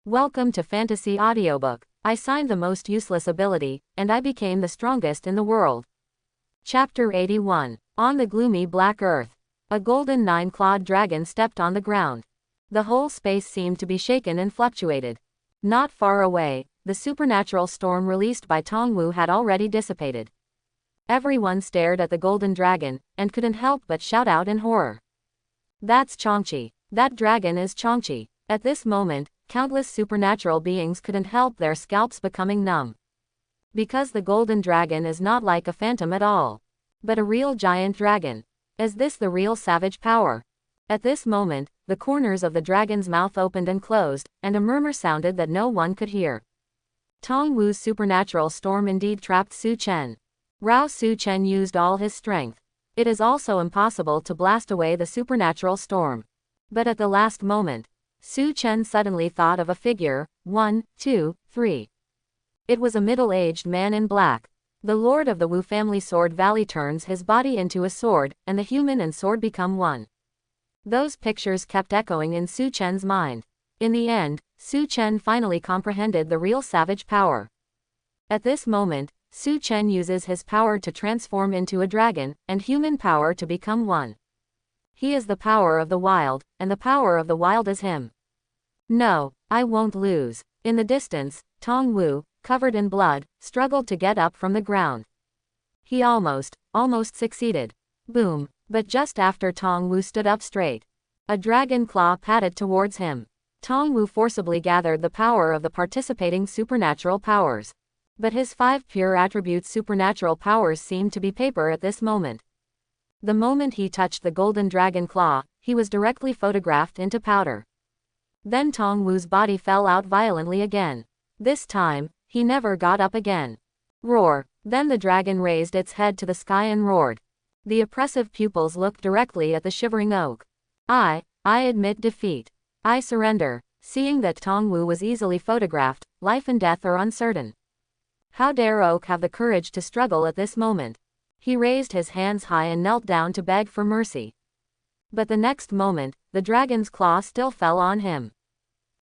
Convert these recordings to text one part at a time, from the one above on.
Welcome to Fantasy Audiobook. I signed the most useless ability, and I became the strongest in the world. Chapter 81. On the gloomy black earth. A golden nine-clawed dragon stepped on the ground. The whole space seemed to be shaken and fluctuated. Not far away, the supernatural storm released by Tongwu had already dissipated. Everyone stared at the golden dragon, and couldn't help but shout out in horror. That's Changqi. That dragon is Changqi. At this moment, countless supernatural beings couldn't help their scalps becoming numb. Because the golden dragon is not like a phantom at all, but a real giant dragon. Is this the real savage power? At this moment, the corners of the dragon's mouth opened and closed, and a murmur sounded that no one could hear. Tongwu's supernatural storm indeed trapped Su Chen. Rao Su Chen used all his strength. It is also impossible to blast away the supernatural storm. But at the last moment, Su Chen suddenly thought of a figure. 1, 2, 3. It was a middle-aged man in black. The lord of the Wu family Sword Valley turns his body into a sword, and the human and sword become one. Those pictures kept echoing in Su Chen's mind. In the end, Su Chen finally comprehended the real savage power. At this moment, Su Chen uses his power to transform into a dragon, and human power to become one. He is the power of the wild, and the power of the wild is him. No, I won't lose. In the distance, Tongwu, covered in blood, struggled to get up from the ground. He almost succeeded. Boom! But just after Tongwu stood up straight, a dragon claw patted towards him. Tongwu forcibly gathered the power of the participating supernatural powers. But his 5 pure attributes supernatural powers seemed to be paper at this moment. The moment he touched the golden dragon claw, he was directly photographed into powder. Then Tongwu's body fell out violently again. This time, he never got up again. Roar! Then the dragon raised its head to the sky and roared. The oppressive pupils looked directly at the shivering oak. I admit defeat. I surrender. Seeing that Tongwu was easily photographed, life and death are uncertain. How dare Oak have the courage to struggle at this moment? He raised his hands high and knelt down to beg for mercy. But the next moment, the dragon's claw still fell on him.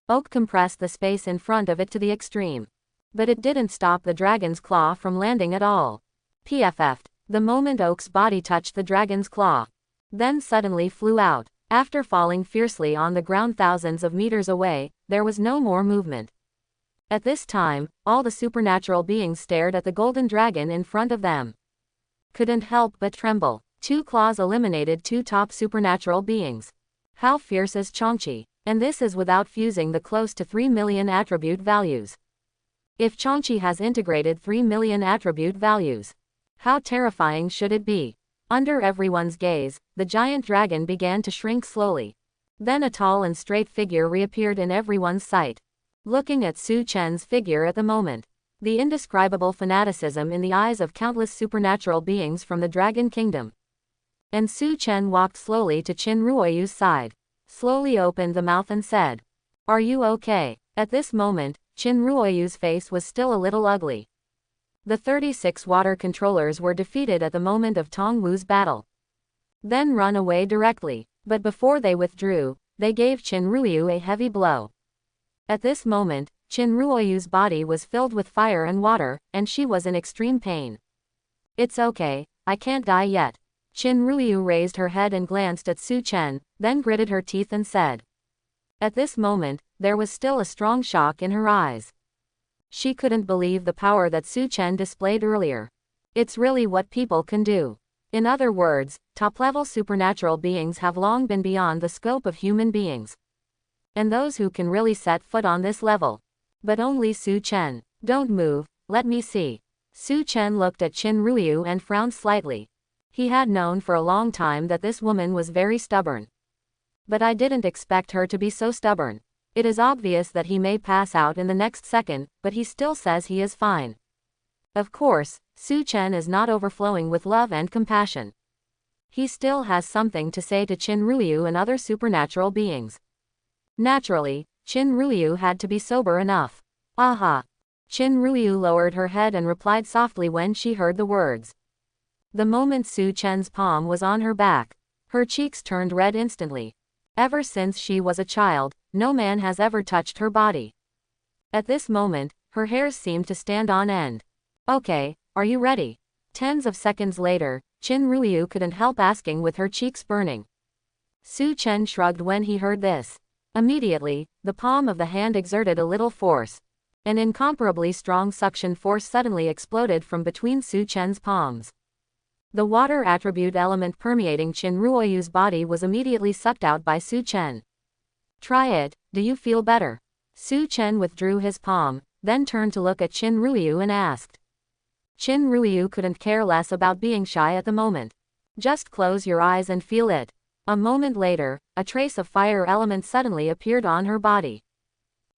Oak compressed the space in front of it to the extreme. But it didn't stop the dragon's claw from landing at all. PFF'd. The moment Oak's body touched the dragon's claw, then suddenly flew out. After falling fiercely on the ground thousands of meters away, there was no more movement. At this time, all the supernatural beings stared at the golden dragon in front of them. Couldn't help but tremble. 2 claws eliminated 2 top supernatural beings. How fierce is Changqi? And this is without fusing the close to 3 million attribute values. If Changqi has integrated 3 million attribute values, how terrifying should it be? Under everyone's gaze, the giant dragon began to shrink slowly. Then a tall and straight figure reappeared in everyone's sight. Looking at Su Chen's figure at the moment, the indescribable fanaticism in the eyes of countless supernatural beings from the Dragon Kingdom. And Su Chen walked slowly to Qin Ruoyu's side, slowly opened the mouth and said, "Are you okay?" At this moment, Qin Ruoyu's face was still a little ugly. The 36 water controllers were defeated at the moment of Tongwu's battle. Then run away directly, but before they withdrew, they gave Qin Ruoyu a heavy blow. At this moment, Qin Ruoyu's body was filled with fire and water, and she was in extreme pain. "It's okay, I can't die yet." Qin Ruoyu raised her head and glanced at Su Chen, then gritted her teeth and said. At this moment, there was still a strong shock in her eyes. She couldn't believe the power that Su Chen displayed earlier. It's really what people can do. In other words, top-level supernatural beings have long been beyond the scope of human beings. And those who can really set foot on this level. But only Su Chen. Don't move, let me see. Su Chen looked at Qin Ruoyu and frowned slightly. He had known for a long time that this woman was very stubborn. But I didn't expect her to be so stubborn. It is obvious that he may pass out in the next second, but he still says he is fine. Of course, Su Chen is not overflowing with love and compassion. He still has something to say to Qin Ruoyu and other supernatural beings. Naturally, Qin Ruoyu had to be sober enough. Aha! Qin Ruoyu lowered her head and replied softly when she heard the words. The moment Su Chen's palm was on her back, her cheeks turned red instantly. Ever since she was a child, no man has ever touched her body. At this moment, her hairs seemed to stand on end. Okay, are you ready? Tens of seconds later, Qin Ruiyu couldn't help asking with her cheeks burning. Su Chen shrugged when he heard this. Immediately, the palm of the hand exerted a little force. An incomparably strong suction force suddenly exploded from between Su Chen's palms. The water attribute element permeating Qin Ruoyu's body was immediately sucked out by Su Chen. Try it, do you feel better? Su Chen withdrew his palm, then turned to look at Qin Ruoyu and asked. Qin Ruoyu couldn't care less about being shy at the moment. Just close your eyes and feel it. A moment later, a trace of fire element suddenly appeared on her body.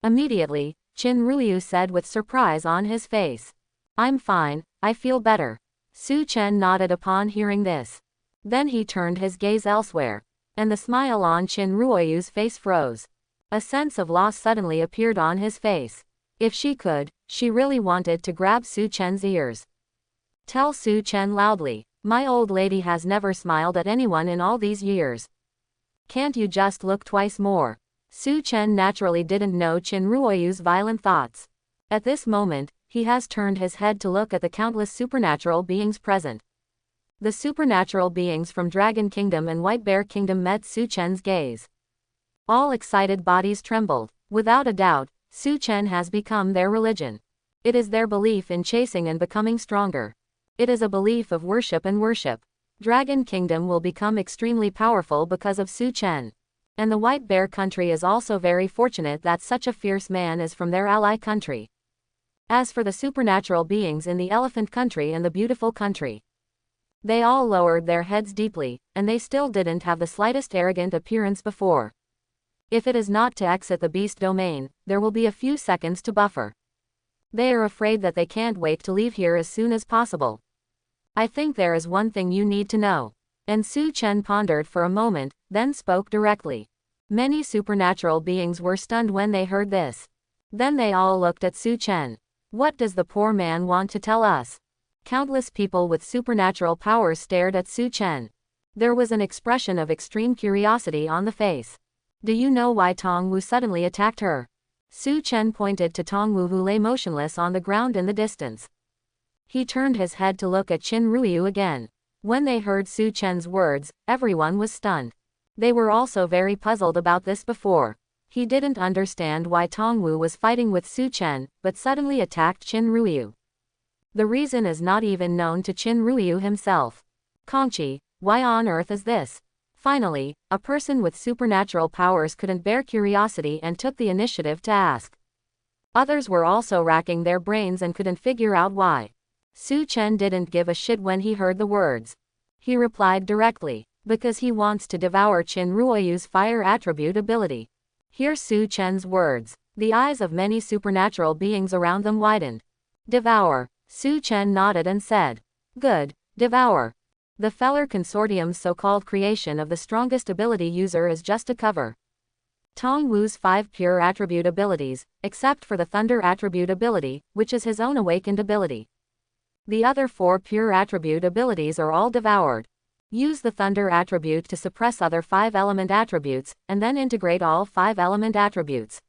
Immediately, Qin Ruoyu said with surprise on his face. I'm fine, I feel better. Su Chen nodded upon hearing this. Then he turned his gaze elsewhere, and the smile on Qin Ruoyu's face froze. A sense of loss suddenly appeared on his face. If she could, she really wanted to grab Su Chen's ears. Tell Su Chen loudly, my old lady has never smiled at anyone in all these years. Can't you just look twice more? Su Chen naturally didn't know Qin Ruoyu's violent thoughts. At this moment, he has turned his head to look at the countless supernatural beings present. The supernatural beings from Dragon Kingdom and White Bear Kingdom met Su Chen's gaze. All excited bodies trembled. Without a doubt, Su Chen has become their religion. It is their belief in chasing and becoming stronger. It is a belief of worship and worship. Dragon Kingdom will become extremely powerful because of Su Chen. And the White Bear country is also very fortunate that such a fierce man is from their ally country. As for the supernatural beings in the Elephant country and the Beautiful country, they all lowered their heads deeply, and they still didn't have the slightest arrogant appearance before. If it is not to exit the beast domain, there will be a few seconds to buffer. They are afraid that they can't wait to leave here as soon as possible. I think there is one thing you need to know. And Su Chen pondered for a moment, then spoke directly. Many supernatural beings were stunned when they heard this. Then they all looked at Su Chen. What does the poor man want to tell us? Countless people with supernatural powers stared at Su Chen. There was an expression of extreme curiosity on the face. Do you know why Tongwu suddenly attacked her? Su Chen pointed to Tongwu who lay motionless on the ground in the distance. He turned his head to look at Qin Ruoyu again. When they heard Su Chen's words, everyone was stunned. They were also very puzzled about this before. He didn't understand why Tongwu was fighting with Su Chen, but suddenly attacked Qin Ruoyu. The reason is not even known to Qin Ruoyu himself. Kongqi, why on earth is this? Finally, a person with supernatural powers couldn't bear curiosity and took the initiative to ask. Others were also racking their brains and couldn't figure out why. Su Chen didn't give a shit when he heard the words. He replied directly, because he wants to devour Qin Ruoyu's fire attribute ability. Hear Su Chen's words. The eyes of many supernatural beings around them widened. Devour. Su Chen nodded and said. Good, devour. The Feller Consortium's so-called creation of the strongest ability user is just a cover. Tongwu's 5 pure attribute abilities, except for the Thunder attribute ability, which is his own awakened ability. The other 4 pure attribute abilities are all devoured. Use the Thunder attribute to suppress other 5 element attributes, and then integrate all 5 element attributes.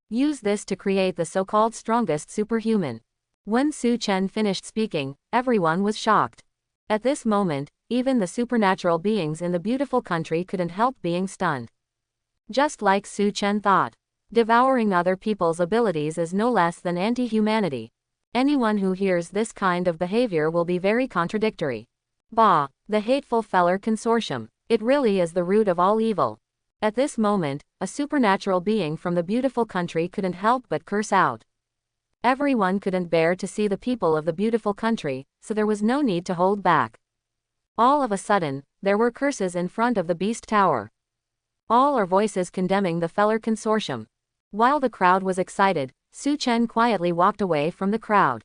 Use this to create the so-called strongest superhuman. When Su Chen finished speaking, everyone was shocked. At this moment, even the supernatural beings in the Beautiful country couldn't help being stunned. Just like Su Chen thought, devouring other people's abilities is no less than anti-humanity. Anyone who hears this kind of behavior will be very contradictory. Bah, the hateful Feller Consortium. It really is the root of all evil. At this moment, a supernatural being from the Beautiful country couldn't help but curse out. Everyone couldn't bear to see the people of the Beautiful country, so there was no need to hold back. All of a sudden, there were curses in front of the Beast Tower. All are voices condemning the Feller Consortium. While the crowd was excited, Su Chen quietly walked away from the crowd.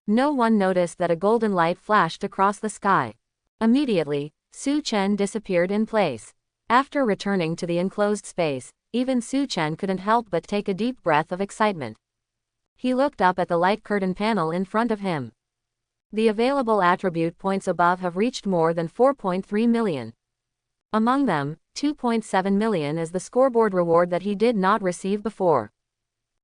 No one noticed that a golden light flashed across the sky. Immediately, Su Chen disappeared in place. After returning to the enclosed space, even Su Chen couldn't help but take a deep breath of excitement. He looked up at the light curtain panel in front of him. The available attribute points above have reached more than 4.3 million. Among them, 2.7 million is the scoreboard reward that he did not receive before.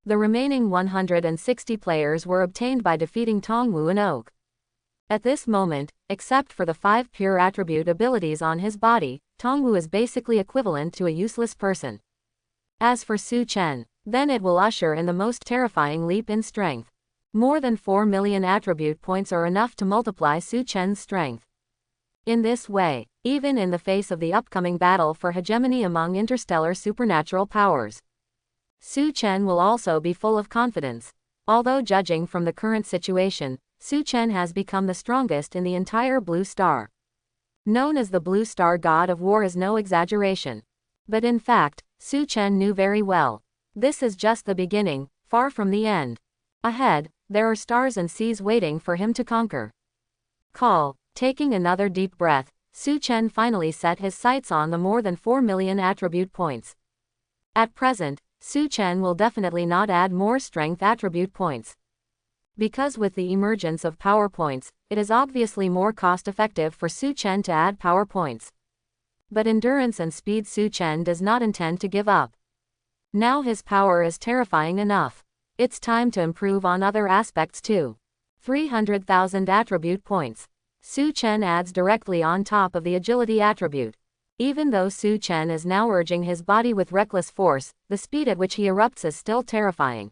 The remaining 160 players were obtained by defeating Tongwu and Oak. At this moment, except for the 5 pure attribute abilities on his body, Tongwu is basically equivalent to a useless person. As for Su Chen, then it will usher in the most terrifying leap in strength. More than 4 million attribute points are enough to multiply Su Chen's strength. In this way, even in the face of the upcoming battle for hegemony among interstellar supernatural powers, Su Chen will also be full of confidence. Although judging from the current situation, Su Chen has become the strongest in the entire Blue Star. Known as the Blue Star God of War is no exaggeration. But in fact, Su Chen knew very well. This is just the beginning, far from the end. Ahead, there are stars and seas waiting for him to conquer. Taking another deep breath, Su Chen finally set his sights on the more than 4 million attribute points. At present, Su Chen will definitely not add more strength attribute points. Because with the emergence of power points, it is obviously more cost-effective for Su Chen to add power points. But endurance and speed Su Chen does not intend to give up. Now his power is terrifying enough. It's time to improve on other aspects too. 300,000 attribute points. Su Chen adds directly on top of the agility attribute. Even though Su Chen is now urging his body with reckless force, the speed at which he erupts is still terrifying.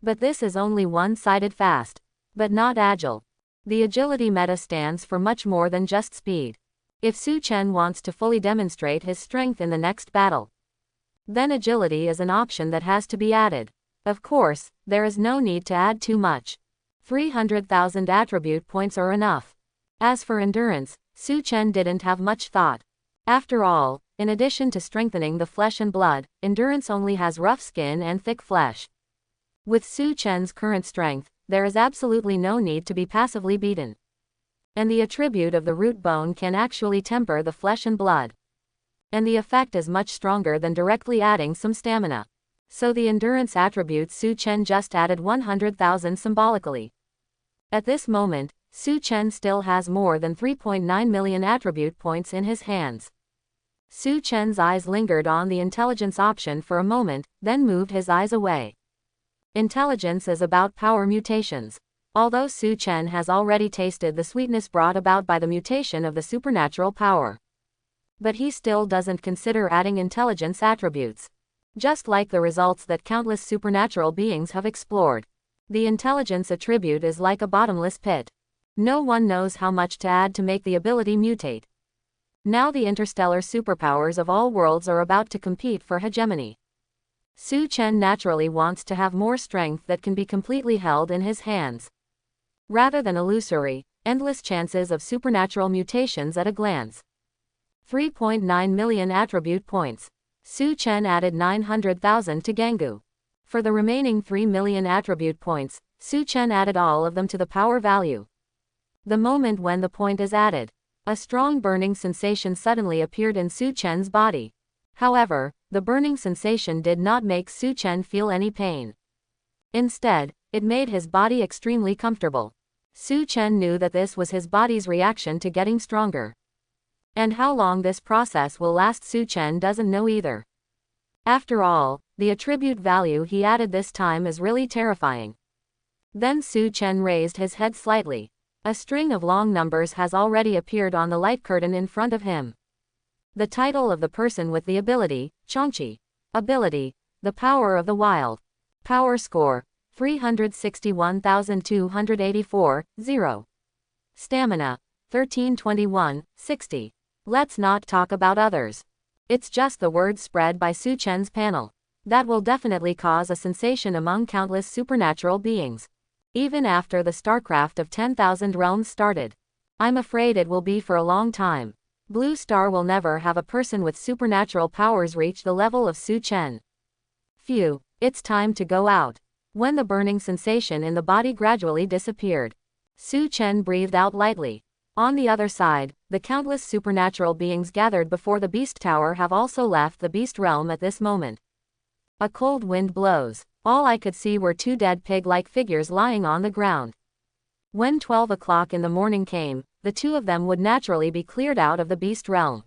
But this is only one-sided fast, but not agile. The agility meta stands for much more than just speed. If Su Chen wants to fully demonstrate his strength in the next battle, then agility is an option that has to be added. Of course, there is no need to add too much. 300,000 attribute points are enough. As for endurance, Su Chen didn't have much thought. After all, in addition to strengthening the flesh and blood, endurance only has rough skin and thick flesh. With Su Chen's current strength, there is absolutely no need to be passively beaten. And the attribute of the root bone can actually temper the flesh and blood. And the effect is much stronger than directly adding some stamina. So the endurance attribute Su Chen just added 100,000 symbolically. At this moment, Su Chen still has more than 3.9 million attribute points in his hands. Su Chen's eyes lingered on the intelligence option for a moment, then moved his eyes away. Intelligence is about power mutations. Although Su Chen has already tasted the sweetness brought about by the mutation of the supernatural power, but he still doesn't consider adding intelligence attributes. Just like the results that countless supernatural beings have explored, the intelligence attribute is like a bottomless pit. No one knows how much to add to make the ability mutate. Now the interstellar superpowers of all worlds are about to compete for hegemony. Su Chen naturally wants to have more strength that can be completely held in his hands, rather than illusory, endless chances of supernatural mutations at a glance. 3.9 million attribute points. Su Chen added 900,000 to Gangu. For the remaining 3 million attribute points, Su Chen added all of them to the power value. The moment when the point is added, a strong burning sensation suddenly appeared in Su Chen's body. However, the burning sensation did not make Su Chen feel any pain. Instead, it made his body extremely comfortable. Su Chen knew that this was his body's reaction to getting stronger. And how long this process will last Su Chen doesn't know either. After all, the attribute value he added this time is really terrifying. Then Su Chen raised his head slightly. A string of long numbers has already appeared on the light curtain in front of him. The title of the person with the ability, Chongqi. Ability, the power of the wild. Power score, 361,284, 0. Stamina, 1321, 60. Let's not talk about others. It's just the word spread by Su Chen's panel. That will definitely cause a sensation among countless supernatural beings. Even after the StarCraft of 10,000 realms started. I'm afraid it will be for a long time. Blue Star will never have a person with supernatural powers reach the level of Su Chen. Phew, it's time to go out. When the burning sensation in the body gradually disappeared, Su Chen breathed out lightly. On the other side, the countless supernatural beings gathered before the Beast Tower have also left the Beast Realm at this moment. A cold wind blows. All I could see were 2 dead pig-like figures lying on the ground. When 12 o'clock in the morning came, the 2 of them would naturally be cleared out of the Beast Realm.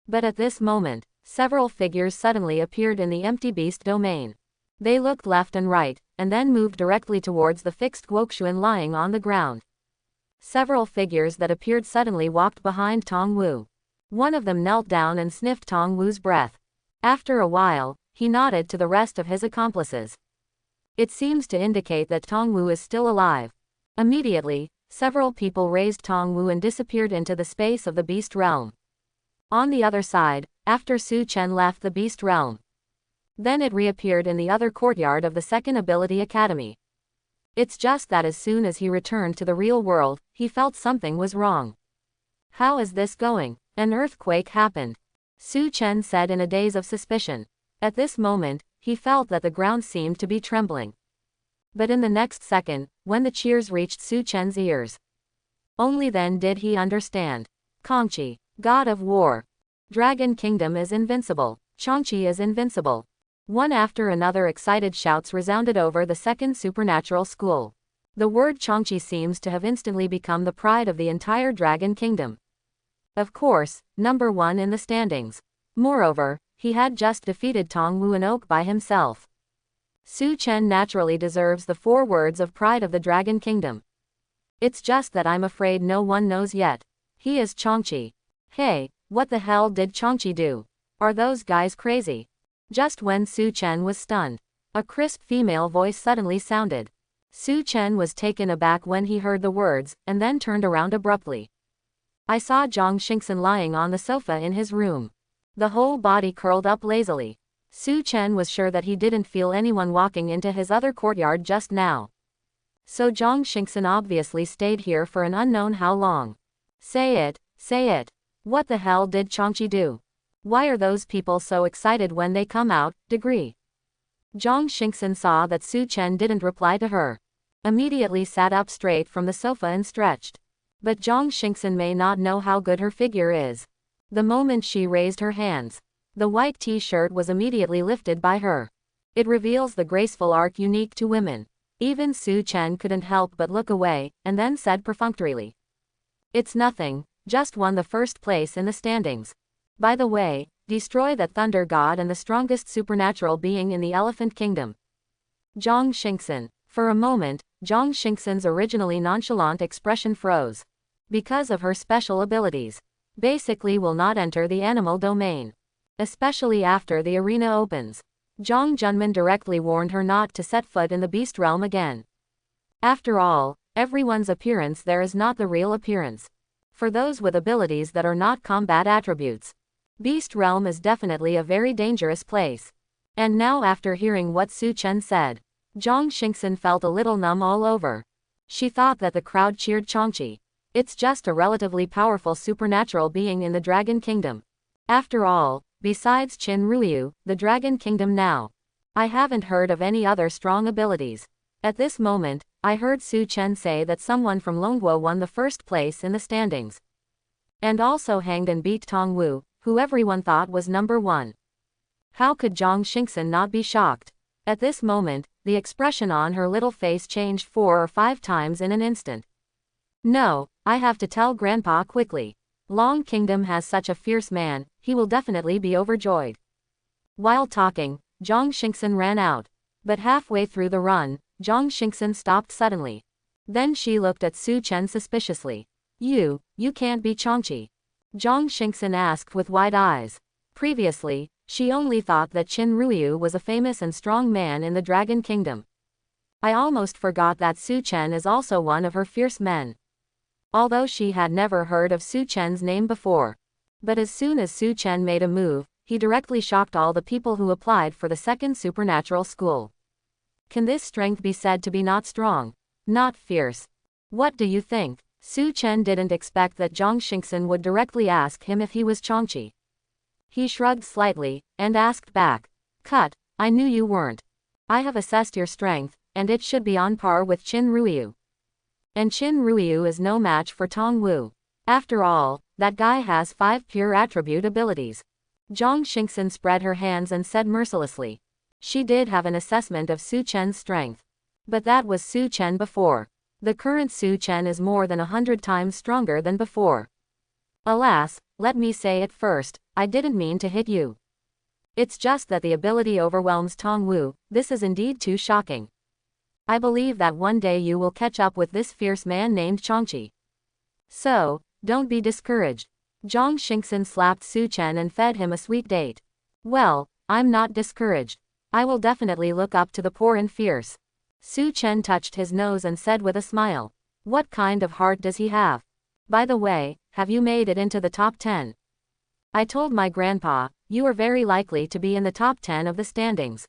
But at this moment, several figures suddenly appeared in the empty Beast domain. They looked left and right, and then moved directly towards the fixed Guoxuan lying on the ground. Several figures that appeared suddenly walked behind Tong Wu. One of them knelt down and sniffed Tong Wu's breath. After a while, he nodded to the rest of his accomplices. It seems to indicate that Tong Wu is still alive. Immediately, several people raised Tong Wu and disappeared into the space of the beast realm. On the other side, after Su Chen left the beast realm, then it reappeared in the other courtyard of the Second Ability Academy. It's just that as soon as he returned to the real world, he felt something was wrong. How is this going? An earthquake happened, Su Chen said in a daze of suspicion. At this moment, he felt that the ground seemed to be trembling. But in the next second, when the cheers reached Su Chen's ears, only then did he understand. Kangqi, God of War. Dragon Kingdom is invincible. Changqi is invincible. One after another excited shouts resounded over the second supernatural school. The word Changqi seems to have instantly become the pride of the entire Dragon Kingdom. Of course, number one in the standings. Moreover, he had just defeated Tong Wu and Oak by himself. Su Chen naturally deserves the 4 words of pride of the Dragon Kingdom. It's just that I'm afraid no one knows yet. He is Changqi. Hey, what the hell did Changqi do? Are those guys crazy? Just when Su Chen was stunned, a crisp female voice suddenly sounded. Su Chen was taken aback when he heard the words, and then turned around abruptly. I saw Zhang Xingxin lying on the sofa in his room. The whole body curled up lazily. Su Chen was sure that he didn't feel anyone walking into his other courtyard just now. So Zhang Xingxin obviously stayed here for an unknown how long. Say it, say it. What the hell did Changqi do? Why are those people so excited when they come out? Degree. Zhang Xingxin saw that Su Chen didn't reply to her. Immediately sat up straight from the sofa and stretched. But Zhang Xingxin may not know how good her figure is. The moment she raised her hands, the white t-shirt was immediately lifted by her. It reveals the graceful arc unique to women. Even Su Chen couldn't help but look away, and then said perfunctorily. It's nothing, just won the first place in the standings. By the way, destroy that thunder god and the strongest supernatural being in the Elephant Kingdom. Zhang Xingxin. For a moment, Zhang Xingxin's originally nonchalant expression froze. Because of her special abilities, basically will not enter the animal domain. Especially after the arena opens. Zhang Junman directly warned her not to set foot in the beast realm again. After all, everyone's appearance there is not the real appearance. For those with abilities that are not combat attributes, Beast Realm is definitely a very dangerous place. And now after hearing what Su Chen said, Zhang Xingxin felt a little numb all over. She thought that the crowd cheered Changqi. It's just a relatively powerful supernatural being in the Dragon Kingdom. After all, besides Qin Ruiyu, the Dragon Kingdom now. I haven't heard of any other strong abilities. At this moment, I heard Su Chen say that someone from Longguo won the first place in the standings. And also hanged and beat Tong Wu, who everyone thought was number 1. How could Zhang Xingxin not be shocked? At this moment, the expression on her little face changed 4 or 5 times in an instant. No, I have to tell Grandpa quickly. Long Kingdom has such a fierce man, he will definitely be overjoyed. While talking, Zhang Xingxin ran out. But halfway through the run, Zhang Xingxin stopped suddenly. Then she looked at Su Chen suspiciously. You can't be Changqi. Zhang Xingxin asked with wide eyes. Previously, she only thought that Qin Ruiyu was a famous and strong man in the Dragon Kingdom. I almost forgot that Su Chen is also one of her fierce men. Although she had never heard of Su Chen's name before. But as soon as Su Chen made a move, he directly shocked all the people who applied for the second supernatural school. Can this strength be said to be not strong? Not fierce? What do you think? Su Chen didn't expect that Zhang Xingxin would directly ask him if he was Changqi. He shrugged slightly, and asked back. Cut, I knew you weren't. I have assessed your strength, and it should be on par with Qin Ruiyu. And Qin Ruiyu is no match for Tong Wu. After all, that guy has 5 pure attribute abilities. Zhang Xingxin spread her hands and said mercilessly. She did have an assessment of Su Chen's strength. But that was Su Chen before. The current Su Chen is more than 100 times stronger than before. Alas, let me say it first, I didn't mean to hit you. It's just that the ability overwhelms Tong Wu. This is indeed too shocking. I believe that one day you will catch up with this fierce man named Changqi. So, don't be discouraged. Zhang Xingxin slapped Su Chen and fed him a sweet date. Well, I'm not discouraged. I will definitely look up to the poor and fierce. Su Chen touched his nose and said with a smile. What kind of heart does he have? By the way, have you made it into the top 10? I told my grandpa, you are very likely to be in the top 10 of the standings.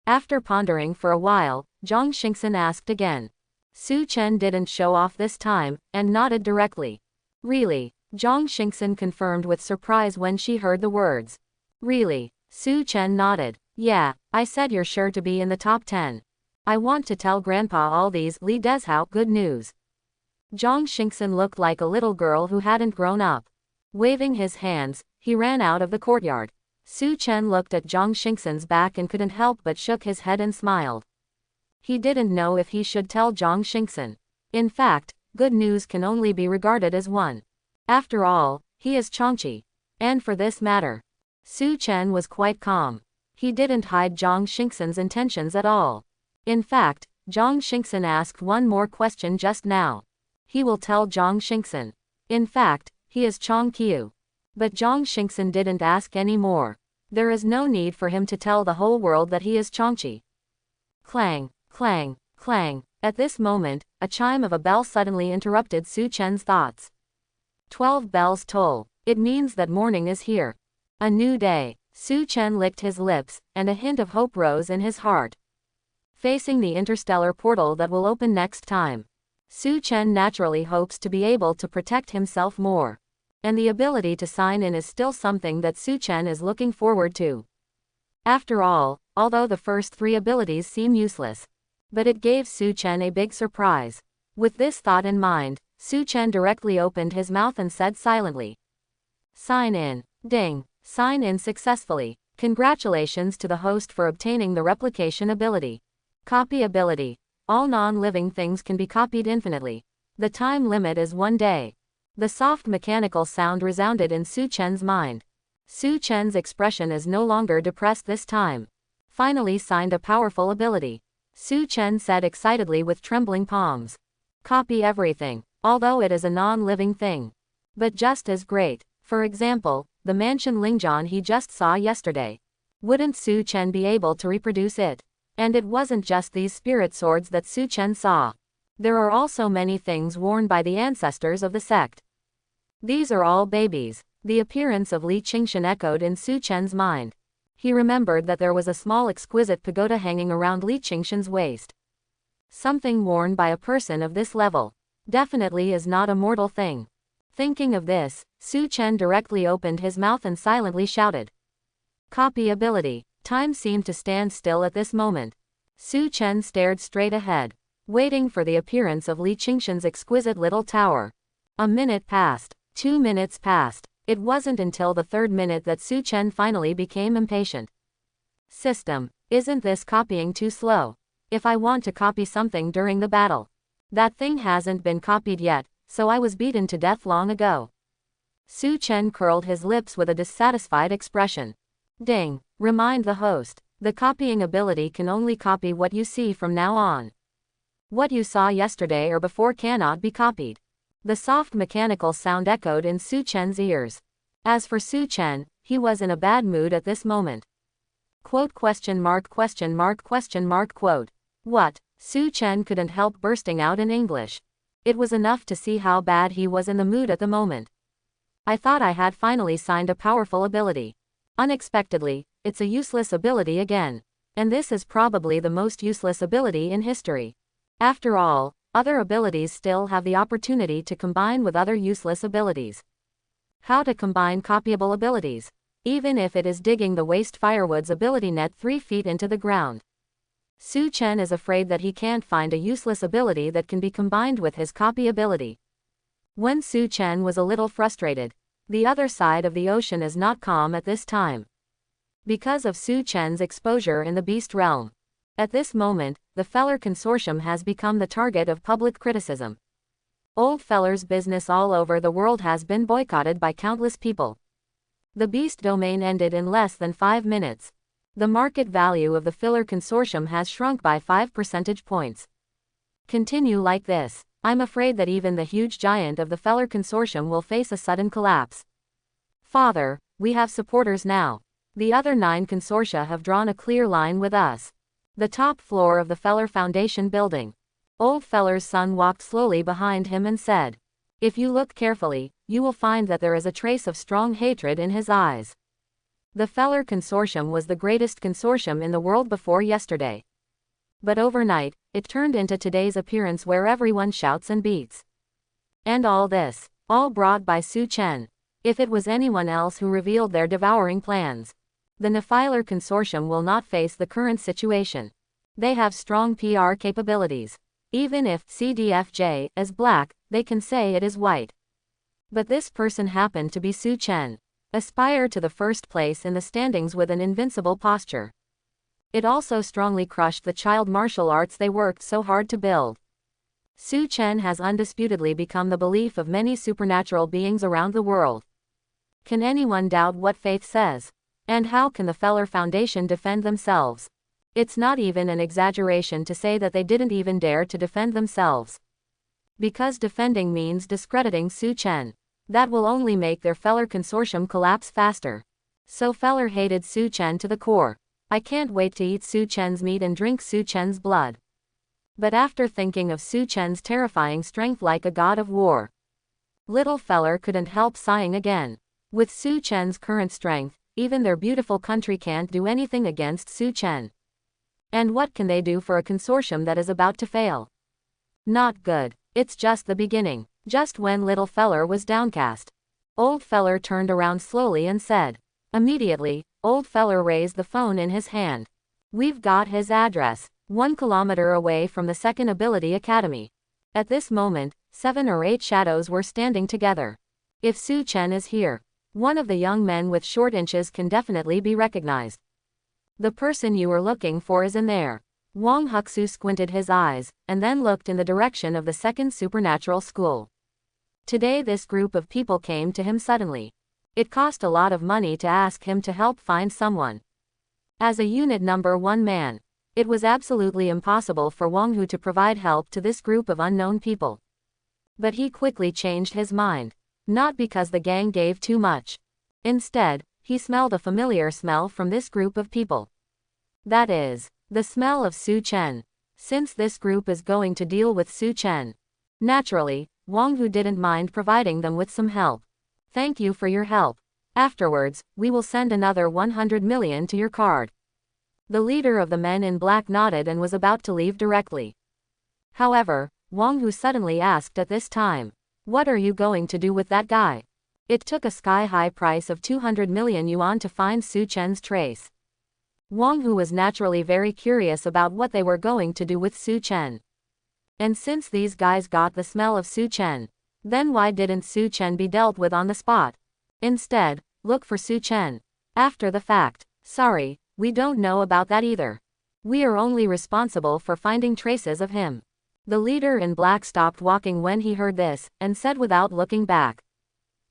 After pondering for a while, Zhang Xingxin asked again. Su Chen didn't show off this time, and nodded directly. Really? Zhang Xingxin confirmed with surprise when she heard the words. Really? Su Chen nodded. Yeah, I said you're sure to be in the top 10. I want to tell Grandpa all these Li Deshao good news. Zhang Xingxin looked like a little girl who hadn't grown up. Waving his hands, he ran out of the courtyard. Su Chen looked at Zhang Xingxin's back and couldn't help but shook his head and smiled. He didn't know if he should tell Zhang Xingxin. In fact, good news can only be regarded as one. After all, he is Changqi. And for this matter, Su Chen was quite calm. He didn't hide Zhang Xingxin's intentions at all. In fact, Zhang Xingxin asked one more question just now. He will tell Zhang Xingxin. In fact, he is Chang Qiu. But Zhang Xingxin didn't ask any more. There is no need for him to tell the whole world that he is Changqi. Clang, clang, clang. At this moment, a chime of a bell suddenly interrupted Su Chen's thoughts. 12 bells toll. It means that morning is here. A new day. Su Chen licked his lips, and a hint of hope rose in his heart. Facing the interstellar portal that will open next time, Su Chen naturally hopes to be able to protect himself more. And the ability to sign in is still something that Su Chen is looking forward to. After all, although the first 3 abilities seem useless, but it gave Su Chen a big surprise. With this thought in mind, Su Chen directly opened his mouth and said silently. Sign in. Ding. Sign in successfully. Congratulations to the host for obtaining the replication ability. Copy ability. All non-living things can be copied infinitely. The time limit is 1 day. The soft mechanical sound resounded in Su Chen's mind. Su Chen's expression is no longer depressed this time. Finally signed a powerful ability. Su Chen said excitedly with trembling palms. Copy everything, although it is a non-living thing. But just as great. For example, the mansion Lingjian he just saw yesterday. Wouldn't Su Chen be able to reproduce it? And it wasn't just these spirit swords that Su Chen saw. There are also many things worn by the ancestors of the sect. These are all babies. The appearance of Li Qingshan echoed in Su Chen's mind. He remembered that there was a small exquisite pagoda hanging around Li Qingshan's waist. Something worn by a person of this level definitely is not a mortal thing. Thinking of this, Su Chen directly opened his mouth and silently shouted. Copy ability. Time seemed to stand still at this moment. Su Chen stared straight ahead, waiting for the appearance of Li Qingshan's exquisite little tower. A minute passed. 2 minutes passed. It wasn't until the 3rd minute that Su Chen finally became impatient. System, isn't this copying too slow? If I want to copy something during the battle, that thing hasn't been copied yet, so I was beaten to death long ago. Su Chen curled his lips with a dissatisfied expression. Ding. Remind the host. The copying ability can only copy what you see from now on. What you saw yesterday or before cannot be copied. The soft mechanical sound echoed in Su Chen's ears. As for Su Chen, he was in a bad mood at this moment. Quote question mark question mark question mark quote. What? Su Chen couldn't help bursting out in English. It was enough to see how bad he was in the mood at the moment. I thought I had finally signed a powerful ability. Unexpectedly, it's a useless ability again. And this is probably the most useless ability in history. After all, other abilities still have the opportunity to combine with other useless abilities. How to combine copyable abilities? Even if it is digging the waste firewood's ability net 3 feet into the ground. Su Chen is afraid that he can't find a useless ability that can be combined with his copy ability. When Su Chen was a little frustrated, the other side of the ocean is not calm at this time. Because of Su Chen's exposure in the beast realm. At this moment, the Feller Consortium has become the target of public criticism. Old Feller's business all over the world has been boycotted by countless people. The beast domain ended in less than 5 minutes. The market value of the filler consortium has shrunk by 5 percentage points. Continue like this. I'm afraid that even the huge giant of the filler consortium will face a sudden collapse. Father, we have supporters now. The other 9 consortia have drawn a clear line with us. The top floor of the Feller Foundation building. Old Feller's son walked slowly behind him and said, "If you look carefully, you will find that there is a trace of strong hatred in his eyes." The Feller Consortium was the greatest consortium in the world before yesterday. But overnight, it turned into today's appearance where everyone shouts and beats. And all this, all brought by Su Chen. If it was anyone else who revealed their devouring plans, the Nephiler Consortium will not face the current situation. They have strong PR capabilities. Even if CDFJ is black, they can say it is white. But this person happened to be Su Chen. Aspire to the first place in the standings with an invincible posture. It also strongly crushed the child martial arts they worked so hard to build. Su Chen has undisputedly become the belief of many supernatural beings around the world. Can anyone doubt what faith says? And how can the Feller Foundation defend themselves? It's not even an exaggeration to say that they didn't even dare to defend themselves. Because defending means discrediting Su Chen. That will only make their Feller Consortium collapse faster. So Feller hated Su Chen to the core. I can't wait to eat Su Chen's meat and drink Su Chen's blood. But after thinking of Su Chen's terrifying strength like a god of war, little Feller couldn't help sighing again. With Su Chen's current strength, even their beautiful country can't do anything against Su Chen. And what can they do for a consortium that is about to fail? Not good. It's just the beginning. Just when little Feller was downcast, Old Feller turned around slowly and said. Immediately, Old Feller raised the phone in his hand. We've got his address. 1 kilometer away from the Second Ability Academy. At this moment, 7 or 8 shadows were standing together. If Su Chen is here, one of the young men with short inches can definitely be recognized. The person you were looking for is in there. Wang Huxu squinted his eyes, and then looked in the direction of the second supernatural school. Today this group of people came to him suddenly. It cost a lot of money to ask him to help find someone. As a unit number 1 man, it was absolutely impossible for Wang Hu to provide help to this group of unknown people. But he quickly changed his mind. Not because the gang gave too much. Instead, he smelled a familiar smell from this group of people. That is, the smell of Su Chen. Since this group is going to deal with Su Chen, naturally, Wang Hu didn't mind providing them with some help. Thank you for your help. Afterwards, we will send another 100 million to your card. The leader of the men in black nodded and was about to leave directly. However, Wang Hu suddenly asked at this time, "What are you going to do with that guy?" It took a sky-high price of 200 million yuan to find Su Chen's trace. Wang Hu was naturally very curious about what they were going to do with Su Chen. And since these guys got the smell of Su Chen, then why didn't Su Chen be dealt with on the spot? Instead, look for Su Chen after the fact. Sorry, we don't know about that either. We are only responsible for finding traces of him. The leader in black stopped walking when he heard this, and said without looking back.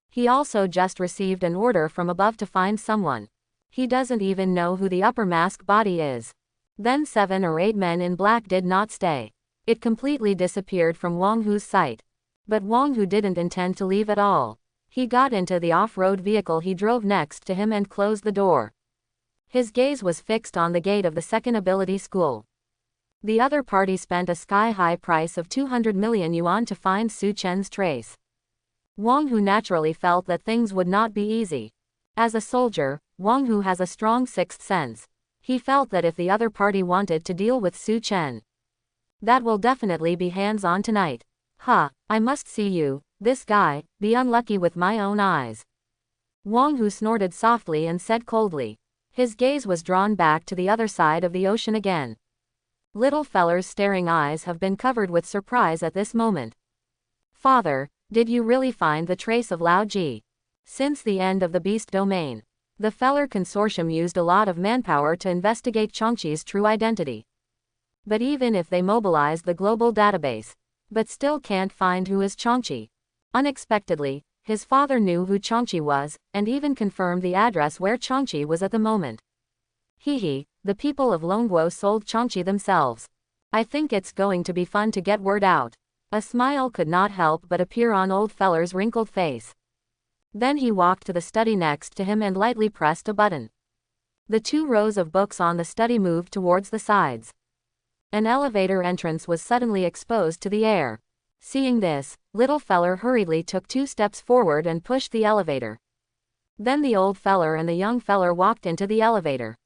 He also just received an order from above to find someone. He doesn't even know who the upper mask body is. Then 7 or 8 men in black did not stay. It completely disappeared from Wang Hu's sight. But Wang Hu didn't intend to leave at all. He got into the off-road vehicle he drove next to him and closed the door. His gaze was fixed on the gate of the second ability school. The other party spent a sky-high price of 200 million yuan to find Su Chen's trace. Wang Hu naturally felt that things would not be easy. As a soldier, Wang Hu has a strong sixth sense. He felt that if the other party wanted to deal with Su Chen, that will definitely be hands-on tonight. I must see you, this guy, be unlucky with my own eyes. Wang Hu snorted softly and said coldly. His gaze was drawn back to the other side of the ocean again. Little Feller's staring eyes have been covered with surprise at this moment. Father, did you really find the trace of Lao Ji? Since the end of the beast domain, the Feller Consortium used a lot of manpower to investigate Changqi's true identity. But even if they mobilize the global database, but still can't find who is Changqi. Unexpectedly, his father knew who Changqi was, and even confirmed the address where Changqi was at the moment. Hehe, the people of Longguo sold Changqi themselves. I think it's going to be fun to get word out. A smile could not help but appear on old feller's wrinkled face. Then he walked to the study next to him and lightly pressed a button. The 2 rows of books on the study moved towards the sides. An elevator entrance was suddenly exposed to the air. Seeing this, little feller hurriedly took 2 steps forward and pushed the elevator. Then the old feller and the young feller walked into the elevator.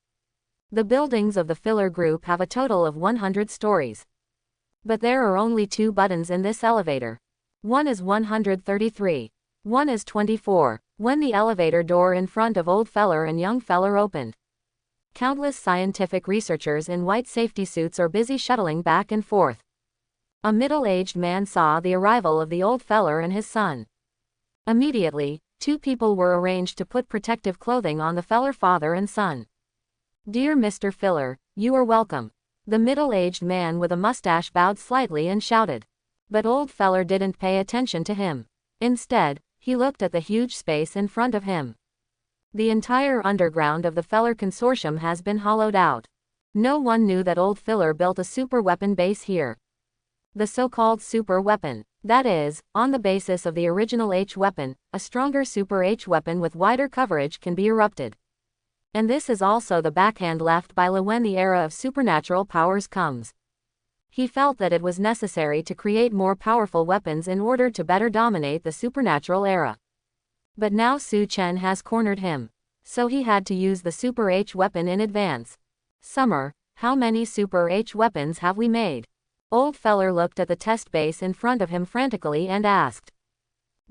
The buildings of the filler group have a total of 100 stories. But there are only 2 buttons in this elevator. One is 133. One is 24. When the elevator door in front of old feller and young feller opened, countless scientific researchers in white safety suits are busy shuttling back and forth. A middle-aged man saw the arrival of the old feller and his son. Immediately, 2 people were arranged to put protective clothing on the feller father and son. Dear Mr. Filler, you are welcome. The middle-aged man with a mustache bowed slightly and shouted. But old feller didn't pay attention to him. Instead, he looked at the huge space in front of him. The entire underground of the feller consortium has been hollowed out. No one knew that old filler built a super weapon base here. The so-called super weapon. That is, on the basis of the original H weapon, a stronger super H weapon with wider coverage can be erupted. And this is also the backhand left by Le when the era of supernatural powers comes. He felt that it was necessary to create more powerful weapons in order to better dominate the supernatural era. But now Su Chen has cornered him. So he had to use the Super H weapon in advance. Summer, how many Super H weapons have we made? Old feller looked at the test base in front of him frantically and asked.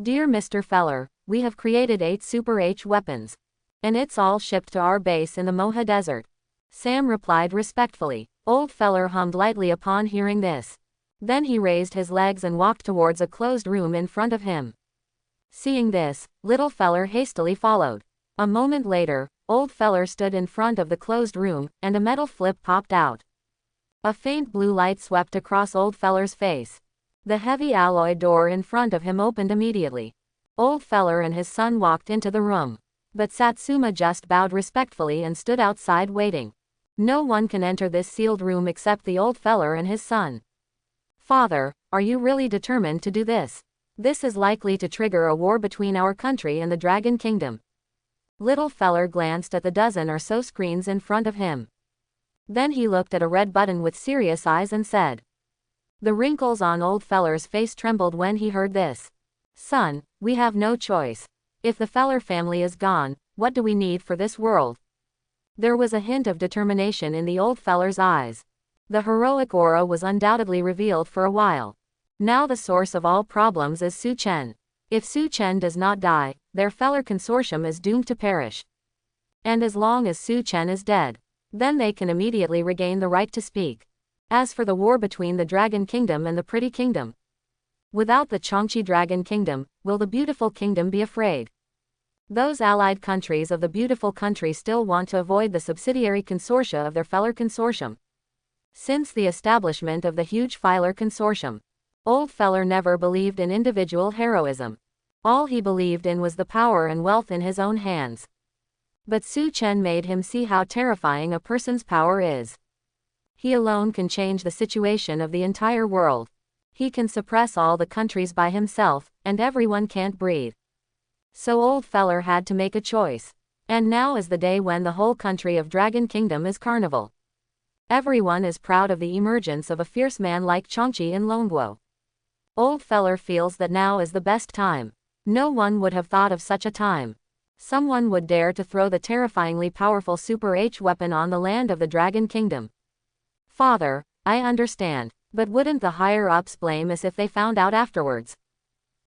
Dear Mr. Feller, we have created 8 Super H weapons. And it's all shipped to our base in the Moha Desert. Sam replied respectfully. Old feller hummed lightly upon hearing this. Then he raised his legs and walked towards a closed room in front of him. Seeing this, little feller hastily followed. A moment later, old feller stood in front of the closed room, and a metal flip popped out. A faint blue light swept across old feller's face. The heavy alloy door in front of him opened immediately. Old feller and his son walked into the room. But Satsuma just bowed respectfully and stood outside waiting. No one can enter this sealed room except the old feller and his son. Father, are you really determined to do this? This is likely to trigger a war between our country and the Dragon Kingdom. Little feller glanced at the dozen or so screens in front of him. Then he looked at a red button with serious eyes and said. The wrinkles on old feller's face trembled when he heard this. Son, we have no choice. If the feller family is gone, what do we need for this world? There was a hint of determination in the old feller's eyes. The heroic aura was undoubtedly revealed for a while. Now the source of all problems is Su Chen. If Su Chen does not die, their feller consortium is doomed to perish. And as long as Su Chen is dead, then they can immediately regain the right to speak. As for the war between the Dragon Kingdom and the Pretty Kingdom, without the Changqi Dragon Kingdom, will the Beautiful Kingdom be afraid? Those allied countries of the Beautiful Country still want to avoid the subsidiary consortia of their feller consortium. Since the establishment of the huge Filer Consortium, old feller never believed in individual heroism. All he believed in was the power and wealth in his own hands. But Su Chen made him see how terrifying a person's power is. He alone can change the situation of the entire world. He can suppress all the countries by himself, and everyone can't breathe. So old feller had to make a choice. And now is the day when the whole country of Dragon Kingdom is carnival. Everyone is proud of the emergence of a fierce man like Changqi in Longguo. Old feller feels that now is the best time. No one would have thought of such a time. Someone would dare to throw the terrifyingly powerful Super H weapon on the land of the Dragon Kingdom. Father, I understand, but wouldn't the higher-ups blame us if they found out afterwards?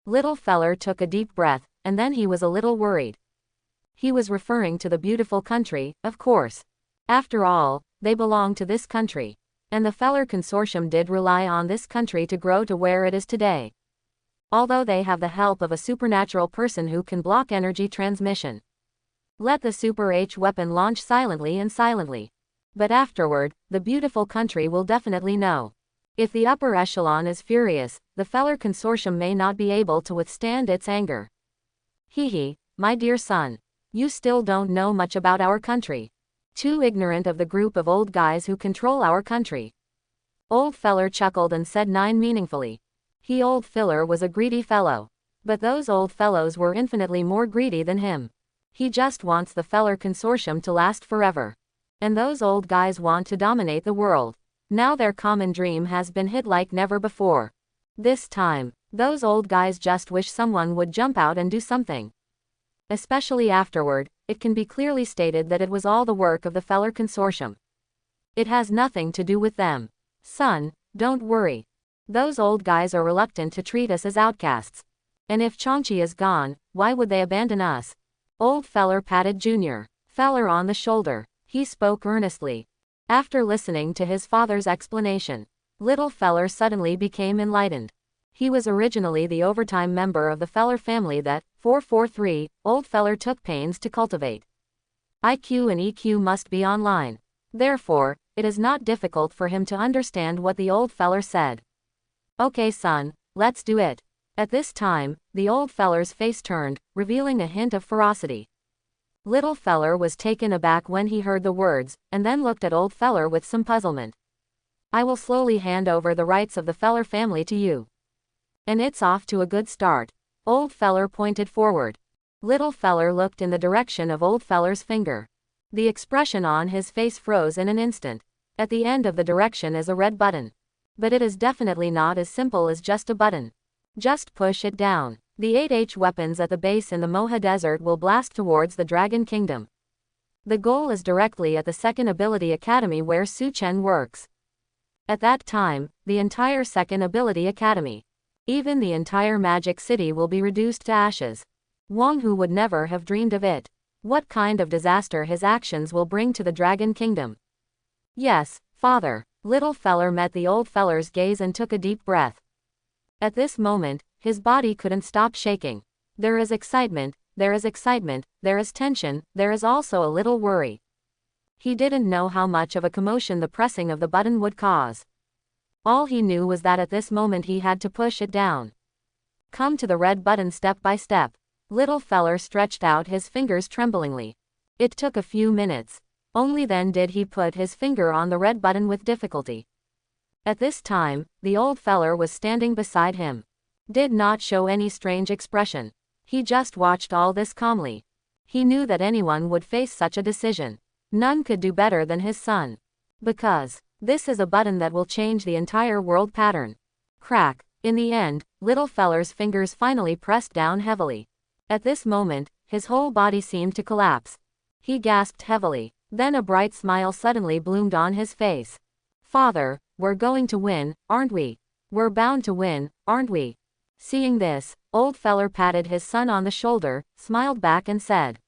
Little feller took a deep breath, and then he was a little worried. He was referring to the Beautiful Country, of course. After all, they belong to this country. And the feller consortium did rely on this country to grow to where it is today. Although they have the help of a supernatural person who can block energy transmission. Let the Super H weapon launch silently and silently. But afterward, the Beautiful Country will definitely know. If the upper echelon is furious, the feller consortium may not be able to withstand its anger. Hee, my dear son. You still don't know much about our country. Too ignorant of the group of old guys who control our country. Old feller chuckled and said nine meaningfully. He old filler was a greedy fellow. But those old fellows were infinitely more greedy than him. He just wants the feller consortium to last forever. And those old guys want to dominate the world. Now their common dream has been hit like never before. This time, those old guys just wish someone would jump out and do something. Especially afterward, it can be clearly stated that it was all the work of the feller consortium. It has nothing to do with them. Son, don't worry. Those old guys are reluctant to treat us as outcasts. And if Changchi is gone, why would they abandon us? Old feller patted Junior feller on the shoulder. He spoke earnestly. After listening to his father's explanation, little feller suddenly became enlightened. He was originally the overtime member of the feller family that, 443, old feller took pains to cultivate. IQ and EQ must be online. Therefore, it is not difficult for him to understand what the old feller said. Okay son, let's do it. At this time, the old feller's face turned, revealing a hint of ferocity. Little feller was taken aback when he heard the words, and then looked at old feller with some puzzlement. I will slowly hand over the rights of the feller family to you. And it's off to a good start. Old feller pointed forward. Little feller looked in the direction of old feller's finger. The expression on his face froze in an instant. At the end of the direction is a red button. But it is definitely not as simple as just a button. Just push it down. The 8H weapons at the base in the Moha Desert will blast towards the Dragon Kingdom. The goal is directly at the Second Ability Academy where Su Chen works. At that time, the entire Second Ability Academy, even the entire Magic City will be reduced to ashes. Wang Hu would never have dreamed of it. What kind of disaster his actions will bring to the Dragon Kingdom. Yes, father. Little feller met the old feller's gaze and took a deep breath. At this moment, his body couldn't stop shaking. There is excitement, there is tension, there is also a little worry. He didn't know how much of a commotion the pressing of the button would cause. All he knew was that at this moment he had to push it down. Come to the red button step by step. Little feller stretched out his fingers tremblingly. It took a few minutes. Only then did he put his finger on the red button with difficulty. At this time, the old feller was standing beside him. Did not show any strange expression. He just watched all this calmly. He knew that anyone would face such a decision. None could do better than his son. Because this is a button that will change the entire world pattern. Crack. In the end, little feller's fingers finally pressed down heavily. At this moment, his whole body seemed to collapse. He gasped heavily. Then a bright smile suddenly bloomed on his face. Father, we're going to win, aren't we? We're bound to win, aren't we? Seeing this, old feller patted his son on the shoulder, smiled back and said,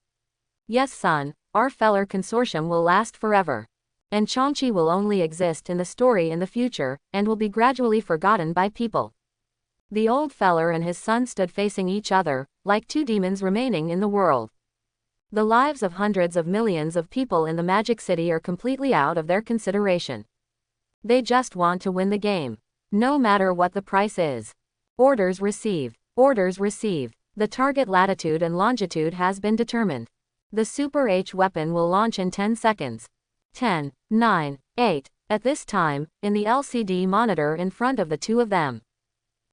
yes son, our feller consortium will last forever. And Changchi will only exist in the story in the future, and will be gradually forgotten by people. The old feller and his son stood facing each other, like two demons remaining in the world. The lives of hundreds of millions of people in the Magic City are completely out of their consideration. They just want to win the game. No matter what the price is. Orders received. Orders received. The target latitude and longitude has been determined. The Super H weapon will launch in 10 seconds. 10, 9, 8. At this time, in the LCD monitor in front of the two of them,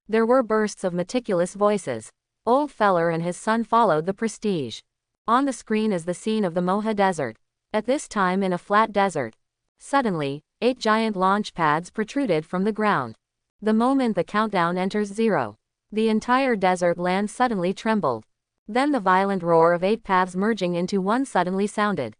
there were bursts of meticulous voices. Old feller and his son followed the prestige. On the screen is the scene of the Moha Desert. At this time in a flat desert. Suddenly, 8 giant launch pads protruded from the ground. The moment the countdown enters 0, the entire desert land suddenly trembled. Then the violent roar of 8 paths merging into one suddenly sounded.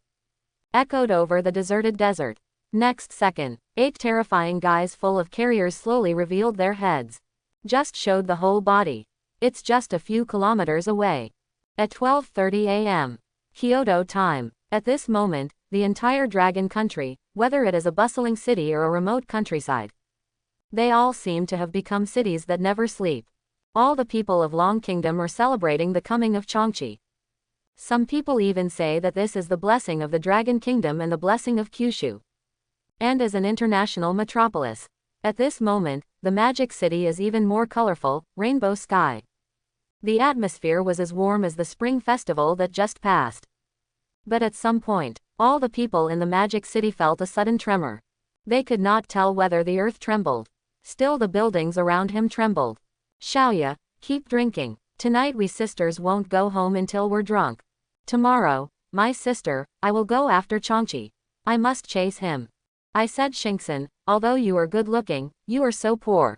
Echoed over the deserted desert. Next second, 8 terrifying guys full of carriers slowly revealed their heads. Just showed the whole body. It's just a few kilometers away. At 12:30 a.m. Kyoto time. At this moment, the entire Dragon Country, whether it is a bustling city or a remote countryside, they all seem to have become cities that never sleep. All the people of Long Kingdom are celebrating the coming of Changchi. Some people even say that this is the blessing of the Dragon Kingdom and the blessing of Kyushu. And as an international metropolis, at this moment, the Magic City is even more colorful, rainbow sky. The atmosphere was as warm as the spring festival that just passed. But at some point, all the people in the Magic City felt a sudden tremor. They could not tell whether the earth trembled. Still the buildings around him trembled. Xiaoya, keep drinking. Tonight we sisters won't go home until we're drunk. Tomorrow, my sister, I will go after Changqi. I must chase him. I said Xingxin, although you are good looking, you are so poor.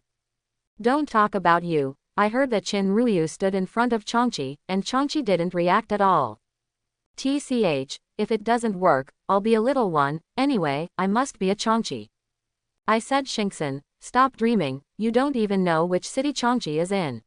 Don't talk about you. I heard that Qin Ruyu stood in front of Changqi, and Changqi didn't react at all. TCH, if it doesn't work, I'll be a little one, anyway, I must be a Changqi. I said Xingxin, stop dreaming, you don't even know which city Changqi is in.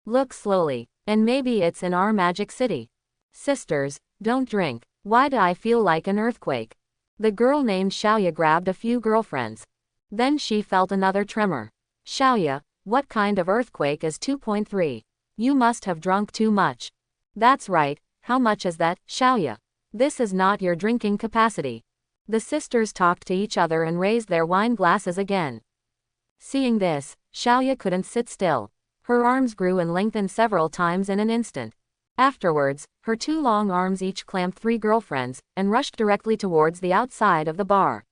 Look slowly, and maybe it's in our Magic City. Sisters, don't drink. Why do I feel like an earthquake? The girl named Xiaoya grabbed a few girlfriends. Then she felt another tremor. Xiaoya, what kind of earthquake is 2.3? You must have drunk too much. That's right, how much is that, Xiaoya? This is not your drinking capacity. The sisters talked to each other and raised their wine glasses again. Seeing this, Xiaoya couldn't sit still. Her arms grew and lengthened several times in an instant. Afterwards, her two long arms each clamped three girlfriends, and rushed directly towards the outside of the bar.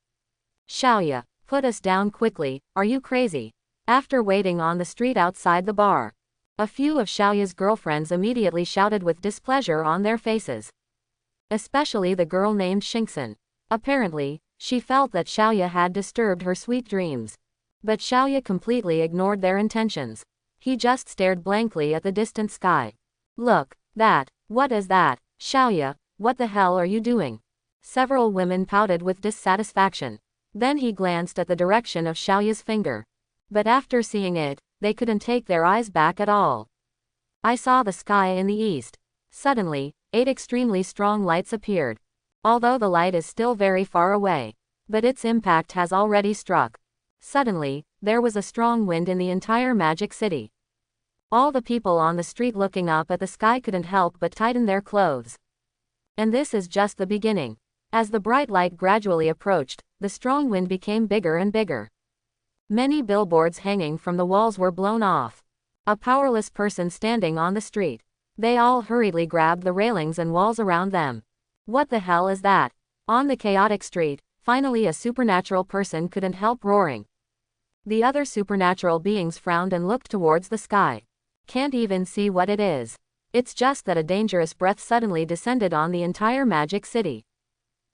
Xiaoya, put us down quickly, are you crazy? After waiting on the street outside the bar, a few of Xiaoya's girlfriends immediately shouted with displeasure on their faces. Especially the girl named Xingxin. Apparently, she felt that Xiaoya had disturbed her sweet dreams. But Xiaoya completely ignored their intentions. He just stared blankly at the distant sky. Look, what is that? Xiaoya, what the hell are you doing? Several women pouted with dissatisfaction. Then he glanced at the direction of Xiaoya's finger. But after seeing it, they couldn't take their eyes back at all. I saw the sky in the east. Suddenly, 8 extremely strong lights appeared. Although the light is still very far away, but its impact has already struck. Suddenly, there was a strong wind in the entire Magic City. All the people on the street looking up at the sky couldn't help but tighten their clothes. And this is just the beginning. As the bright light gradually approached, the strong wind became bigger and bigger. Many billboards hanging from the walls were blown off. A powerless person standing on the street. They all hurriedly grabbed the railings and walls around them. What the hell is that? On the chaotic street, finally a supernatural person couldn't help roaring. The other supernatural beings frowned and looked towards the sky. Can't even see what it is. It's just that a dangerous breath suddenly descended on the entire Magic City.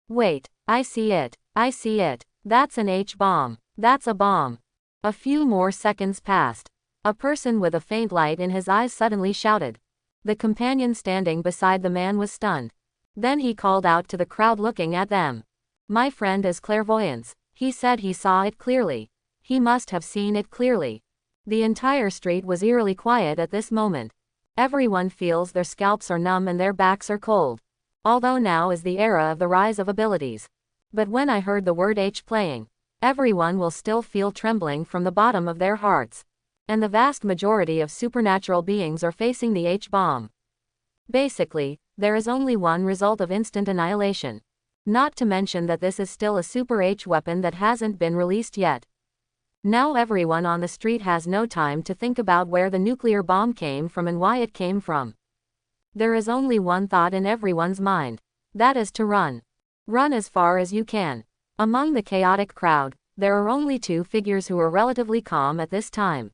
Wait, I see it. I see it. That's an H-bomb. That's a bomb. A few more seconds passed. A person with a faint light in his eyes suddenly shouted. The companion standing beside the man was stunned. Then he called out to the crowd looking at them. My friend is clairvoyance. He said he saw it clearly. He must have seen it clearly. The entire street was eerily quiet at this moment. Everyone feels their scalps are numb and their backs are cold. Although now is the era of the rise of abilities. But when I heard the word H playing, everyone will still feel trembling from the bottom of their hearts. And the vast majority of supernatural beings are facing the H-bomb. Basically, there is only one result of instant annihilation. Not to mention that this is still a super H weapon that hasn't been released yet. Now everyone on the street has no time to think about where the nuclear bomb came from and why it came from. There is only one thought in everyone's mind. That is to run. Run as far as you can. Among the chaotic crowd, there are only two figures who are relatively calm at this time.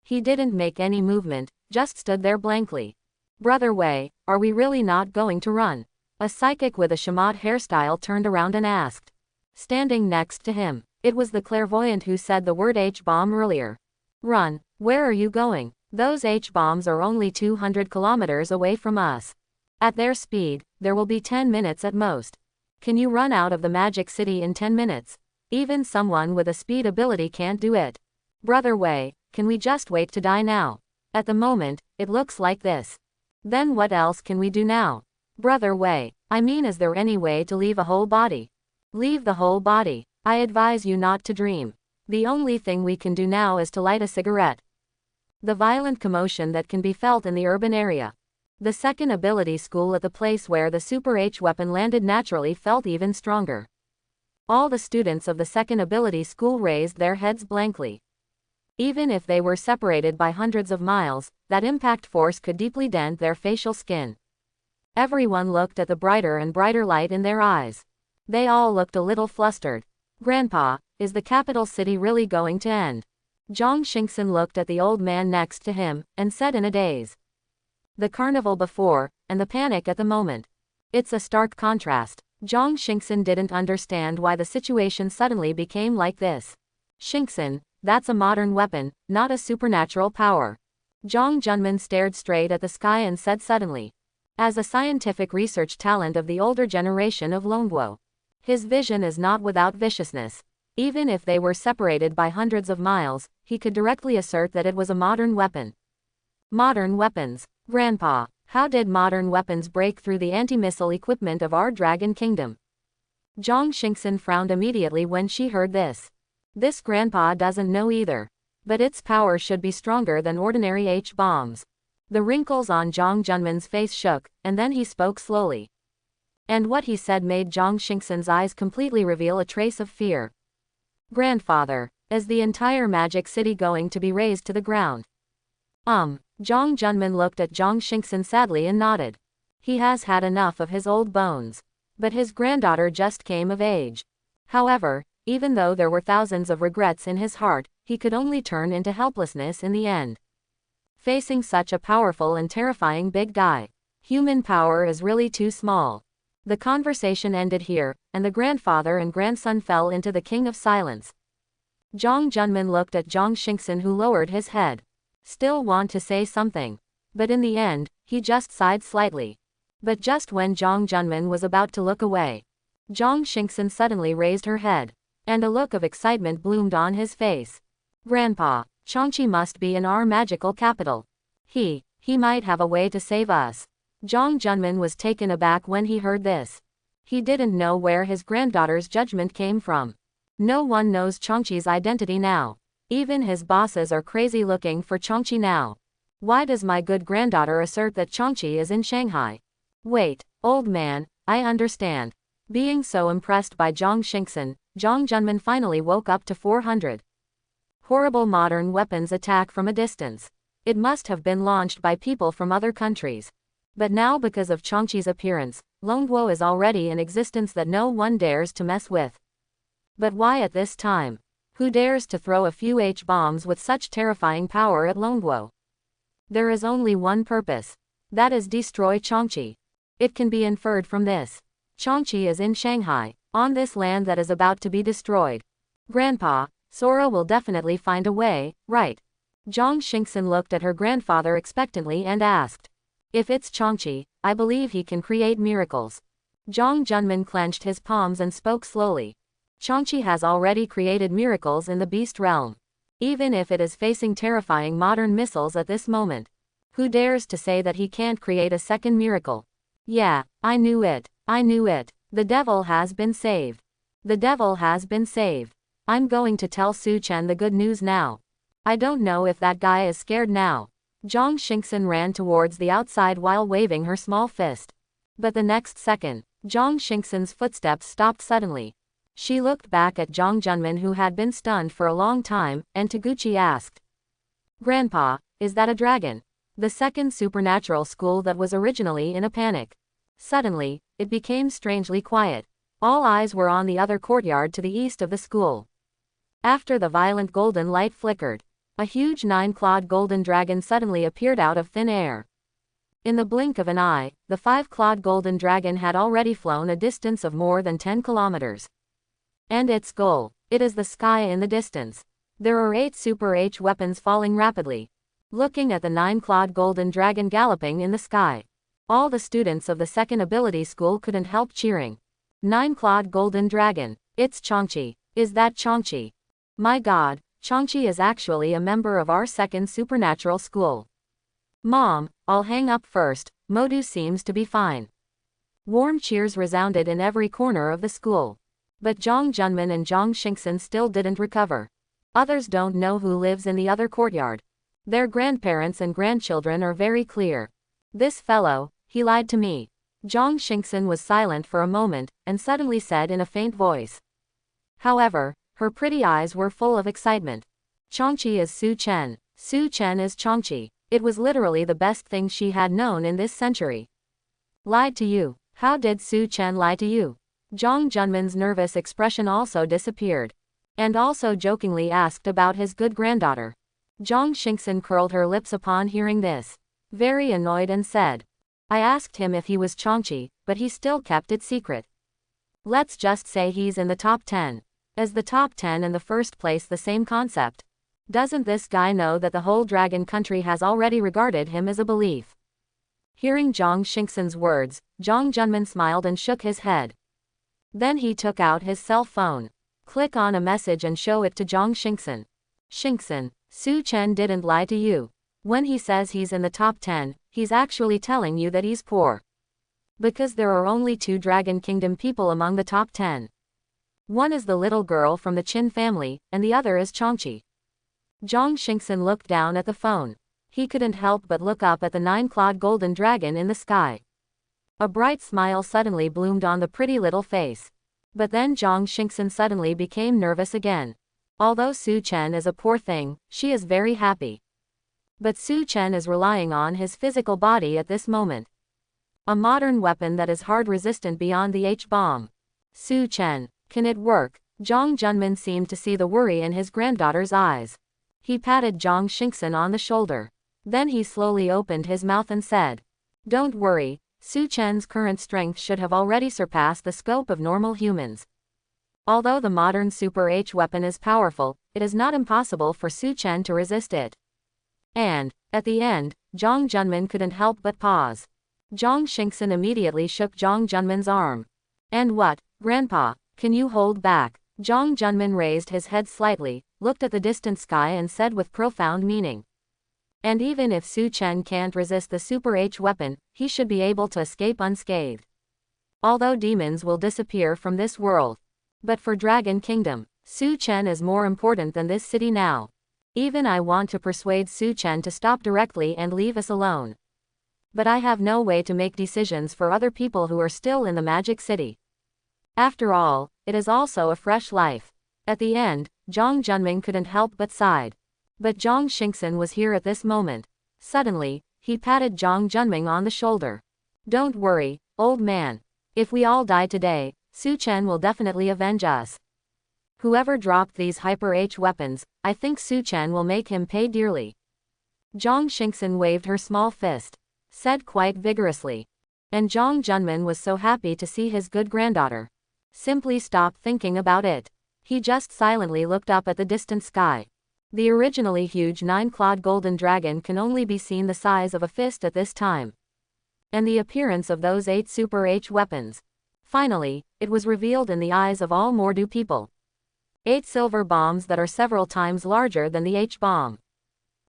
He didn't make any movement, just stood there blankly. Brother Wei, are we really not going to run? A psychic with a Shamat hairstyle turned around and asked. Standing next to him, it was the clairvoyant who said the word H-bomb earlier. Run, where are you going? Those H-bombs are only 200 kilometers away from us. At their speed, there will be 10 minutes at most. Can you run out of the Magic City in 10 minutes? Even someone with a speed ability can't do it. Brother Wei, can we just wait to die now? At the moment, it looks like this. Then what else can we do now? Brother Wei, I mean, is there any way to leave a whole body? Leave the whole body. I advise you not to dream. The only thing we can do now is to light a cigarette. The violent commotion that can be felt in the urban area. The second ability school at the place where the Super H weapon landed naturally felt even stronger. All the students of the second ability school raised their heads blankly. Even if they were separated by hundreds of miles, that impact force could deeply dent their facial skin. Everyone looked at the brighter and brighter light in their eyes. They all looked a little flustered. Grandpa, is the capital city really going to end? Zhang Xingxin looked at the old man next to him, and said in a daze. The carnival before, and the panic at the moment. It's a stark contrast. Zhang Xingxin didn't understand why the situation suddenly became like this. Xingxin, that's a modern weapon, not a supernatural power. Zhang Junman stared straight at the sky and said suddenly. As a scientific research talent of the older generation of Longguo, his vision is not without viciousness. Even if they were separated by hundreds of miles, he could directly assert that it was a modern weapon. Modern weapons. Grandpa, how did modern weapons break through the anti-missile equipment of our Dragon Kingdom? Zhang Xingxin frowned immediately when she heard this. This grandpa doesn't know either. But its power should be stronger than ordinary H-bombs. The wrinkles on Zhang Junman's face shook, and then he spoke slowly. And what he said made Zhang Xingxin's eyes completely reveal a trace of fear. Grandfather, is the entire magic city going to be razed to the ground? Zhang Junman looked at Zhang Xingxin sadly and nodded. He has had enough of his old bones. But his granddaughter just came of age. However, even though there were thousands of regrets in his heart, he could only turn into helplessness in the end. Facing such a powerful and terrifying big guy, human power is really too small. The conversation ended here, and the grandfather and grandson fell into the king of silence. Zhang Junman looked at Zhang Xingxin, who lowered his head. Still want to say something. But in the end, he just sighed slightly. But just when Zhang Junman was about to look away, Zhang Xingxin suddenly raised her head, and a look of excitement bloomed on his face. Grandpa, Changqi must be in our magical capital. He might have a way to save us. Zhang Junman was taken aback when he heard this. He didn't know where his granddaughter's judgment came from. No one knows Changqi's identity now. Even his bosses are crazy looking for Changqi now. Why does my good granddaughter assert that Changqi is in Shanghai? Wait, old man, I understand. Being so impressed by Zhang Xingxin, Zhang Junman finally woke up to 400. Horrible modern weapons attack from a distance. It must have been launched by people from other countries. But now because of Changqi's appearance, Longguo is already in existence that no one dares to mess with. But why at this time? Who dares to throw a few H-bombs with such terrifying power at Longguo? There is only one purpose. That is destroy Changqi. It can be inferred from this. Changqi is in Shanghai, on this land that is about to be destroyed. Grandpa, Sora will definitely find a way, right? Zhang Xingxin looked at her grandfather expectantly and asked. If it's Changqi, I believe he can create miracles. Zhang Junman clenched his palms and spoke slowly. Changqi has already created miracles in the beast realm. Even if it is facing terrifying modern missiles at this moment. Who dares to say that he can't create a second miracle? Yeah, I knew it. I knew it. The devil has been saved. The devil has been saved. I'm going to tell Su Chen the good news now. I don't know if that guy is scared now. Zhang Xingxin ran towards the outside while waving her small fist. But the next second, Zhang Xingxin's footsteps stopped suddenly. She looked back at Zhang Junman, who had been stunned for a long time, and Taguchi asked. Grandpa, is that a dragon? The second supernatural school that was originally in a panic. Suddenly, it became strangely quiet. All eyes were on the other courtyard to the east of the school. After the violent golden light flickered, a huge 9-clawed golden dragon suddenly appeared out of thin air. In the blink of an eye, the 5-clawed golden dragon had already flown a distance of more than 10 kilometers. And its goal, it is the sky in the distance. There are 8 Super H weapons falling rapidly. Looking at the 9-clawed golden dragon galloping in the sky, all the students of the second ability school couldn't help cheering. 9-clawed golden dragon, it's Changqi. Is that Changqi? My god, Changqi is actually a member of our second supernatural school. Mom, I'll hang up first, Modu seems to be fine. Warm cheers resounded in every corner of the school. But Zhang Junman and Zhang Xingxin still didn't recover. Others don't know who lives in the other courtyard. Their grandparents and grandchildren are very clear. This fellow, he lied to me. Zhang Xingxin was silent for a moment, and suddenly said in a faint voice. However, her pretty eyes were full of excitement. Changqi is Su Chen. Su Chen is Changqi. It was literally the best thing she had known in this century. Lied to you. How did Su Chen lie to you? Zhang Junman's nervous expression also disappeared. And also jokingly asked about his good granddaughter. Zhang Xingxin curled her lips upon hearing this. Very annoyed and said. I asked him if he was Changqi, but he still kept it secret. Let's just say he's in the top 10. Is the top 10 in the first place the same concept? Doesn't this guy know that the whole dragon country has already regarded him as a belief? Hearing Zhang Xingxin's words, Zhang Junman smiled and shook his head. Then he took out his cell phone. Click on a message and show it to Zhang Xingxin. Xingxin, Su Chen didn't lie to you. When he says he's in the top 10, he's actually telling you that he's poor. Because there are only 2 Dragon Kingdom people among the top 10. One is the little girl from the Qin family, and the other is Changqi. Zhang Xingxin looked down at the phone. He couldn't help but look up at the 9-clawed golden dragon in the sky. A bright smile suddenly bloomed on the pretty little face. But then Zhang Xingxin suddenly became nervous again. Although Su Chen is a poor thing, she is very happy. But Su Chen is relying on his physical body at this moment. A modern weapon that is hard resistant beyond the H-bomb. Su Chen, can it work? Zhang Junman seemed to see the worry in his granddaughter's eyes. He patted Zhang Xingxin on the shoulder. Then he slowly opened his mouth and said, don't worry, Su Chen's current strength should have already surpassed the scope of normal humans. Although the modern Super H weapon is powerful, it is not impossible for Su Chen to resist it. And, at the end, Zhang Junman couldn't help but pause. Zhang Xingxin immediately shook Zhang Junman's arm. And what, Grandpa, can you hold back? Zhang Junman raised his head slightly, looked at the distant sky and said with profound meaning. And even if Su Chen can't resist the Super H weapon, he should be able to escape unscathed. Although demons will disappear from this world. But for Dragon Kingdom, Su Chen is more important than this city now. Even I want to persuade Su Chen to stop directly and leave us alone. But I have no way to make decisions for other people who are still in the Magic City. After all, it is also a fresh life. At the end, Zhang Junman couldn't help but sighed. But Zhang Xingxin was here at this moment. Suddenly, he patted Zhang Junman on the shoulder. Don't worry, old man. If we all die today, Su Chen will definitely avenge us. Whoever dropped these Hyper H weapons, I think Su Chen will make him pay dearly. Zhang Xingxin waved her small fist. Said quite vigorously. And Zhang Junman was so happy to see his good granddaughter. Simply stop thinking about it. He just silently looked up at the distant sky. The originally huge 9-clawed golden dragon can only be seen the size of a fist at this time. And the appearance of those 8 Super H weapons. Finally, it was revealed in the eyes of all Mordu people. 8 silver bombs that are several times larger than the H-bomb.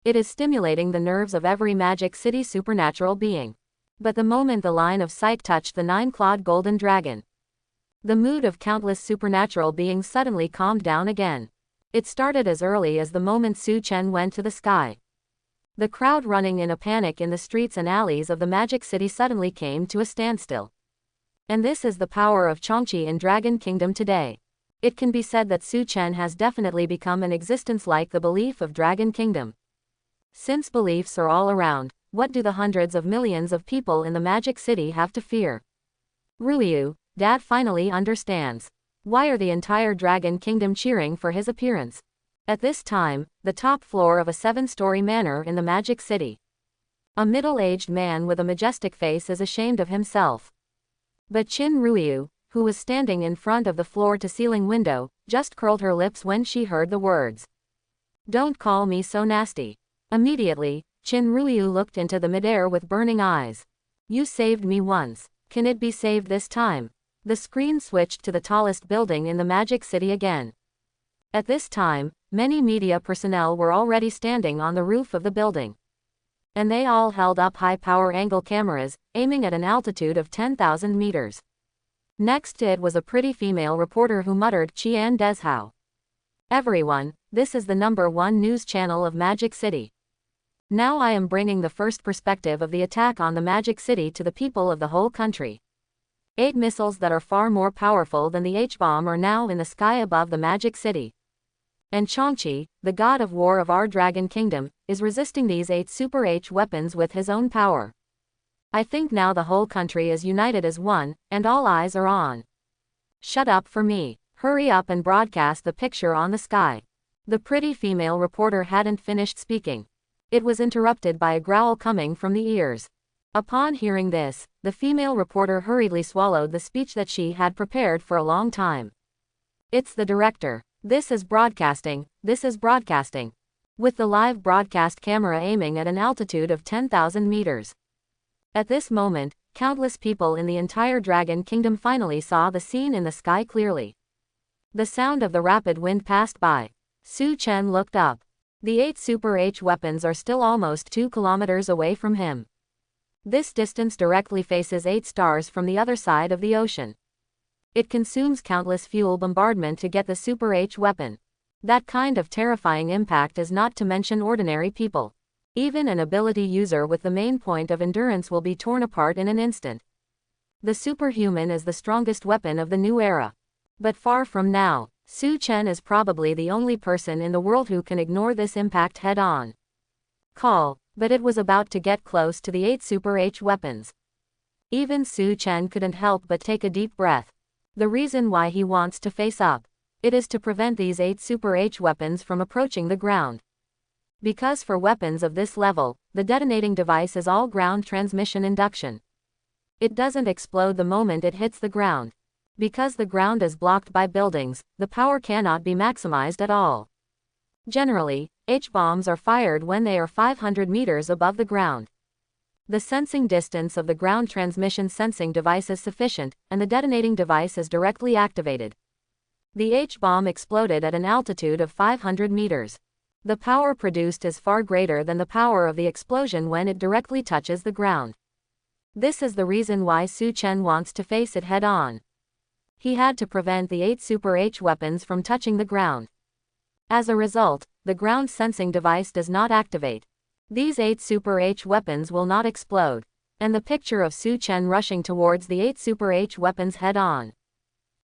It is stimulating the nerves of every Magic City supernatural being. But the moment the line of sight touched the 9-clawed golden dragon, the mood of countless supernatural beings suddenly calmed down again. It started as early as the moment Su Chen went to the sky. The crowd running in a panic in the streets and alleys of the Magic City suddenly came to a standstill. And this is the power of Changqi in Dragon Kingdom today. It can be said that Su Chen has definitely become an existence like the belief of Dragon Kingdom. Since beliefs are all around, what do the hundreds of millions of people in the Magic City have to fear? Ruiyu, Dad finally understands. Why are the entire Dragon Kingdom cheering for his appearance? At this time, the top floor of a 7-story manor in the Magic City. A middle-aged man with a majestic face is ashamed of himself. But Qin Ruiyu, who was standing in front of the floor-to-ceiling window, just curled her lips when she heard the words. Don't call me so nasty. Immediately, Qin Ruiyu looked into the midair with burning eyes. You saved me once. Can it be saved this time? The screen switched to the tallest building in the Magic City again. At this time, many media personnel were already standing on the roof of the building. And they all held up high-power angle cameras, aiming at an altitude of 10,000 meters. Next it was a pretty female reporter who muttered Qian Deshao. Everyone, this is the #1 news channel of Magic City. Now I am bringing the first perspective of the attack on the Magic City to the people of the whole country. 8 missiles that are far more powerful than the H-bomb are now in the sky above the Magic City. And Changqi, the god of war of our dragon kingdom, is resisting these 8 Super H weapons with his own power. I think now the whole country is united as one, and all eyes are on. Shut up for me. Hurry up and broadcast the picture on the sky. The pretty female reporter hadn't finished speaking. It was interrupted by a growl coming from the ears. Upon hearing this, the female reporter hurriedly swallowed the speech that she had prepared for a long time. It's the director. This is broadcasting. With the live broadcast camera aiming at an altitude of 10,000 meters. At this moment, countless people in the entire Dragon Kingdom finally saw the scene in the sky clearly. The sound of the rapid wind passed by. Su Chen looked up. The 8 Super H weapons are still almost 2 kilometers away from him. This distance directly faces 8 stars from the other side of the ocean. It consumes countless fuel bombardment to get the Super H weapon. That kind of terrifying impact is not to mention ordinary people. Even an ability user with the main point of endurance will be torn apart in an instant. The superhuman is the strongest weapon of the new era. But far from now, Su Chen is probably the only person in the world who can ignore this impact head-on. But it was about to get close to the 8 Super H weapons. Even Su Chen couldn't help but take a deep breath. The reason why he wants to face up. It is to prevent these 8 Super H weapons from approaching the ground. Because for weapons of this level, the detonating device is all ground transmission induction. It doesn't explode the moment it hits the ground. Because the ground is blocked by buildings, the power cannot be maximized at all. Generally, H-bombs are fired when they are 500 meters above the ground. The sensing distance of the ground transmission sensing device is sufficient, and the detonating device is directly activated. The H-bomb exploded at an altitude of 500 meters. The power produced is far greater than the power of the explosion when it directly touches the ground. This is the reason why Su Chen wants to face it head-on. He had to prevent the 8 Super H weapons from touching the ground. As a result, the ground sensing device does not activate. These 8 Super H weapons will not explode. And the picture of Su Chen rushing towards the 8 Super H weapons head-on.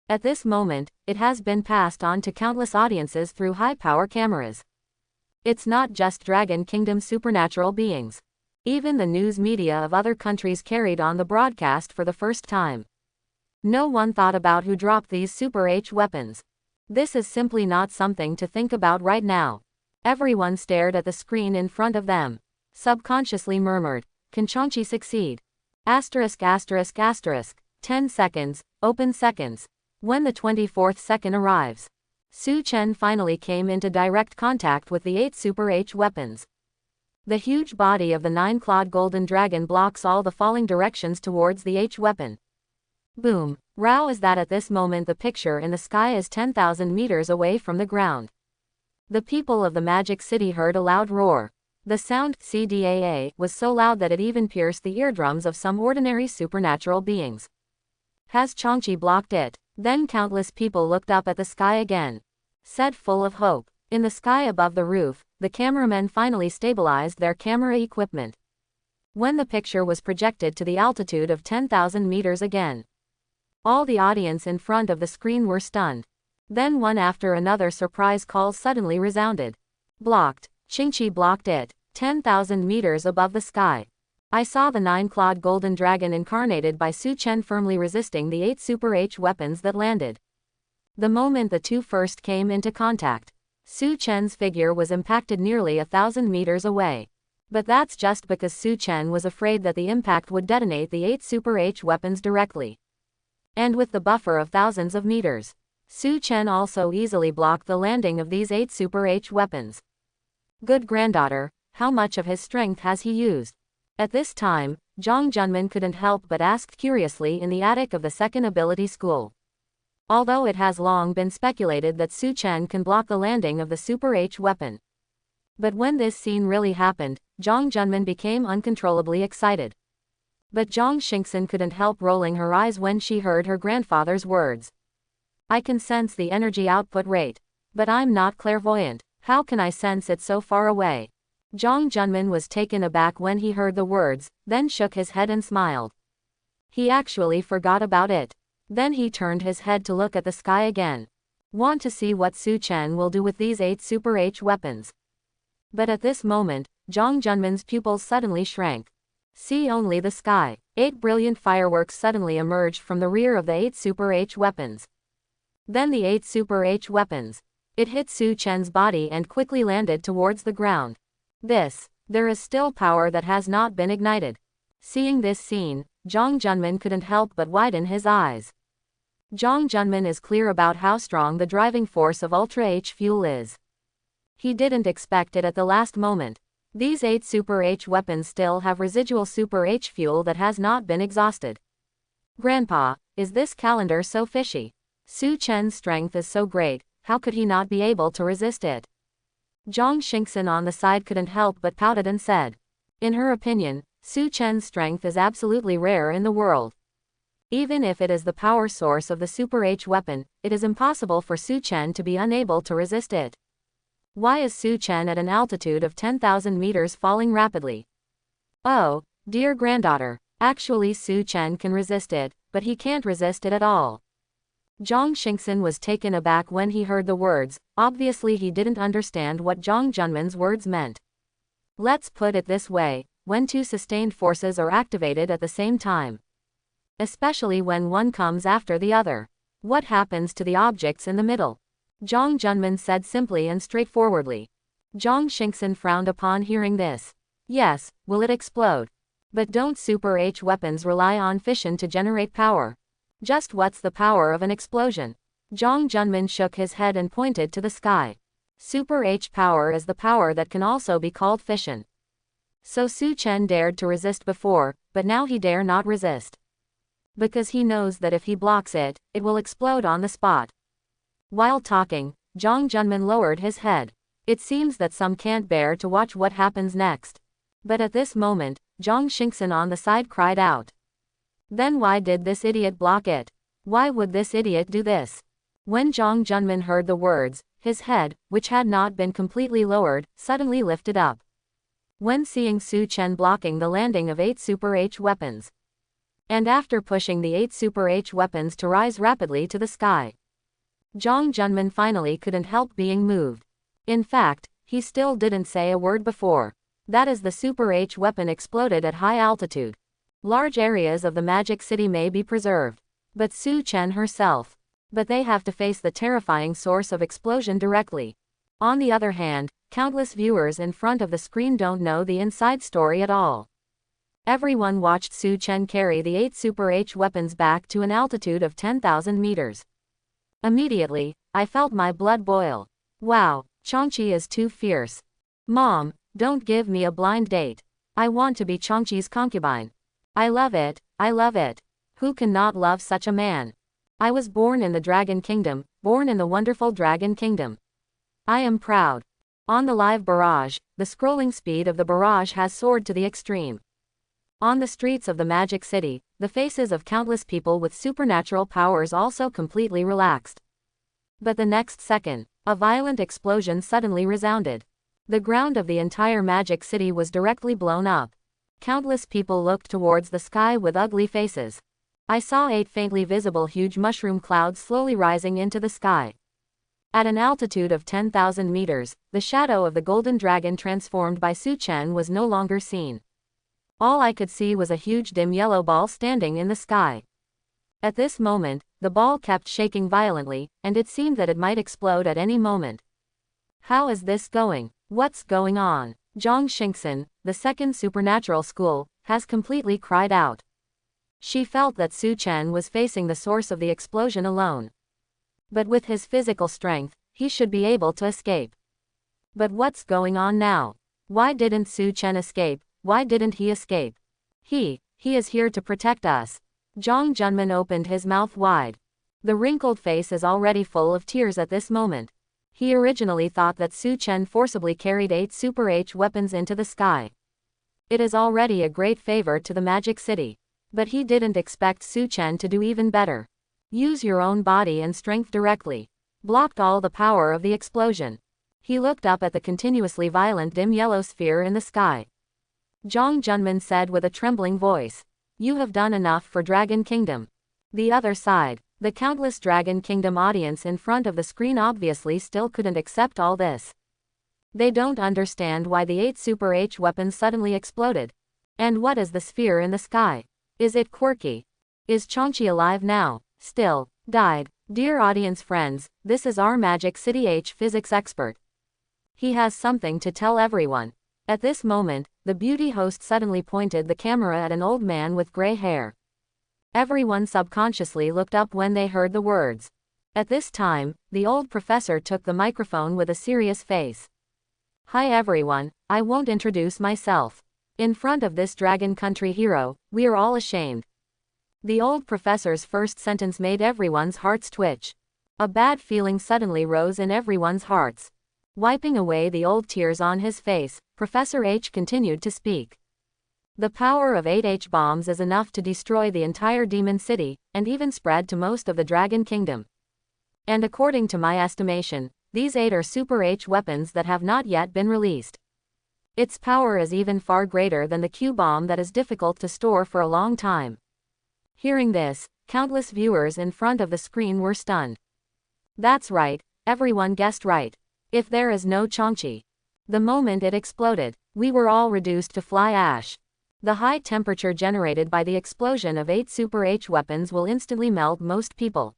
At this moment, it has been passed on to countless audiences through high-power cameras. It's not just Dragon Kingdom supernatural beings. Even the news media of other countries carried on the broadcast for the first time. No one thought about who dropped these Super H weapons. This is simply not something to think about right now. Everyone stared at the screen in front of them. Subconsciously murmured, "Can Changqi succeed?" ******. 10 seconds, open seconds. When the 24th second arrives, Su Chen finally came into direct contact with the 8 Super H weapons. The huge body of the 9-clawed golden dragon blocks all the falling directions towards the H weapon. Boom. Row is that at this moment the picture in the sky is 10,000 meters away from the ground. The people of the Magic City heard a loud roar. The sound, CDAA, was so loud that it even pierced the eardrums of some ordinary supernatural beings. Has Changqi blocked it? Then countless people looked up at the sky again. Said full of hope. In the sky above the roof, the cameramen finally stabilized their camera equipment. When the picture was projected to the altitude of 10,000 meters again, all the audience in front of the screen were stunned. Then one after another surprise calls suddenly resounded. Blocked. Changqi blocked it. 10,000 meters above the sky. I saw the 9-clawed golden dragon incarnated by Su Chen firmly resisting the 8 Super H weapons that landed. The moment the two first came into contact, Su Chen's figure was impacted nearly 1,000 meters away. But that's just because Su Chen was afraid that the impact would detonate the 8 Super H weapons directly. And with the buffer of thousands of meters, Su Chen also easily blocked the landing of these 8 Super H weapons. Good granddaughter, how much of his strength has he used? At this time, Zhang Junman couldn't help but ask curiously in the attic of the second ability school. Although it has long been speculated that Su Chen can block the landing of the Super H weapon. But when this scene really happened, Zhang Junman became uncontrollably excited. But Zhang Xingxin couldn't help rolling her eyes when she heard her grandfather's words. I can sense the energy output rate. But I'm not clairvoyant. How can I sense it so far away? Zhang Junman was taken aback when he heard the words, then shook his head and smiled. He actually forgot about it. Then he turned his head to look at the sky again. Want to see what Su Chen will do with these 8 Super H weapons. But at this moment, Zhang Junman's pupils suddenly shrank. See only the sky. 8 brilliant fireworks suddenly emerged from the rear of the 8 Super H weapons. Then the 8 Super H weapons. It hit Su Chen's body and quickly landed towards the ground. There is still power that has not been ignited. Seeing this scene, Zhang Junman couldn't help but widen his eyes. Zhang Junman is clear about how strong the driving force of Ultra H fuel is. He didn't expect it at the last moment. These 8 Super H weapons still have residual Super H fuel that has not been exhausted. Grandpa, is this calendar so fishy? Su Chen's strength is so great, how could he not be able to resist it? Zhang Xingxin on the side couldn't help but pouted and said. In her opinion, Su Chen's strength is absolutely rare in the world. Even if it is the power source of the Super H weapon, it is impossible for Su Chen to be unable to resist it. Why is Su Chen at an altitude of 10,000 meters falling rapidly? Oh, dear granddaughter, actually Su Chen can resist it, but he can't resist it at all. Zhang Xingxin was taken aback when he heard the words. Obviously he didn't understand what Zhang Junman's words meant. Let's put it this way, when 2 sustained forces are activated at the same time, especially when one comes after the other, what happens to the objects in the middle? Zhang Junman said simply and straightforwardly. Zhang Xingxin frowned upon hearing this. Yes, will it explode? But don't Super H weapons rely on fission to generate power? Just what's the power of an explosion? Zhang Junman shook his head and pointed to the sky. Super H power is the power that can also be called fission. So Su Chen dared to resist before, but now he dare not resist. Because he knows that if he blocks it, it will explode on the spot. While talking, Zhang Junman lowered his head. It seems that some can't bear to watch what happens next. But at this moment, Zhang Xingxin on the side cried out. Then why did this idiot block it? Why would this idiot do this? When Zhang Junman heard the words, his head, which had not been completely lowered, suddenly lifted up. When seeing Su Chen blocking the landing of 8 Super H weapons, and after pushing the 8 Super H weapons to rise rapidly to the sky, Zhang Junman finally couldn't help being moved. In fact, he still didn't say a word before. That is the Super H weapon exploded at high altitude. Large areas of the Magic City may be preserved. But Su Chen herself. But they have to face the terrifying source of explosion directly. On the other hand, countless viewers in front of the screen don't know the inside story at all. Everyone watched Su Chen carry the 8 Super H weapons back to an altitude of 10,000 meters. Immediately, I felt my blood boil. Wow, Changqi is too fierce. Mom, don't give me a blind date. I want to be Changqi's concubine. I love it, I love it. Who cannot love such a man? I was born in the Dragon Kingdom, born in the wonderful Dragon Kingdom. I am proud. On the live barrage, the scrolling speed of the barrage has soared to the extreme. On the streets of the Magic City, the faces of countless people with supernatural powers also completely relaxed. But the next second, a violent explosion suddenly resounded. The ground of the entire Magic City was directly blown up. Countless people looked towards the sky with ugly faces. I saw 8 faintly visible huge mushroom clouds slowly rising into the sky. At an altitude of 10,000 meters, the shadow of the golden dragon transformed by Su Chen was no longer seen. All I could see was a huge dim yellow ball standing in the sky. At this moment, the ball kept shaking violently, and it seemed that it might explode at any moment. How is this going? What's going on? Zhang Xingxin, the second supernatural school, has completely cried out. She felt that Su Chen was facing the source of the explosion alone. But with his physical strength, he should be able to escape. But what's going on now? Why didn't Su Chen escape? Why didn't he escape? He is here to protect us. Zhang Junman opened his mouth wide. The wrinkled face is already full of tears at this moment. He originally thought that Su Chen forcibly carried 8 Super H weapons into the sky. It is already a great favor to the Magic City. But he didn't expect Su Chen to do even better. Use your own body and strength directly. Blocked all the power of the explosion. He looked up at the continuously violent dim yellow sphere in the sky. Zhang Junman said with a trembling voice. You have done enough for Dragon Kingdom. The other side. The countless Dragon Kingdom audience in front of the screen obviously still couldn't accept all this. They don't understand why the 8 Super H weapons suddenly exploded. And what is the sphere in the sky? Is it quirky? Is Changchi alive now? Still, died? Dear audience friends, this is our Magic City H physics expert. He has something to tell everyone. At this moment, the beauty host suddenly pointed the camera at an old man with gray hair. Everyone subconsciously looked up when they heard the words. At this time, the old professor took the microphone with a serious face. Hi everyone, I won't introduce myself. In front of this Dragon Country hero, we are all ashamed. The old professor's first sentence made everyone's hearts twitch. A bad feeling suddenly rose in everyone's hearts. Wiping away the old tears on his face, Professor H continued to speak. The power of 8 H bombs is enough to destroy the entire demon city, and even spread to most of the Dragon Kingdom. And according to my estimation, these 8 are Super H weapons that have not yet been released. Its power is even far greater than the Q bomb that is difficult to store for a long time. Hearing this, countless viewers in front of the screen were stunned. That's right, everyone guessed right. If there is no Changchi. The moment it exploded, we were all reduced to fly ash. The high temperature generated by the explosion of 8 Super H weapons will instantly melt most people.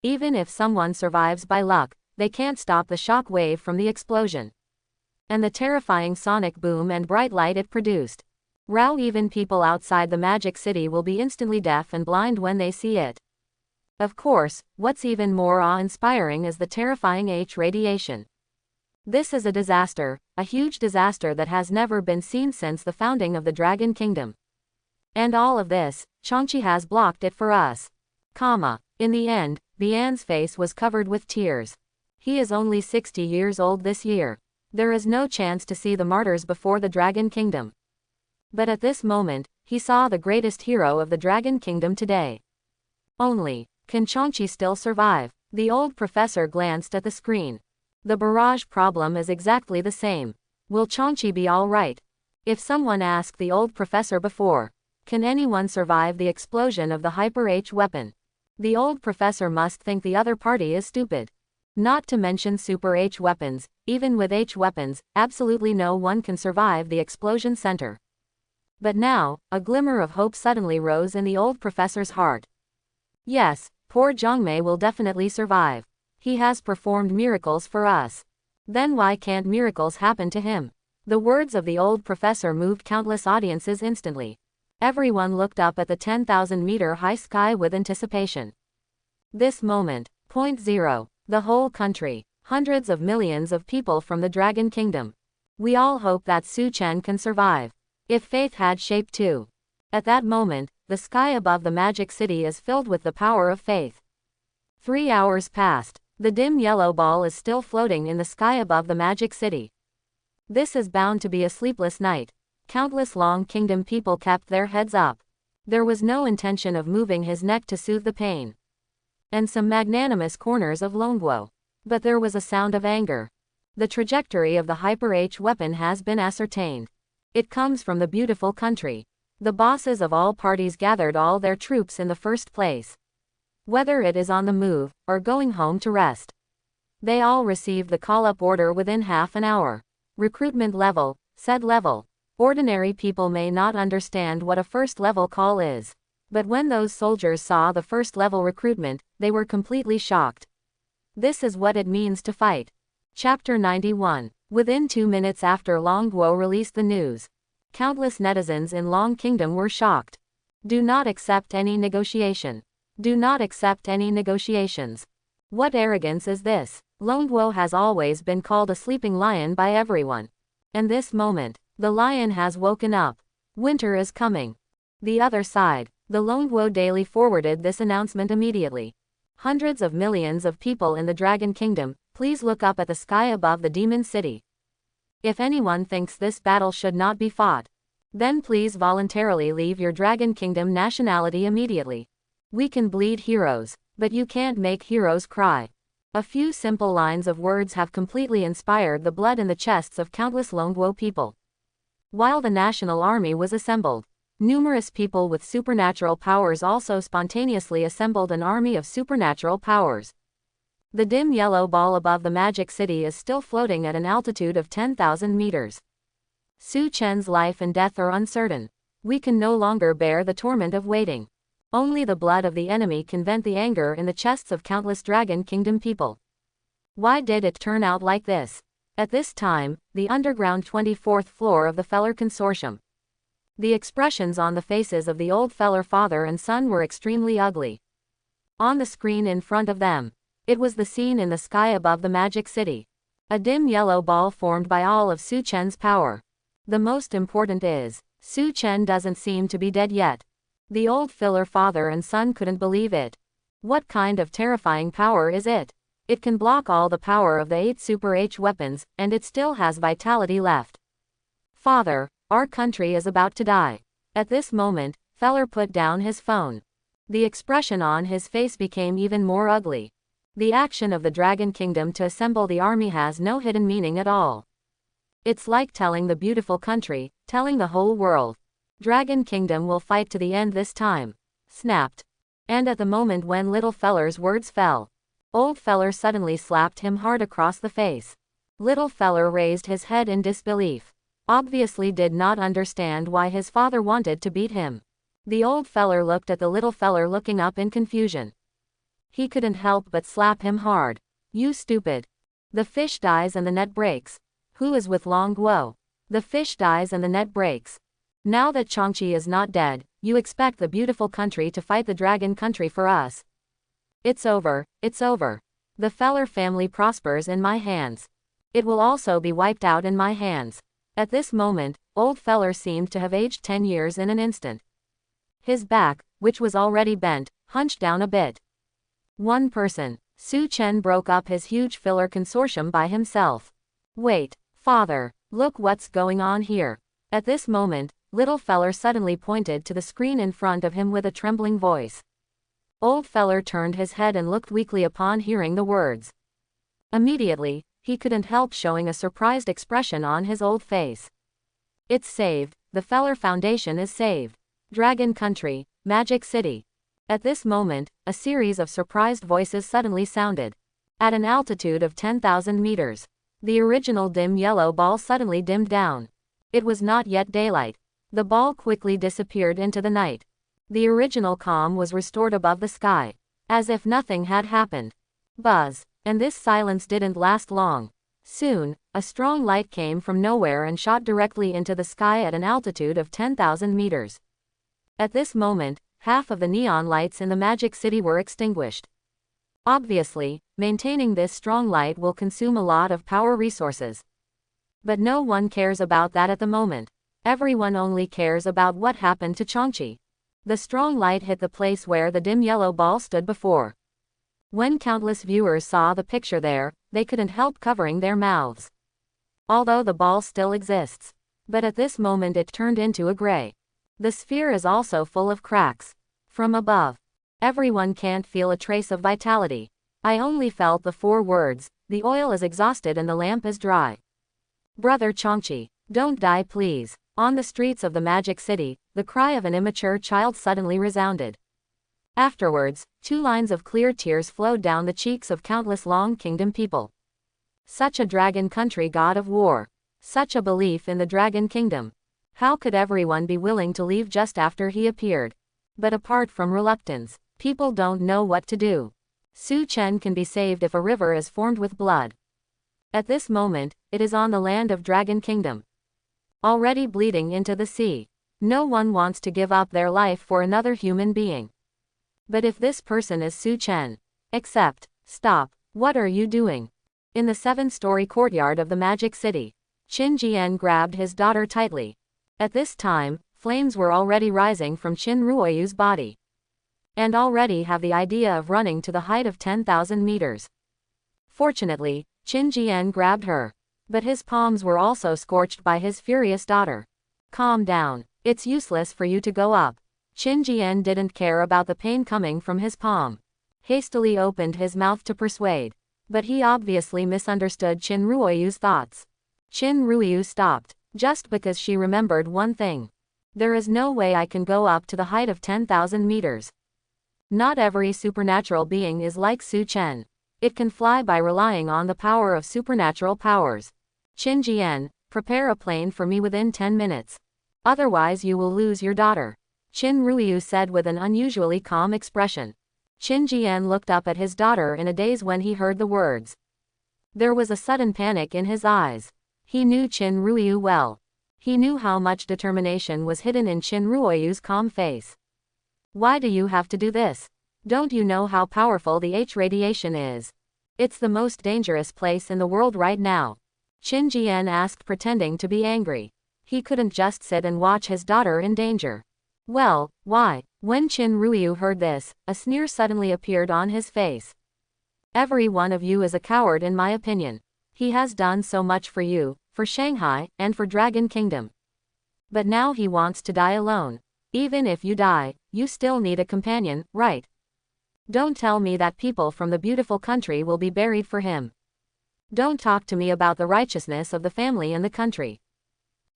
Even if someone survives by luck, they can't stop the shock wave from the explosion. And the terrifying sonic boom and bright light it produced. Wow, even people outside the Magic City will be instantly deaf and blind when they see it. Of course, what's even more awe-inspiring is the terrifying H radiation. This is a disaster, a huge disaster that has never been seen since the founding of the Dragon Kingdom. And all of this, Changchi has blocked it for us. In the end, Bian's face was covered with tears. He is only 60 years old this year. There is no chance to see the martyrs before the Dragon Kingdom. But at this moment, he saw the greatest hero of the Dragon Kingdom today. Only, can Changchi still survive? The old professor glanced at the screen. The barrage problem is exactly the same. Will Changchi be alright? If someone asked the old professor before, can anyone survive the explosion of the Hyper H weapon? The old professor must think the other party is stupid. Not to mention Super H weapons, even with H weapons, absolutely no one can survive the explosion center. But now, a glimmer of hope suddenly rose in the old professor's heart. Yes, poor Zhongmei will definitely survive. He has performed miracles for us. Then why can't miracles happen to him? The words of the old professor moved countless audiences instantly. Everyone looked up at the 10,000-meter high sky with anticipation. This moment, point zero, the whole country, hundreds of millions of people from the Dragon Kingdom. We all hope that Su Chen can survive. If faith had shape too. At that moment, the sky above the Magic City is filled with the power of faith. 3 hours passed. The dim yellow ball is still floating in the sky above the Magic City. This is bound to be a sleepless night. Countless Long Kingdom people kept their heads up. There was no intention of moving his neck to soothe the pain. And some magnanimous corners of Longguo. But there was a sound of anger. The trajectory of the Hyper H weapon has been ascertained. It comes from the beautiful country. The bosses of all parties gathered all their troops in the first place. Whether it is on the move, or going home to rest. They all received the call-up order within half an hour. Recruitment level, said level. Ordinary people may not understand what a first-level call is. But when those soldiers saw the first-level recruitment, they were completely shocked. This is what it means to fight. Chapter 91. Within 2 minutes after Longguo released the news, countless netizens in Long Kingdom were shocked. Do not accept any negotiation. Do not accept any negotiations. What arrogance is this? Longguo has always been called a sleeping lion by everyone. And this moment, the lion has woken up. Winter is coming. The other side, the Longguo Daily forwarded this announcement immediately. Hundreds of millions of people in the Dragon Kingdom, please look up at the sky above the Demon City. If anyone thinks this battle should not be fought, then please voluntarily leave your Dragon Kingdom nationality immediately. We can bleed heroes, but you can't make heroes cry. A few simple lines of words have completely inspired the blood in the chests of countless Longguo people. While the national army was assembled, Numerous people with supernatural powers also spontaneously assembled an army of supernatural powers. The dim yellow ball above the magic city is still floating at an altitude of 10,000 meters. Su Chen's life and death are uncertain. We can no longer bear the torment of waiting. Only the blood of the enemy can vent the anger in the chests of countless Dragon Kingdom people. Why did it turn out like this? At this time, the underground 24th floor of the Feller Consortium. The expressions on the faces of the old Feller father and son were extremely ugly. On the screen in front of them, it was the scene in the sky above the magic city. A dim yellow ball formed by all of Su Chen's power. The most important is, Su Chen doesn't seem to be dead yet. The old Feller father and son couldn't believe it. What kind of terrifying power is it? It can block all the power of the 8 Super H weapons, and it still has vitality left. Father, our country is about to die. At this moment, Feller put down his phone. The expression on his face became even more ugly. The action of the Dragon Kingdom to assemble the army has no hidden meaning at all. It's like telling the beautiful country, telling the whole world. Dragon Kingdom will fight to the end this time. Snapped. And at the moment when little Feller's words fell, old Feller suddenly slapped him hard across the face. Little Feller raised his head in disbelief. Obviously did not understand why his father wanted to beat him. The old Feller looked at the little Feller looking up in confusion. He couldn't help but slap him hard. You stupid. The fish dies and the net breaks. Who is with Long Guo? The fish dies and the net breaks. Now that Changqi is not dead, you expect the beautiful country to fight the dragon country for us. It's over, it's over. The Feller family prospers in my hands. It will also be wiped out in my hands. At this moment, old Feller seemed to have aged 10 years in an instant. His back, which was already bent, hunched down a bit. One person, Su Chen broke up his huge Feller consortium by himself. Wait, father, look what's going on here. At this moment, little Feller suddenly pointed to the screen in front of him with a trembling voice. Old Feller turned his head and looked weakly upon hearing the words. Immediately, he couldn't help showing a surprised expression on his old face. It's saved, the Feller Foundation is saved. Dragon Country, Magic City. At this moment, a series of surprised voices suddenly sounded. At an altitude of 10,000 meters, the original dim yellow ball suddenly dimmed down. It was not yet daylight. The ball quickly disappeared into the night. The original calm was restored above the sky, as if nothing had happened. Buzz, and this silence didn't last long. Soon, a strong light came from nowhere and shot directly into the sky at an altitude of 10,000 meters. At this moment, half of the neon lights in the Magic City were extinguished. Obviously, maintaining this strong light will consume a lot of power resources. But no one cares about that at the moment. Everyone only cares about what happened to Changqi. The strong light hit the place where the dim yellow ball stood before. When countless viewers saw the picture there, they couldn't help covering their mouths. Although the ball still exists. But at this moment it turned into a gray. The sphere is also full of cracks. From above, everyone can't feel a trace of vitality. I only felt the 4 words, the oil is exhausted and the lamp is dry. Brother Changqi, don't die please. On the streets of the Magic City, the cry of an immature child suddenly resounded. Afterwards, 2 lines of clear tears flowed down the cheeks of countless Long Kingdom people. Such a dragon country god of war. Such a belief in the Dragon Kingdom. How could everyone be willing to leave just after he appeared? But apart from reluctance, people don't know what to do. Su Chen can be saved if a river is formed with blood. At this moment, it is on the land of Dragon Kingdom. Already bleeding into the sea. No one wants to give up their life for another human being. But if this person is Su Chen, stop, what are you doing? In the 7-story courtyard of the Magic City, Qin Jian grabbed his daughter tightly. At this time, flames were already rising from Qin Ruoyu's body. And already have the idea of running to the height of 10,000 meters. Fortunately, Qin Jian grabbed her. But his palms were also scorched by his furious daughter. Calm down, it's useless for you to go up. Qin Jian didn't care about the pain coming from his palm. Hastily opened his mouth to persuade. But he obviously misunderstood Qin Ruoyu's thoughts. Qin Ruoyu stopped, just because she remembered one thing. There is no way I can go up to the height of 10,000 meters. Not every supernatural being is like Su Chen. It can fly by relying on the power of supernatural powers. Qin Jian, prepare a plane for me within 10 minutes. Otherwise you will lose your daughter. Qin Ruiyu said with an unusually calm expression. Qin Jian looked up at his daughter in a daze when he heard the words. There was a sudden panic in his eyes. He knew Qin Ruiyu well. He knew how much determination was hidden in Qin Ruiyu's calm face. Why do you have to do this? Don't you know how powerful the H radiation is? It's the most dangerous place in the world right now. Qin Jian asked, pretending to be angry. He couldn't just sit and watch his daughter in danger. Well, why? When Qin Ruiyu heard this, a sneer suddenly appeared on his face. Every one of you is a coward in my opinion. He has done so much for you, for Shanghai, and for Dragon Kingdom. But now he wants to die alone. Even if you die, you still need a companion, right? Don't tell me that people from the beautiful country will be buried for him. Don't talk to me about the righteousness of the family and the country.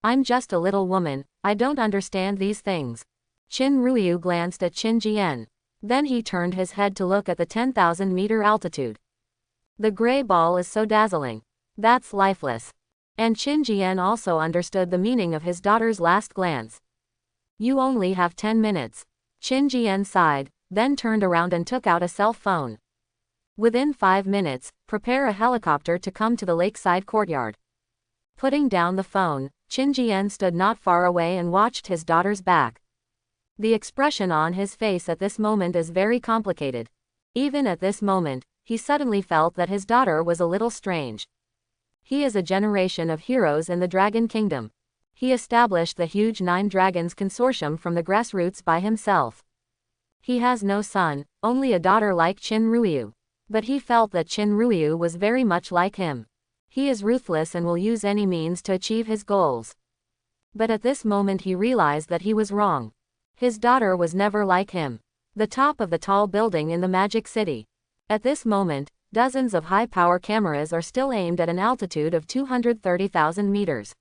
I'm just a little woman, I don't understand these things. Qin Ruiyu glanced at Qin Jian. Then he turned his head to look at the 10,000-meter altitude. The gray ball is so dazzling. That's lifeless. And Qin Jian also understood the meaning of his daughter's last glance. You only have 10 minutes. Qin Jian sighed, then turned around and took out a cell phone. Within 5 minutes, prepare a helicopter to come to the lakeside courtyard. Putting down the phone, Qin Jian stood not far away and watched his daughter's back. The expression on his face at this moment is very complicated. Even at this moment, he suddenly felt that his daughter was a little strange. He is a generation of heroes in the Dragon Kingdom. He established the huge 9 Dragons Consortium from the grassroots by himself. He has no son, only a daughter like Qin Ruiyu. But he felt that Qin Ruiyu was very much like him. He is ruthless and will use any means to achieve his goals. But at this moment he realized that he was wrong. His daughter was never like him. The top of the tall building in the Magic City. At this moment, dozens of high-power cameras are still aimed at an altitude of 230,000 meters.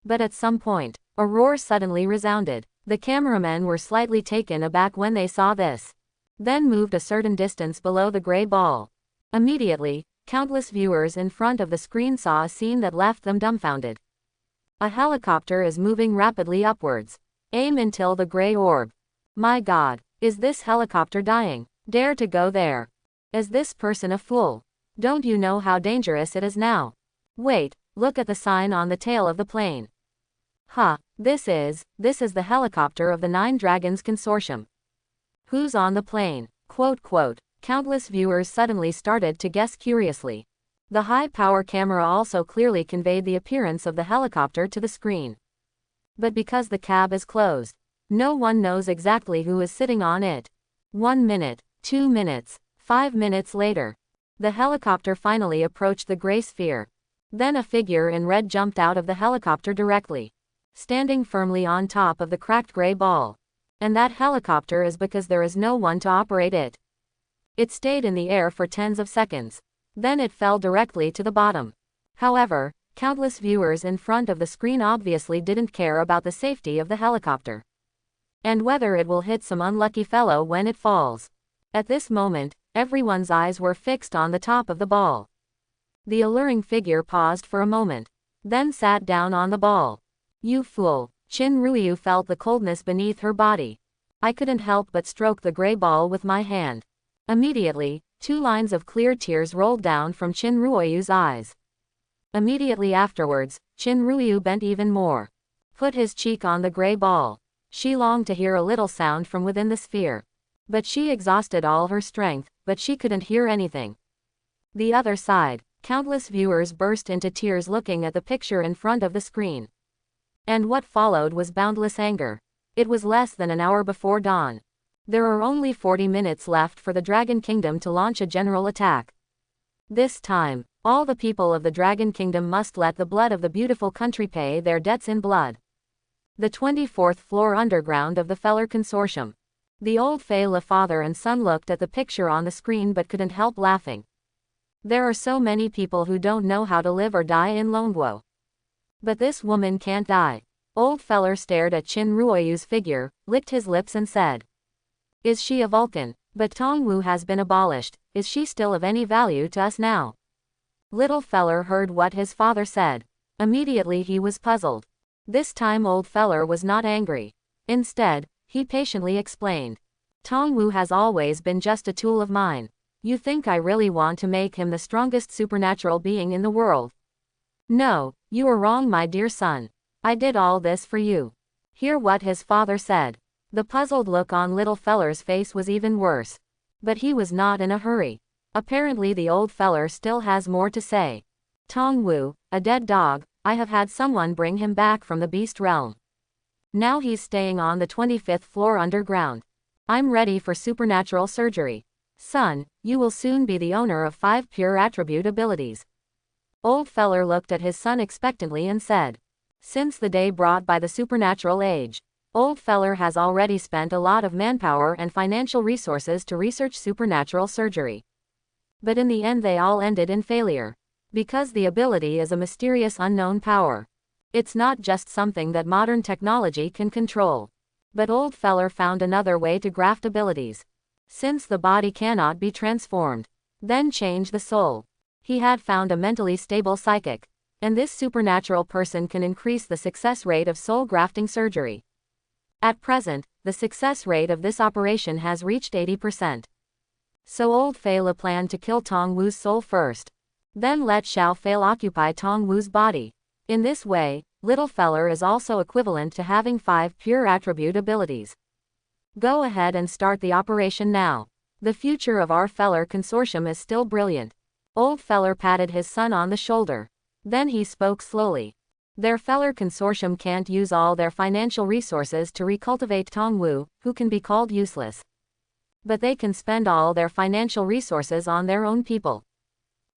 But at some point, a roar suddenly resounded. The cameramen were slightly taken aback when they saw this. Then moved a certain distance below the gray ball. Immediately, countless viewers in front of the screen saw a scene that left them dumbfounded. A helicopter is moving rapidly upwards. Aim until the gray orb. My God, is this helicopter dying? Dare to go there. Is this person a fool? Don't you know how dangerous it is now? Wait, look at the sign on the tail of the plane. This is the helicopter of the 9 Dragons Consortium. Who's on the plane? Quote. Countless viewers suddenly started to guess curiously. The high-power camera also clearly conveyed the appearance of the helicopter to the screen. But because the cab is closed, no one knows exactly who is sitting on it. 1 minute, 2 minutes, 5 minutes later, the helicopter finally approached the gray sphere. Then a figure in red jumped out of the helicopter directly, standing firmly on top of the cracked gray ball. And that helicopter is because there is no one to operate it. It stayed in the air for tens of seconds. Then it fell directly to the bottom. However, countless viewers in front of the screen obviously didn't care about the safety of the helicopter. And whether it will hit some unlucky fellow when it falls. At this moment, everyone's eyes were fixed on the top of the ball. The alluring figure paused for a moment, then sat down on the ball. You fool! Qin Ruiyu felt the coldness beneath her body. I couldn't help but stroke the gray ball with my hand. Immediately, 2 lines of clear tears rolled down from Qin Ruiyu's eyes. Immediately afterwards, Qin Ruiyu bent even more. Put his cheek on the gray ball. She longed to hear a little sound from within the sphere. But she exhausted all her strength, but she couldn't hear anything. The other side, countless viewers burst into tears looking at the picture in front of the screen. And what followed was boundless anger. It was less than an hour before dawn. There are only 40 minutes left for the Dragon Kingdom to launch a general attack. This time, all the people of the Dragon Kingdom must let the blood of the beautiful country pay their debts in blood. The 24th floor underground of the Feller Consortium. The old Fei father and son looked at the picture on the screen but couldn't help laughing. There are so many people who don't know how to live or die in Longguo. But this woman can't die. Old feller stared at Chin Ruoyu's figure, licked his lips and said, "Is she a Vulcan? But Tongwu has been abolished, is she still of any value to us now?" Little feller heard what his father said. Immediately he was puzzled. This time old feller was not angry. Instead, he patiently explained. "Tongwu has always been just a tool of mine. You think I really want to make him the strongest supernatural being in the world? No, you are wrong, my dear son. I did all this for you." Hear what his father said. The puzzled look on little feller's face was even worse. But he was not in a hurry. Apparently the old feller still has more to say. "Tongwu, a dead dog, I have had someone bring him back from the beast realm. Now he's staying on the 25th floor underground. I'm ready for supernatural surgery. Son, you will soon be the owner of 5 pure attribute abilities." Old feller looked at his son expectantly and said, "Since the day brought by the supernatural age, old feller has already spent a lot of manpower and financial resources to research supernatural surgery. But in the end they all ended in failure. Because the ability is a mysterious unknown power. It's not just something that modern technology can control. But old feller found another way to graft abilities. Since the body cannot be transformed, then change the soul. He had found a mentally stable psychic. And this supernatural person can increase the success rate of soul grafting surgery. At present, the success rate of this operation has reached 80%. So old Fela planned to kill Tongwu's soul first. Then let Xiao Fail occupy Tongwu's body. In this way, little feller is also equivalent to having 5 pure attribute abilities. Go ahead and start the operation now. The future of our feller consortium is still brilliant." Old feller patted his son on the shoulder. Then he spoke slowly. "Their feller consortium can't use all their financial resources to recultivate Tongwu, who can be called useless. But they can spend all their financial resources on their own people.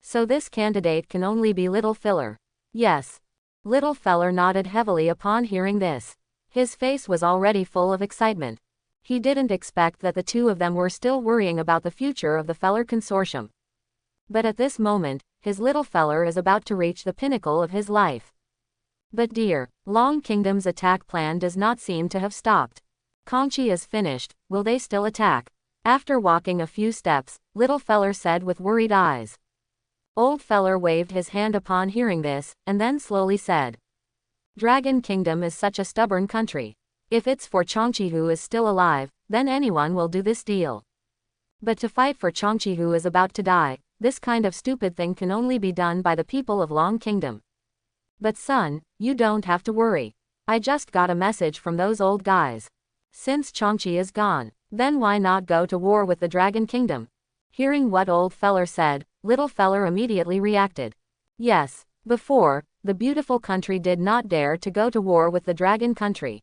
So this candidate can only be little feller." "Yes." Little feller nodded heavily upon hearing this. His face was already full of excitement. He didn't expect that the two of them were still worrying about the future of the feller consortium. But at this moment, his little feller is about to reach the pinnacle of his life. But dear, Long Kingdom's attack plan does not seem to have stopped. Kongqi is finished, will they still attack? After walking a few steps, little feller said with worried eyes. Old feller waved his hand upon hearing this, and then slowly said. "Dragon Kingdom is such a stubborn country. If it's for Chongqi who is still alive, then anyone will do this deal. But to fight for Chongqi who is about to die, this kind of stupid thing can only be done by the people of Long Kingdom. But son, you don't have to worry. I just got a message from those old guys. Since Chongqi is gone, then why not go to war with the Dragon Kingdom?" Hearing what old feller said, little feller immediately reacted. Yes, before, the beautiful country did not dare to go to war with the dragon country.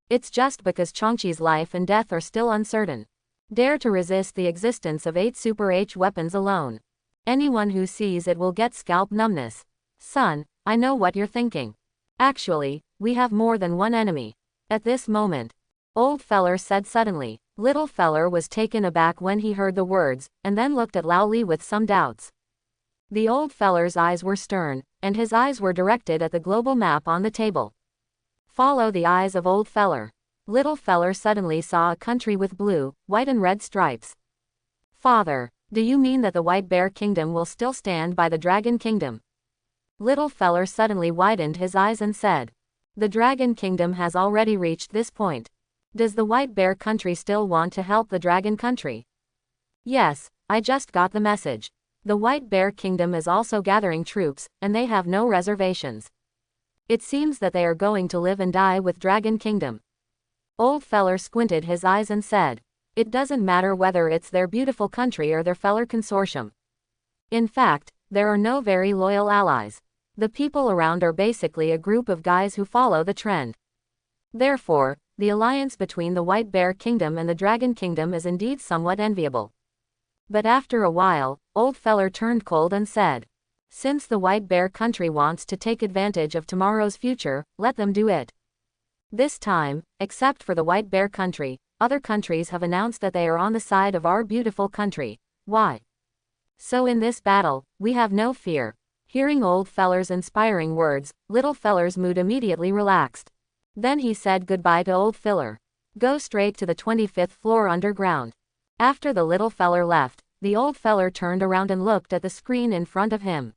It's just because Chongqi's life and death are still uncertain. Dare to resist the existence of 8 Super H weapons alone. Anyone who sees it will get scalp numbness. Son, I know what you're thinking. Actually, we have more than one enemy. At this moment, old feller said suddenly. Little feller was taken aback when he heard the words, and then looked at Lao Li with some doubts. The old feller's eyes were stern, and his eyes were directed at the global map on the table. Follow the eyes of old feller. Little feller suddenly saw a country with blue, white and red stripes. "Father, do you mean that the White Bear Kingdom will still stand by the Dragon Kingdom?" Little feller suddenly widened his eyes and said. "The Dragon Kingdom has already reached this point. Does the White Bear Country still want to help the Dragon Country?" "Yes, I just got the message. The White Bear Kingdom is also gathering troops, and they have no reservations. It seems that they are going to live and die with Dragon Kingdom." Old feller squinted his eyes and said. "It doesn't matter whether it's their beautiful country or their feller consortium. In fact, there are no very loyal allies. The people around are basically a group of guys who follow the trend. Therefore, the alliance between the White Bear Kingdom and the Dragon Kingdom is indeed somewhat enviable." But after a while, old feller turned cold and said. "Since the White Bear Country wants to take advantage of tomorrow's future, let them do it. This time, except for the White Bear Country, other countries have announced that they are on the side of our beautiful country. Why? So in this battle, we have no fear." Hearing old feller's inspiring words, little feller's mood immediately relaxed. Then he said goodbye to old filler. Go straight to the 25th floor underground. After the little feller left, the old feller turned around and looked at the screen in front of him.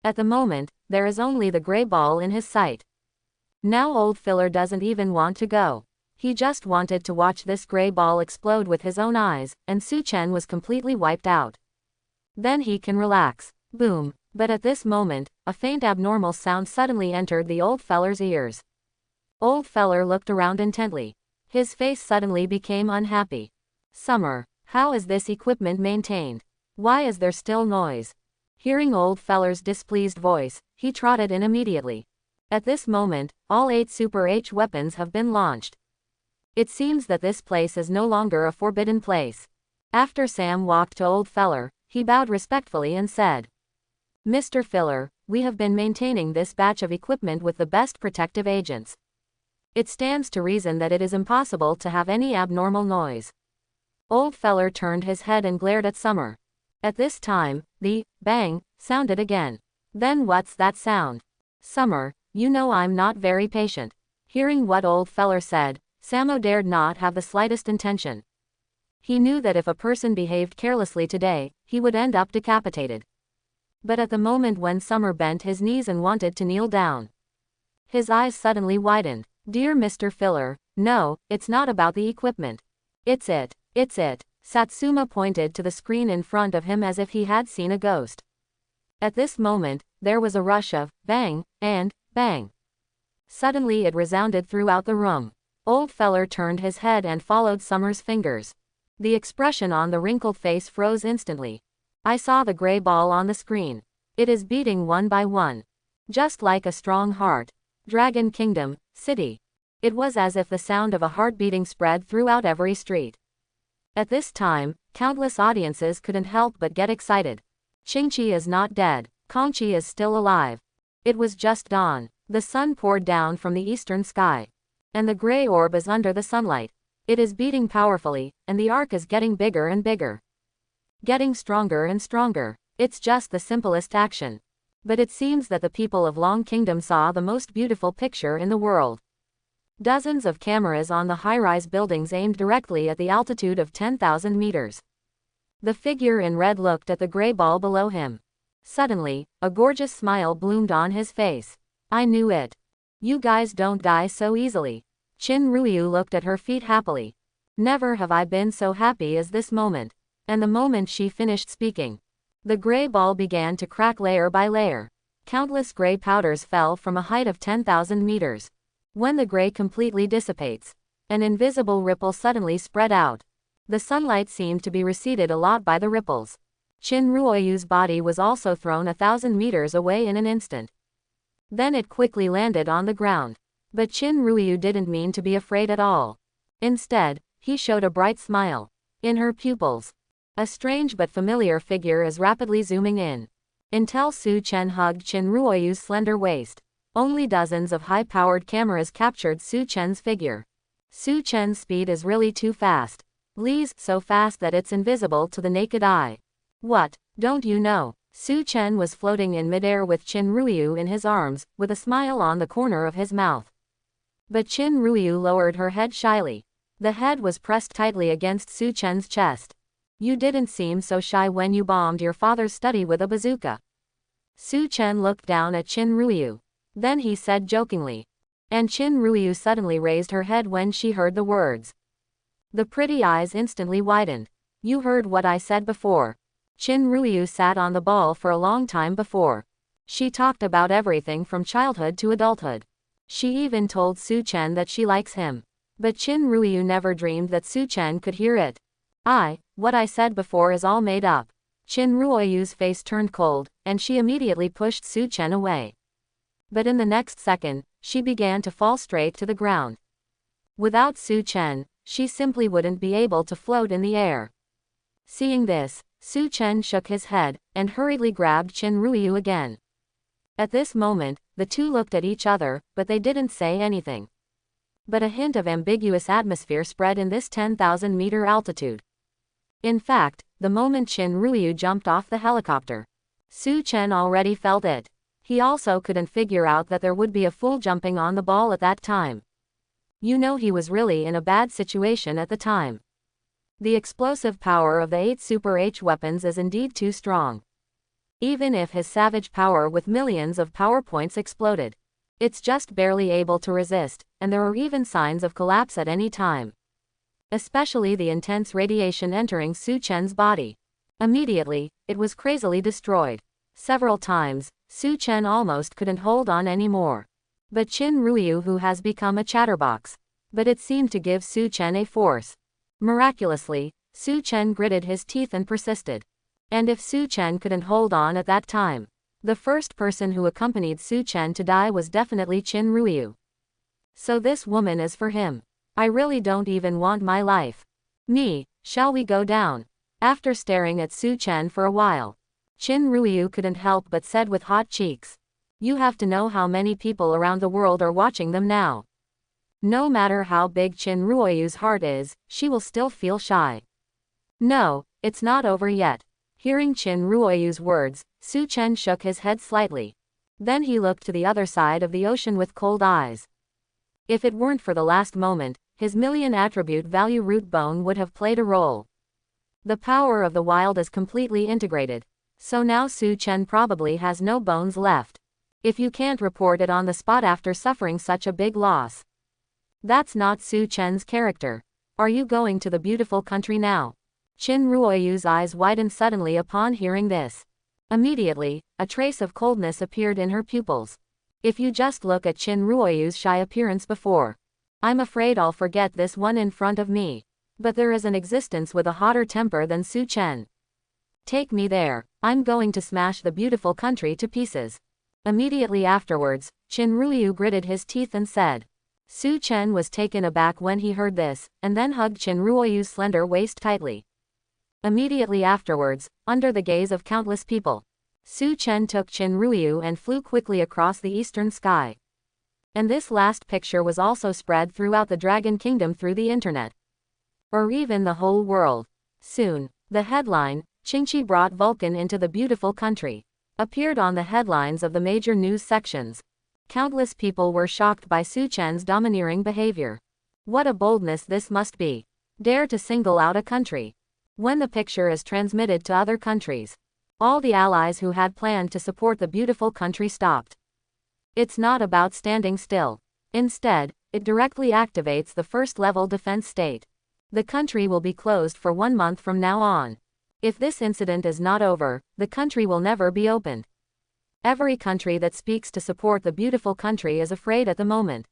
At the moment, there is only the gray ball in his sight. Now old filler doesn't even want to go. He just wanted to watch this gray ball explode with his own eyes, and Su Chen was completely wiped out. Then he can relax. Boom. But at this moment, a faint abnormal sound suddenly entered the old feller's ears. Old feller looked around intently. His face suddenly became unhappy. Summer. How is this equipment maintained? Why is there still noise? Hearing old feller's displeased voice, he trotted in immediately. At this moment, all 8 Super H weapons have been launched. It seems that this place is no longer a forbidden place. After Sam walked to old feller, he bowed respectfully and said, Mr. Filler, we have been maintaining this batch of equipment with the best protective agents. It stands to reason that it is impossible to have any abnormal noise. Old feller turned his head and glared at Summer. At this time, the bang sounded again. Then what's that sound? Summer, you know I'm not very patient. Hearing what old feller said, Samo dared not have the slightest intention. He knew that if a person behaved carelessly today, he would end up decapitated. But at the moment when Summer bent his knees and wanted to kneel down, his eyes suddenly widened. Dear Mr. Filler, no, it's not about the equipment. It's it. Satsuma pointed to the screen in front of him as if he had seen a ghost. At this moment, there was a rush of bang and bang. Suddenly it resounded throughout the room. Old feller turned his head and followed Summer's fingers. The expression on the wrinkled face froze instantly. I saw the gray ball on the screen. It is beating one by one. Just like a strong heart. Dragon Kingdom, City. It was as if the sound of a heart beating spread throughout every street. At this time, countless audiences couldn't help but get excited. Qingqi is not dead. Kongqi is still alive. It was just dawn. The sun poured down from the eastern sky. And the gray orb is under the sunlight. It is beating powerfully, and the arc is getting bigger and bigger. Getting stronger and stronger. It's just the simplest action. But it seems that the people of Long Kingdom saw the most beautiful picture in the world. Dozens of cameras on the high-rise buildings aimed directly at the altitude of 10,000 meters. The figure in red looked at the gray ball below him. Suddenly, a gorgeous smile bloomed on his face. I knew it. You guys don't die so easily. Qin Ruiyu looked at her feet happily. Never have I been so happy as this moment. And the moment she finished speaking, the gray ball began to crack layer by layer. Countless gray powders fell from a height of 10,000 meters. When the gray completely dissipates, an invisible ripple suddenly spread out. The sunlight seemed to be receded a lot by the ripples. Qin Ruoyu's body was also thrown 1,000 meters away in an instant. Then it quickly landed on the ground. But Qin Ruoyu didn't mean to be afraid at all. Instead, he showed a bright smile. In her pupils, a strange but familiar figure is rapidly zooming in. Until Su Chen hugged Qin Ruoyu's slender waist. Only dozens of high-powered cameras captured Su Chen's figure. Su Chen's speed is really too fast. Lee's so fast that it's invisible to the naked eye. What, don't you know? Su Chen was floating in midair with Qin Ruoyu in his arms, with a smile on the corner of his mouth. But Qin Ruoyu lowered her head shyly. The head was pressed tightly against Su Chen's chest. You didn't seem so shy when you bombed your father's study with a bazooka. Su Chen looked down at Qin Ruoyu. Then he said jokingly. And Qin Ruoyu suddenly raised her head when she heard the words. The pretty eyes instantly widened. You heard what I said before. Qin Ruoyu sat on the ball for a long time before. She talked about everything from childhood to adulthood. She even told Su Chen that she likes him. But Qin Ruoyu never dreamed that Su Chen could hear it. What I said before is all made up. Qin Ruoyu's face turned cold, and she immediately pushed Su Chen away. But in the next second, she began to fall straight to the ground. Without Su Chen, she simply wouldn't be able to float in the air. Seeing this, Su Chen shook his head, and hurriedly grabbed Qin Ruoyu again. At this moment, the two looked at each other, but they didn't say anything. But a hint of ambiguous atmosphere spread in this 10,000-meter altitude. In fact, the moment Qin Ruoyu jumped off the helicopter, Su Chen already felt it. He also couldn't figure out that there would be a fool jumping on the ball at that time. You know he was really in a bad situation at the time. The explosive power of the 8 Super H weapons is indeed too strong. Even if his savage power with millions of power points exploded, it's just barely able to resist, and there are even signs of collapse at any time. Especially the intense radiation entering Su Chen's body. Immediately, it was crazily destroyed. Several times, Su Chen almost couldn't hold on anymore. But Qin Ruiyu, who has become a chatterbox. But it seemed to give Su Chen a force. Miraculously, Su Chen gritted his teeth and persisted. And if Su Chen couldn't hold on at that time, the first person who accompanied Su Chen to die was definitely Qin Ruiyu. So this woman is for him. I really don't even want my life. Me, shall we go down? After staring at Su Chen for a while, Qin Ruiyu couldn't help but said with hot cheeks. You have to know how many people around the world are watching them now. No matter how big Qin Ruiyu's heart is, she will still feel shy. No, it's not over yet. Hearing Qin Ruiyu's words, Su Chen shook his head slightly. Then he looked to the other side of the ocean with cold eyes. If it weren't for the last moment, his million attribute value root bone would have played a role. The power of the wild is completely integrated. So now Su Chen probably has no bones left. If you can't report it on the spot after suffering such a big loss. That's not Su Chen's character. Are you going to the beautiful country now? Qin Ruoyu's eyes widened suddenly upon hearing this. Immediately, a trace of coldness appeared in her pupils. If you just look at Qin Ruoyu's shy appearance before. I'm afraid I'll forget this one in front of me. But there is an existence with a hotter temper than Su Chen. Take me there. I'm going to smash the beautiful country to pieces. Immediately afterwards, Qin Ruiyu gritted his teeth and said. Su Chen was taken aback when he heard this, and then hugged Qin Ruoyu's slender waist tightly. Immediately afterwards, under the gaze of countless people, Su Chen took Qin Ruiyu and flew quickly across the eastern sky. And this last picture was also spread throughout the Dragon Kingdom through the internet. Or even the whole world. Soon, the headline, Qingqi brought Vulcan into the beautiful country, appeared on the headlines of the major news sections. Countless people were shocked by Su Chen's domineering behavior. What a boldness this must be. Dare to single out a country. When the picture is transmitted to other countries, all the allies who had planned to support the beautiful country stopped. It's not about standing still. Instead, it directly activates the first-level defense state. The country will be closed for 1 month from now on. If this incident is not over, the country will never be opened. Every country that speaks to support the beautiful country is afraid at the moment.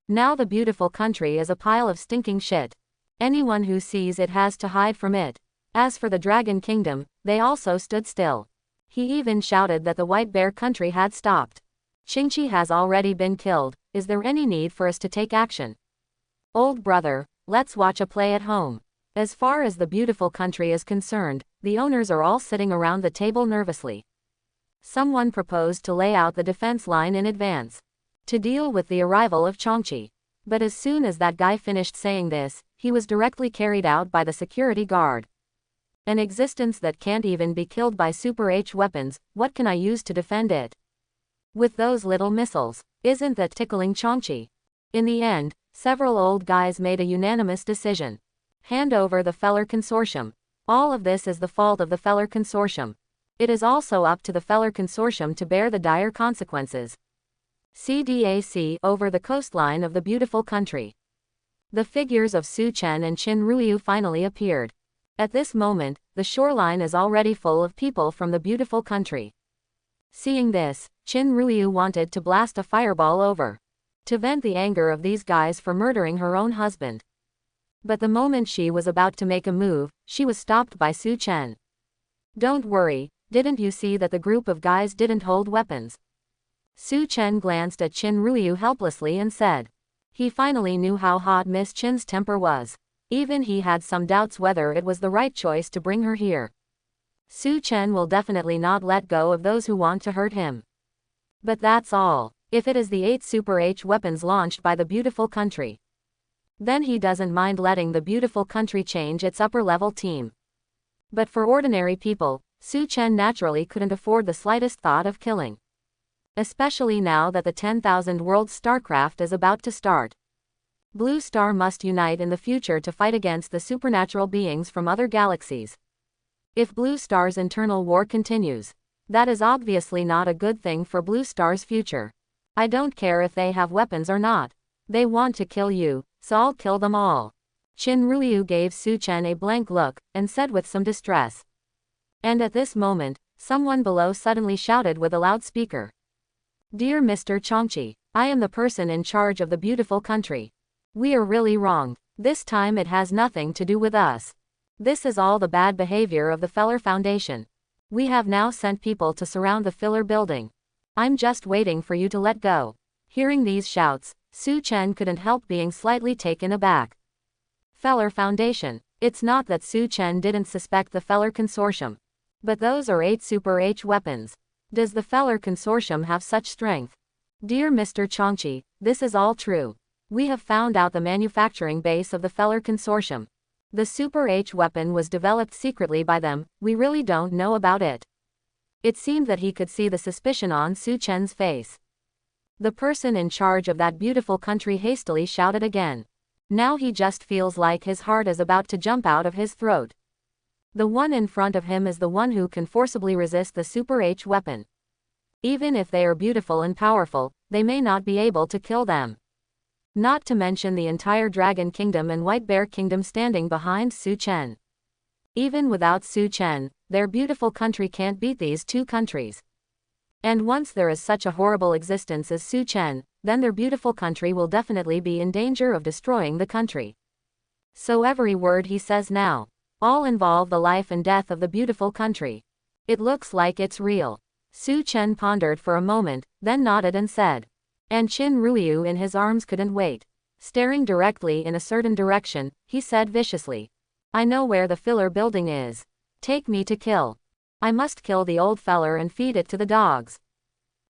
Now the beautiful country is a pile of stinking shit. Anyone who sees it has to hide from it. As for the Dragon Kingdom, they also stood still. He even shouted that the White Bear country had stopped. Qingqi has already been killed. Is there any need for us to take action? Old brother, let's watch a play at home. As far as the beautiful country is concerned, the owners are all sitting around the table nervously. Someone proposed to lay out the defense line in advance, to deal with the arrival of Chongqi. But as soon as that guy finished saying this, he was directly carried out by the security guard. An existence that can't even be killed by Super H weapons, what can I use to defend it? With those little missiles, isn't that tickling Chongqi? In the end, several old guys made a unanimous decision. Hand over the Feller Consortium. All of this is the fault of the Feller Consortium. It is also up to the Feller Consortium to bear the dire consequences. CDAC over the coastline of the beautiful country. The figures of Su Chen and Qin Ruiyu finally appeared. At this moment, the shoreline is already full of people from the beautiful country. Seeing this, Qin Ruiyu wanted to blast a fireball over, to vent the anger of these guys for murdering her own husband. But the moment she was about to make a move, she was stopped by Su Chen. Don't worry, didn't you see that the group of guys didn't hold weapons? Su Chen glanced at Qin Ruiyu helplessly and said. He finally knew how hot Miss Qin's temper was. Even he had some doubts whether it was the right choice to bring her here. Su Chen will definitely not let go of those who want to hurt him. But that's all. If it is the 8 Super H weapons launched by the beautiful country, then he doesn't mind letting the beautiful country change its upper-level team. But for ordinary people, Su Chen naturally couldn't afford the slightest thought of killing. Especially now that the 10,000 World StarCraft is about to start. Blue Star must unite in the future to fight against the supernatural beings from other galaxies. If Blue Star's internal war continues, that is obviously not a good thing for Blue Star's future. I don't care if they have weapons or not. They want to kill you, so I'll kill them all. Qinruyu gave Su Chen a blank look, and said with some distress. And at this moment, someone below suddenly shouted with a loudspeaker. Dear Mr. Chongqi, I am the person in charge of the beautiful country. We are really wrong. This time it has nothing to do with us. This is all the bad behavior of the Feller Foundation. We have now sent people to surround the filler building. I'm just waiting for you to let go. Hearing these shouts, Su Chen couldn't help being slightly taken aback. Feller Foundation. It's not that Su Chen didn't suspect the Feller Consortium. But those are 8 Super H weapons. Does the Feller Consortium have such strength? Dear Mr. Chongqi, this is all true. We have found out the manufacturing base of the Feller Consortium. The Super H weapon was developed secretly by them, we really don't know about it. It seemed that he could see the suspicion on Su Chen's face. The person in charge of that beautiful country hastily shouted again. Now he just feels like his heart is about to jump out of his throat. The one in front of him is the one who can forcibly resist the Super H weapon. Even if they are beautiful and powerful, they may not be able to kill them. Not to mention the entire Dragon Kingdom and White Bear Kingdom standing behind Su Chen. Even without Su Chen, their beautiful country can't beat these 2 countries. And once there is such a horrible existence as Su Chen, then their beautiful country will definitely be in danger of destroying the country. So every word he says now, all involve the life and death of the beautiful country. It looks like it's real. Su Chen pondered for a moment, then nodded and said. And Qinruyu in his arms couldn't wait. Staring directly in a certain direction, he said viciously. I know where the filler building is. Take me to kill. I must kill the old feller and feed it to the dogs.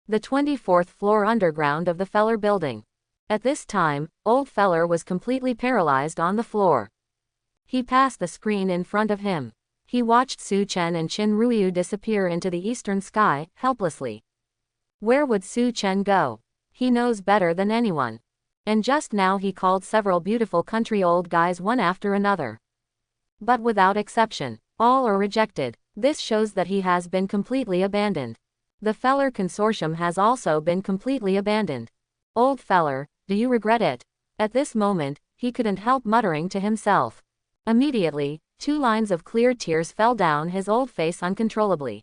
The 24th floor underground of the feller building. At this time, old feller was completely paralyzed on the floor. He passed the screen in front of him. He watched Su Chen and Qinruyu disappear into the eastern sky, helplessly. Where would Su Chen go? He knows better than anyone. And just now he called several beautiful country old guys one after another. But without exception, all are rejected. This shows that he has been completely abandoned. The Feller Consortium has also been completely abandoned. Old feller, do you regret it? At this moment, he couldn't help muttering to himself. Immediately, 2 lines of clear tears fell down his old face uncontrollably.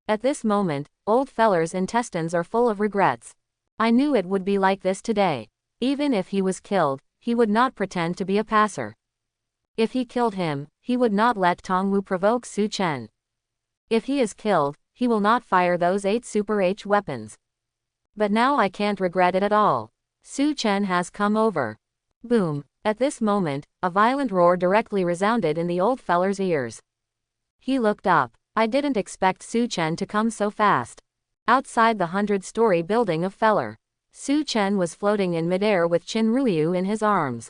At this moment, old feller's intestines are full of regrets. I knew it would be like this today. Even if he was killed, he would not pretend to be a passer. If he killed him, he would not let Tongwu provoke Su Chen. If he is killed, he will not fire those 8 Super H weapons. But now I can't regret it at all. Su Chen has come over. Boom. At this moment, a violent roar directly resounded in the old feller's ears. He looked up. I didn't expect Su Chen to come so fast. Outside the 100-story building of Feller, Su Chen was floating in midair with Qinruyu in his arms.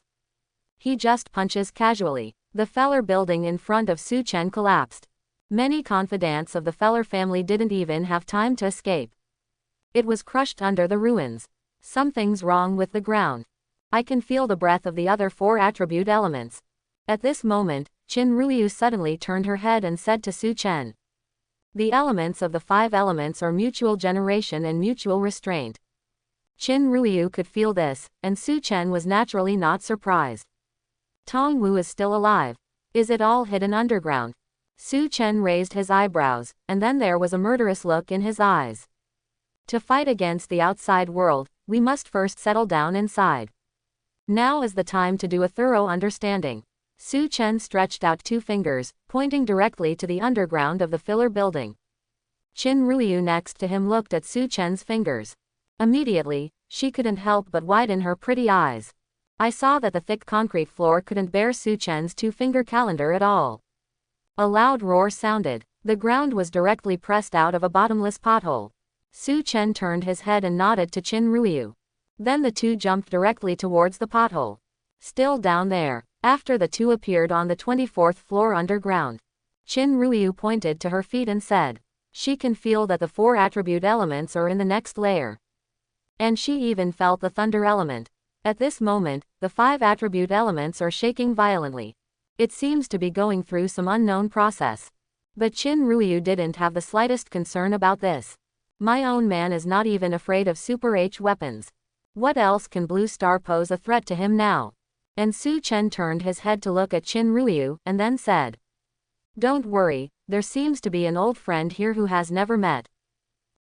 He just punches casually. The Feller building in front of Su Chen collapsed. Many confidants of the Feller family didn't even have time to escape. It was crushed under the ruins. Something's wrong with the ground. I can feel the breath of the other 4 attribute elements. At this moment, Qinruyu suddenly turned her head and said to Su Chen. The elements of the 5 elements are mutual generation and mutual restraint. Qinruyu could feel this, and Su Chen was naturally not surprised. Tongwu is still alive. Is it all hidden underground? Su Chen raised his eyebrows, and then there was a murderous look in his eyes. To fight against the outside world, we must first settle down inside. Now is the time to do a thorough understanding. Su Chen stretched out 2 fingers, pointing directly to the underground of the filler building. Qinruyu next to him looked at Su Chen's fingers. Immediately, she couldn't help but widen her pretty eyes. I saw that the thick concrete floor couldn't bear Su Chen's 2-finger calendar at all. A loud roar sounded. The ground was directly pressed out of a bottomless pothole. Su Chen turned his head and nodded to Qinruyu. Then the 2 jumped directly towards the pothole. Still down there. After the 2 appeared on the 24th floor underground, Qinruyu pointed to her feet and said, she can feel that the 4 attribute elements are in the next layer. And she even felt the thunder element. At this moment, the 5 attribute elements are shaking violently. It seems to be going through some unknown process. But Chin Ruyu didn't have the slightest concern about this. My own man is not even afraid of Super H weapons. What else can Blue Star pose a threat to him now? And Su Chen turned his head to look at Chin Ruyu, and then said, "Don't worry, there seems to be an old friend here who has never met."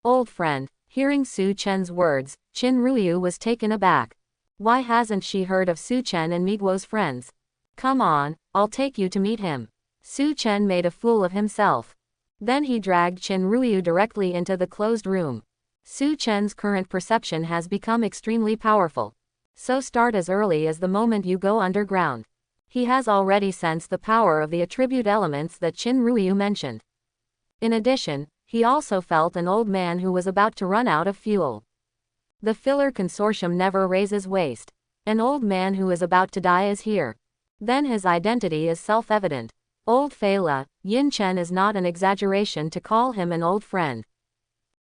Old friend. Hearing Su Chen's words, Chin Ruyu was taken aback. Why hasn't she heard of Su Chen and Miguo's friends? Come on, I'll take you to meet him. Su Chen made a fool of himself. Then he dragged Chin Ruyu directly into the closed room. Su Chen's current perception has become extremely powerful. So start as early as the moment you go underground. He has already sensed the power of the attribute elements that Chin Ruyu mentioned. In addition, he also felt an old man who was about to run out of fuel. The filler consortium never raises waste. An old man who is about to die is here. Then his identity is self-evident. Old Fela, Yin Chen is not an exaggeration to call him an old friend.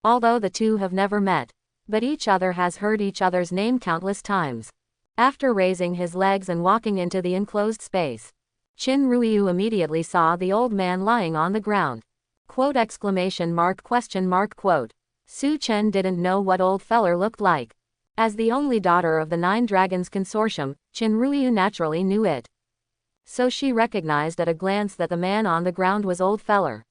Although the two have never met, but each other has heard each other's name countless times. After raising his legs and walking into the enclosed space, Chin Ruyu immediately saw the old man lying on the ground. Quote exclamation mark question mark quote. Su Chen didn't know what old feller looked like. As the only daughter of the 9 Dragons Consortium, Chin Ruyu naturally knew it. So she recognized at a glance that the man on the ground was old feller.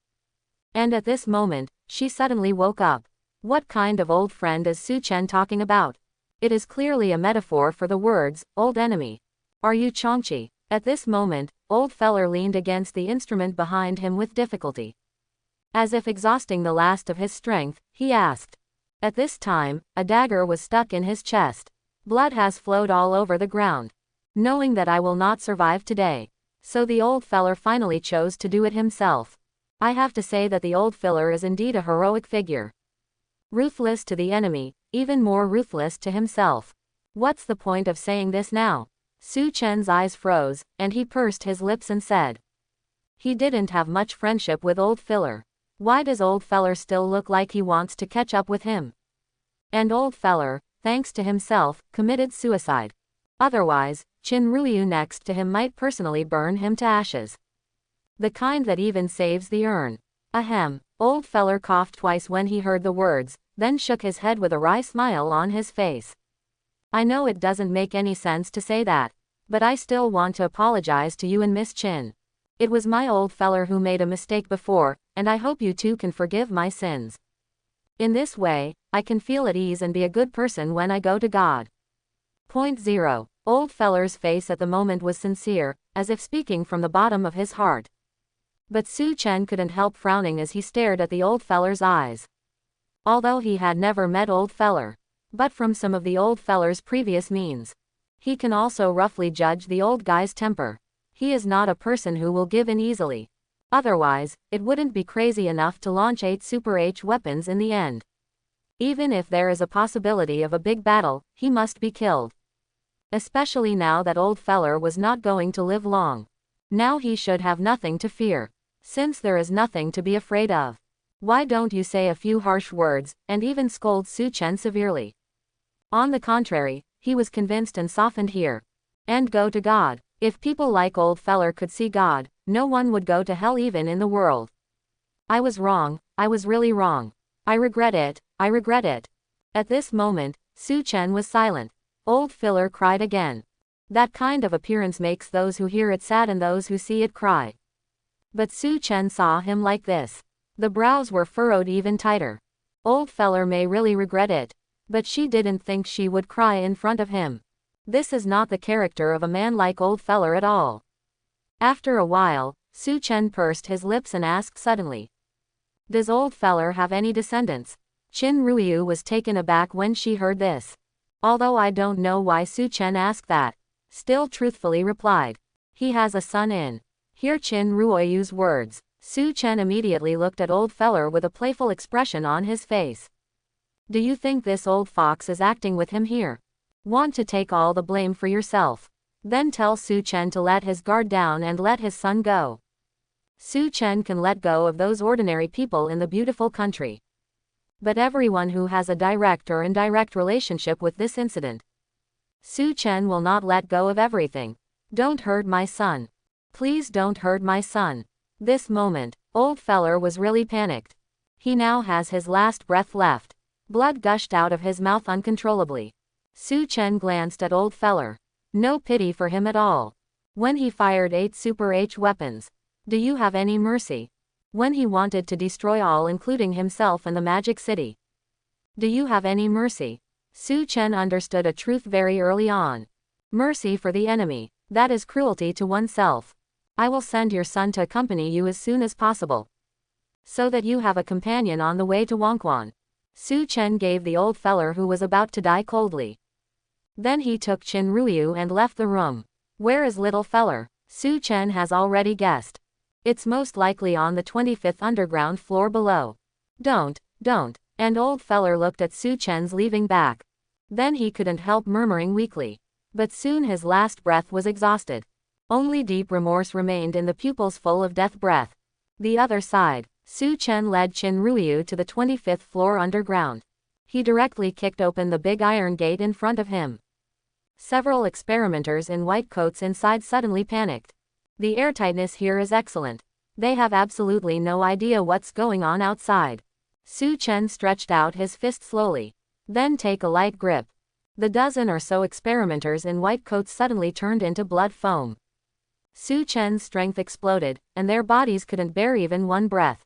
And at this moment, she suddenly woke up. What kind of old friend is Su Chen talking about? It is clearly a metaphor for the words, old enemy. Are you Chongqi? At this moment, old feller leaned against the instrument behind him with difficulty. As if exhausting the last of his strength, he asked. At this time, a dagger was stuck in his chest. Blood has flowed all over the ground. Knowing that I will not survive today. So the old feller finally chose to do it himself. I have to say that the old filler is indeed a heroic figure. Ruthless to the enemy, even more ruthless to himself. What's the point of saying this now? Su Chen's eyes froze, and he pursed his lips and said. He didn't have much friendship with old filler. Why does old feller still look like he wants to catch up with him? And old feller, thanks to himself, committed suicide. Otherwise, Chin Ruyu next to him might personally burn him to ashes. The kind that even saves the urn. Ahem. Old feller coughed twice when he heard the words, then shook his head with a wry smile on his face. I know it doesn't make any sense to say that, but I still want to apologize to you and Miss Chin. It was my old feller who made a mistake before, and I hope you two can forgive my sins. In this way, I can feel at ease and be a good person when I go to God. Point 0. Old feller's face at the moment was sincere, as if speaking from the bottom of his heart. But Su Chen couldn't help frowning as he stared at the old feller's eyes. Although he had never met old feller, but from some of the old feller's previous means, he can also roughly judge the old guy's temper. He is not a person who will give in easily. Otherwise, it wouldn't be crazy enough to launch 8 Super H weapons in the end. Even if there is a possibility of a big battle, he must be killed. Especially now that old feller was not going to live long. Now he should have nothing to fear. Since there is nothing to be afraid of, why don't you say a few harsh words, and even scold Su Chen severely? On the contrary, he was convinced and softened here. And go to God. If people like old feller could see God, no one would go to hell even in the world. I was wrong, I was really wrong. I regret it, I regret it. At this moment, Su Chen was silent. Old filler cried again. That kind of appearance makes those who hear it sad and those who see it cry. But Su Chen saw him like this. The brows were furrowed even tighter. Old feller may really regret it. But she didn't think she would cry in front of him. This is not the character of a man like old feller at all. After a while, Su Chen pursed his lips and asked suddenly. Does old feller have any descendants? Chin Ruyu was taken aback when she heard this. Although I don't know why Su Chen asked that, still truthfully replied. He has a son in. Hear Chin Ruoyu's words. Su Chen immediately looked at old feller with a playful expression on his face. Do you think this old fox is acting with him here? Want to take all the blame for yourself? Then tell Su Chen to let his guard down and let his son go. Su Chen can let go of those ordinary people in the beautiful country. But everyone who has a direct or indirect relationship with this incident, Su Chen will not let go of everything. Don't hurt my son. Please don't hurt my son. This moment, old feller was really panicked. He now has his last breath left. Blood gushed out of his mouth uncontrollably. Su Chen glanced at old feller. No pity for him at all. When he fired 8 Super H weapons. Do you have any mercy? When he wanted to destroy all including himself and the Magic City. Do you have any mercy? Su Chen understood a truth very early on. Mercy for the enemy. That is cruelty to oneself. I will send your son to accompany you as soon as possible. So that you have a companion on the way to Wangquan. Su Chen gave the old feller who was about to die coldly. Then he took Qin Ruyu and left the room. Where is little feller? Su Chen has already guessed. It's most likely on the 25th underground floor below. Don't. And old feller looked at Su Chen's leaving back. Then he couldn't help murmuring weakly. But soon his last breath was exhausted. Only deep remorse remained in the pupils full of death breath. The other side, Su Chen led Qin Ruyu to the 25th floor underground. He directly kicked open the big iron gate in front of him. Several experimenters in white coats inside suddenly panicked. The airtightness here is excellent. They have absolutely no idea what's going on outside. Su Chen stretched out his fist slowly. Then take a light grip. The dozen or so experimenters in white coats suddenly turned into blood foam. Su Chen's strength exploded, and their bodies couldn't bear even one breath.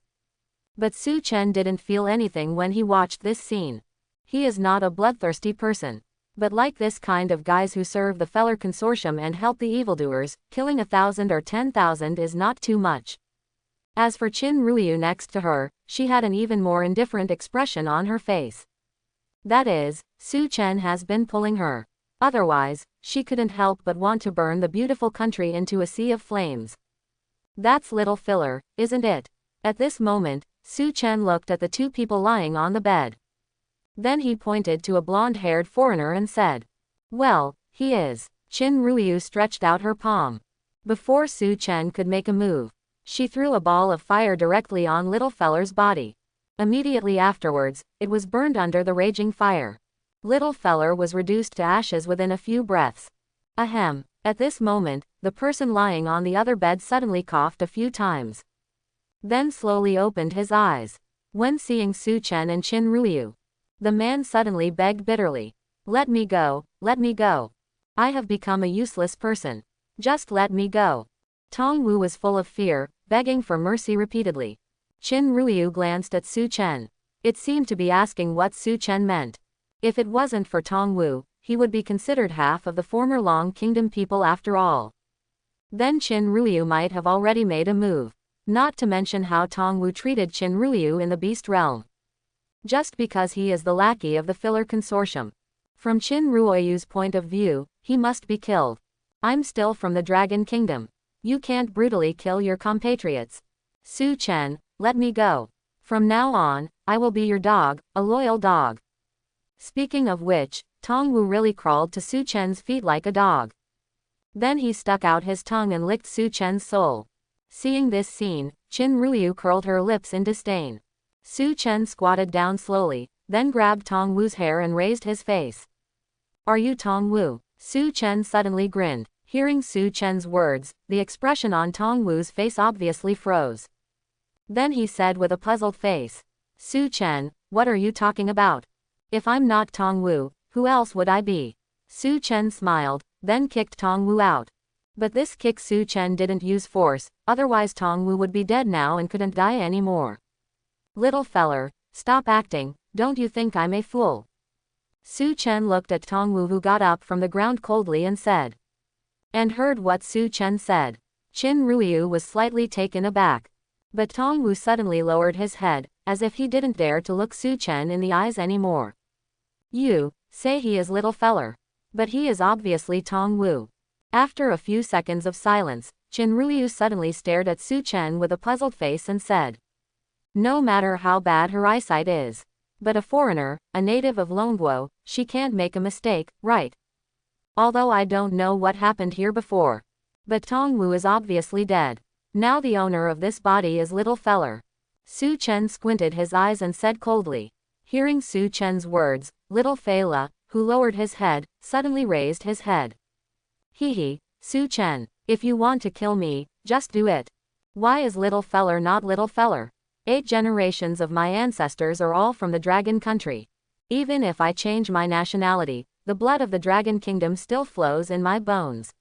But Su Chen didn't feel anything when he watched this scene. He is not a bloodthirsty person. But like this kind of guys who serve the Feller Consortium and help the evildoers, killing 1,000 or 10,000 is not too much. As for Qin Ruyu next to her, she had an even more indifferent expression on her face. That is, Su Chen has been pulling her. Otherwise, she couldn't help but want to burn the beautiful country into a sea of flames. That's little filler, isn't it? At this moment, Su Chen looked at the 2 people lying on the bed. Then he pointed to a blonde-haired foreigner and said, "Well, he is." Qin Ruyu stretched out her palm. Before Su Chen could make a move, she threw a ball of fire directly on little feller's body. Immediately afterwards, it was burned under the raging fire. Little feller was reduced to ashes within a few breaths. Ahem. At this moment, the person lying on the other bed suddenly coughed a few times. Then slowly opened his eyes. When seeing Su Chen and Qin Ruyu, the man suddenly begged bitterly. Let me go, let me go. I have become a useless person. Just let me go. Tong Wu was full of fear, begging for mercy repeatedly. Qin Ruyu glanced at Su Chen. It seemed to be asking what Su Chen meant. If it wasn't for Tong Wu, he would be considered half of the former Long Kingdom people after all. Then Qin Ruyu might have already made a move. Not to mention how Tong Wu treated Qin Ruyu in the Beast Realm. Just because he is the lackey of the Filler Consortium. From Qin Ruoyu's point of view, he must be killed. I'm still from the Dragon Kingdom. You can't brutally kill your compatriots. Su Chen, let me go. From now on, I will be your dog, a loyal dog. Speaking of which, Tong Wu really crawled to Su Chen's feet like a dog. Then he stuck out his tongue and licked Su Chen's soul. Seeing this scene, Qin Ruyu curled her lips in disdain. Su Chen squatted down slowly, then grabbed Tong Wu's hair and raised his face. Are you Tong Wu? Su Chen suddenly grinned. Hearing Su Chen's words, the expression on Tong Wu's face obviously froze. Then he said with a puzzled face, Su Chen, what are you talking about? If I'm not Tong Wu, who else would I be? Su Chen smiled, then kicked Tong Wu out. But this kick Su Chen didn't use force, otherwise Tong Wu would be dead now and couldn't die anymore. Little feller, stop acting, don't you think I'm a fool? Su Chen looked at Tong Wu who got up from the ground coldly and said. And heard what Su Chen said. Qin Ruyu was slightly taken aback. But Tong Wu suddenly lowered his head, as if he didn't dare to look Su Chen in the eyes anymore. You say he is little feller. But he is obviously Tong Wu. After a few seconds of silence, Qin Ruyu suddenly stared at Su Chen with a puzzled face and said. No matter how bad her eyesight is. But a foreigner, a native of Longguo, she can't make a mistake, right? Although I don't know what happened here before. But Tong Wu is obviously dead. Now the owner of this body is little feller. Su Chen squinted his eyes and said coldly. Hearing Su Chen's words, little Fela, who lowered his head, suddenly raised his head. Hee, Su Chen, if you want to kill me, just do it. Why is little feller not little feller? 8 generations of my ancestors are all from the dragon country. Even if I change my nationality, the blood of the dragon kingdom still flows in my bones.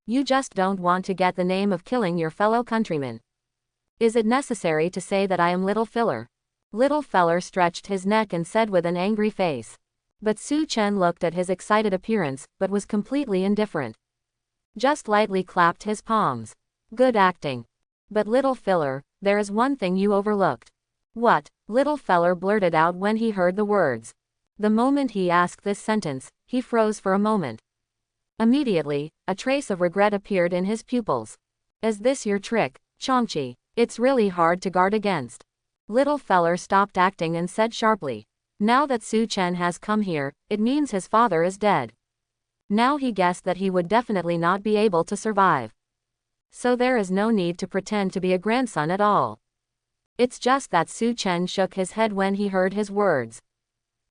You just don't want to get the name of killing your fellow countrymen. Is it necessary to say that I am little filler? Little feller stretched his neck and said with an angry face. But Su Chen looked at his excited appearance, but was completely indifferent. Just lightly clapped his palms. Good acting. But little filler, there is one thing you overlooked. What? Little feller blurted out when he heard the words. The moment he asked this sentence, he froze for a moment. Immediately, a trace of regret appeared in his pupils. Is this your trick, Chongqi? It's really hard to guard against. Little feller stopped acting and said sharply. Now that Su Chen has come here, it means his father is dead. Now he guessed that he would definitely not be able to survive. So there is no need to pretend to be a grandson at all. It's just that Su Chen shook his head when he heard his words.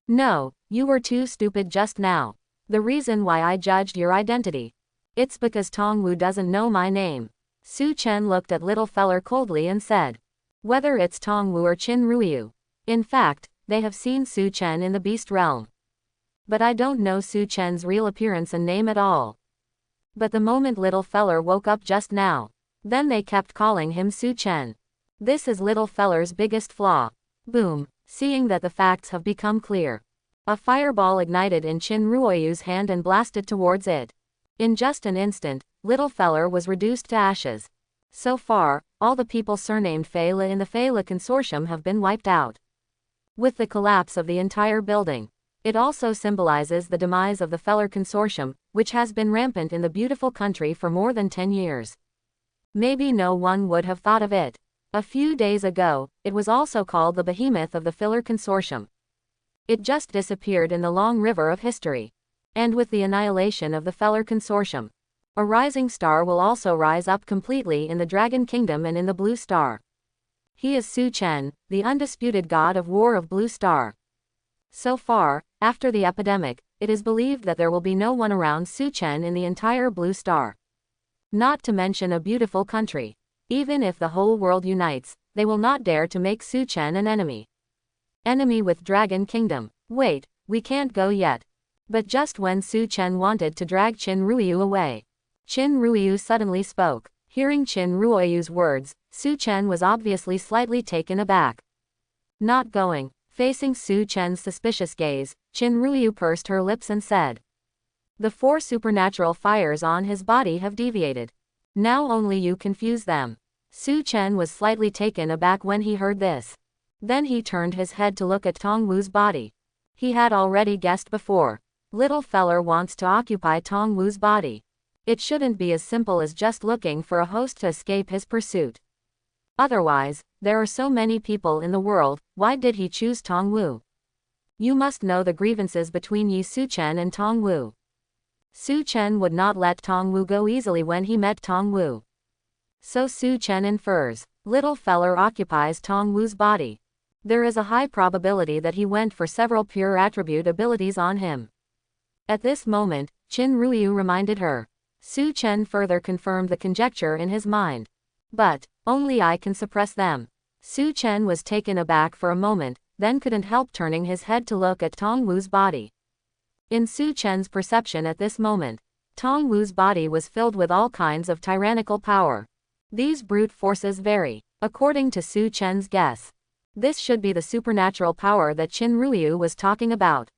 No, you were too stupid just now. The reason why I judged your identity. It's because Tongwu doesn't know my name. Su Chen looked at little feller coldly and said. Whether it's Tongwu or Qin Ruiyu. In fact, they have seen Su Chen in the beast realm. But I don't know Su Chen's real appearance and name at all. But the moment little feller woke up just now. Then they kept calling him Su Chen. This is little feller's biggest flaw. Boom, seeing that the facts have become clear. A fireball ignited in Qin Ruoyu's hand and blasted towards it. In just an instant, little feller was reduced to ashes. So far, all the people surnamed Feila in the Feila consortium have been wiped out. With the collapse of the entire building. It also symbolizes the demise of the Feller consortium, which has been rampant in the beautiful country for more than 10 years. Maybe no one would have thought of it. A few days ago, it was also called the behemoth of the Feller consortium. It just disappeared in the long river of history. And with the annihilation of the Feller consortium, a rising star will also rise up completely in the Dragon Kingdom and in the Blue Star. He is Su Chen, the undisputed god of war of Blue Star. So far, after the epidemic, it is believed that there will be no one around Su Chen in the entire Blue Star. Not to mention a beautiful country. Even if the whole world unites, they will not dare to make Su Chen an enemy. Enemy with Dragon Kingdom. Wait, we can't go yet. But just when Su Chen wanted to drag Qin Ruiyu away, Qin Ruiyu suddenly spoke. Hearing Qin Ruoyu's words, Su Chen was obviously slightly taken aback. Not going. Facing Su Chen's suspicious gaze, Qin Ruiyu pursed her lips and said. The 4 supernatural fires on his body have deviated. Now only you confuse them. Su Chen was slightly taken aback when he heard this. Then he turned his head to look at Tongwu's body. He had already guessed before. Little feller wants to occupy Tongwu's body. It shouldn't be as simple as just looking for a host to escape his pursuit. Otherwise, there are so many people in the world, why did he choose Tongwu? You must know the grievances between Yi Su Chen and Tongwu. Su Chen would not let Tongwu go easily when he met Tongwu. So Su Chen infers, little feller occupies Tongwu's body. There is a high probability that he went for several pure attribute abilities on him. At this moment, Qin Ruiyu reminded her. Su Chen further confirmed the conjecture in his mind. But, only I can suppress them. Su Chen was taken aback for a moment, then couldn't help turning his head to look at Tongwu's body. In Su Chen's perception at this moment, Tongwu's body was filled with all kinds of tyrannical power. These brute forces vary, according to Su Chen's guess. This should be the supernatural power that Qin Ruiyu was talking about.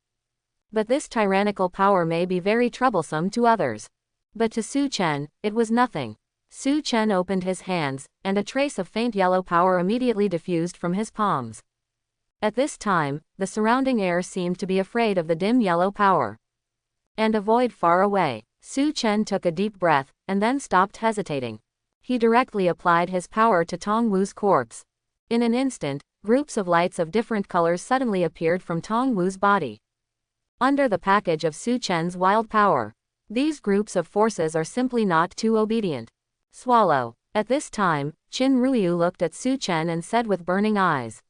But this tyrannical power may be very troublesome to others. But to Su Chen, it was nothing. Su Chen opened his hands, and a trace of faint yellow power immediately diffused from his palms. At this time, the surrounding air seemed to be afraid of the dim yellow power. And a void far away. Su Chen took a deep breath, and then stopped hesitating. He directly applied his power to Tongwu's corpse. In an instant, groups of lights of different colors suddenly appeared from Tongwu's body. Under the package of Su Chen's wild power, these groups of forces are simply not too obedient. Swallow. At this time, Qin Ruiyu looked at Su Chen and said with burning eyes.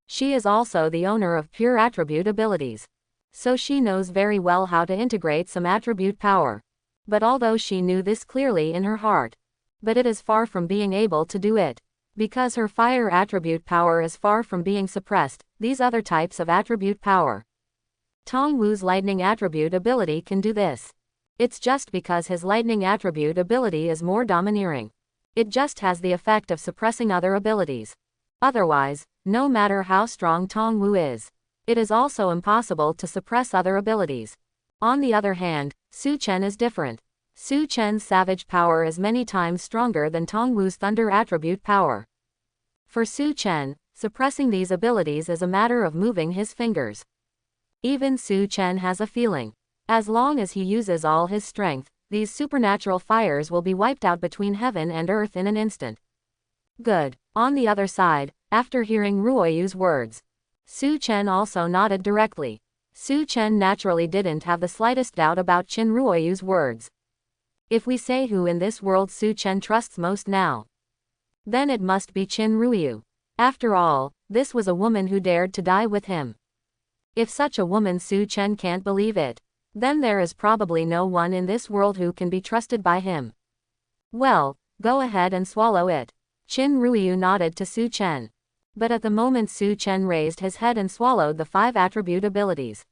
She is also the owner of pure attribute abilities. So she knows very well how to integrate some attribute power. But although she knew this clearly in her heart, but it is far from being able to do it. Because her fire attribute power is far from being suppressed, these other types of attribute power. Tongwu's lightning attribute ability can do this. It's just because his lightning attribute ability is more domineering. It just has the effect of suppressing other abilities. Otherwise, no matter how strong Tongwu is, it is also impossible to suppress other abilities. On the other hand, Su Chen is different. Su Chen's savage power is many times stronger than Tongwu's thunder attribute power. For Su Chen, suppressing these abilities is a matter of moving his fingers. Even Su Chen has a feeling. As long as he uses all his strength, these supernatural fires will be wiped out between heaven and earth in an instant. Good. On the other side, after hearing Ruoyu's words, Su Chen also nodded directly. Su Chen naturally didn't have the slightest doubt about Qin Ruoyu's words. If we say who in this world Su Chen trusts most now, then it must be Qin Ruoyu. After all, this was a woman who dared to die with him. If such a woman Su Chen can't believe it, then there is probably no one in this world who can be trusted by him. Well, go ahead and swallow it. Qin Ruoyu nodded to Su Chen. But at the moment Su Chen raised his head and swallowed the 5 attribute abilities,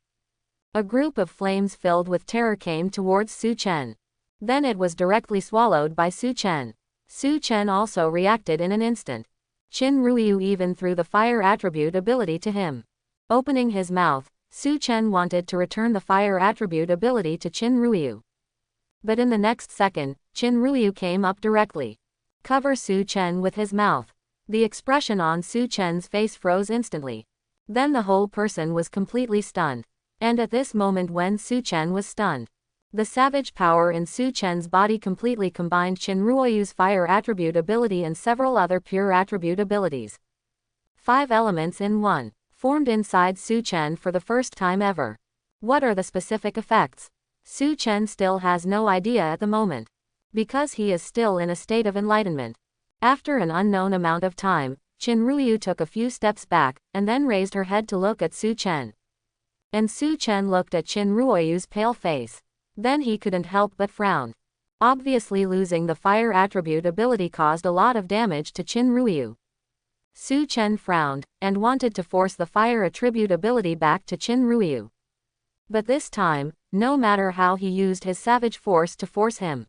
a group of flames filled with terror came towards Su Chen. Then it was directly swallowed by Su Chen. Su Chen also reacted in an instant. Qin Ruoyu even threw the fire attribute ability to him. Opening his mouth, Su Chen wanted to return the fire attribute ability to Qin Ruoyu. But in the next second, Qin Ruoyu came up directly. Cover Su Chen with his mouth. The expression on Su Chen's face froze instantly. Then the whole person was completely stunned. And at this moment when Su Chen was stunned, the savage power in Su Chen's body completely combined Qin Ruoyu's fire attribute ability and several other pure attribute abilities. 5 elements in one, formed inside Su Chen for the first time ever. What are the specific effects? Su Chen still has no idea at the moment, because he is still in a state of enlightenment. After an unknown amount of time, Qin Ruoyu took a few steps back, and then raised her head to look at Su Chen. And Su Chen looked at Qin Ruoyu's pale face. Then he couldn't help but frown. Obviously losing the fire attribute ability caused a lot of damage to Qin Ruoyu. Su Chen frowned, and wanted to force the fire attribute ability back to Qin Ruoyu. But this time, no matter how he used his savage force to force him,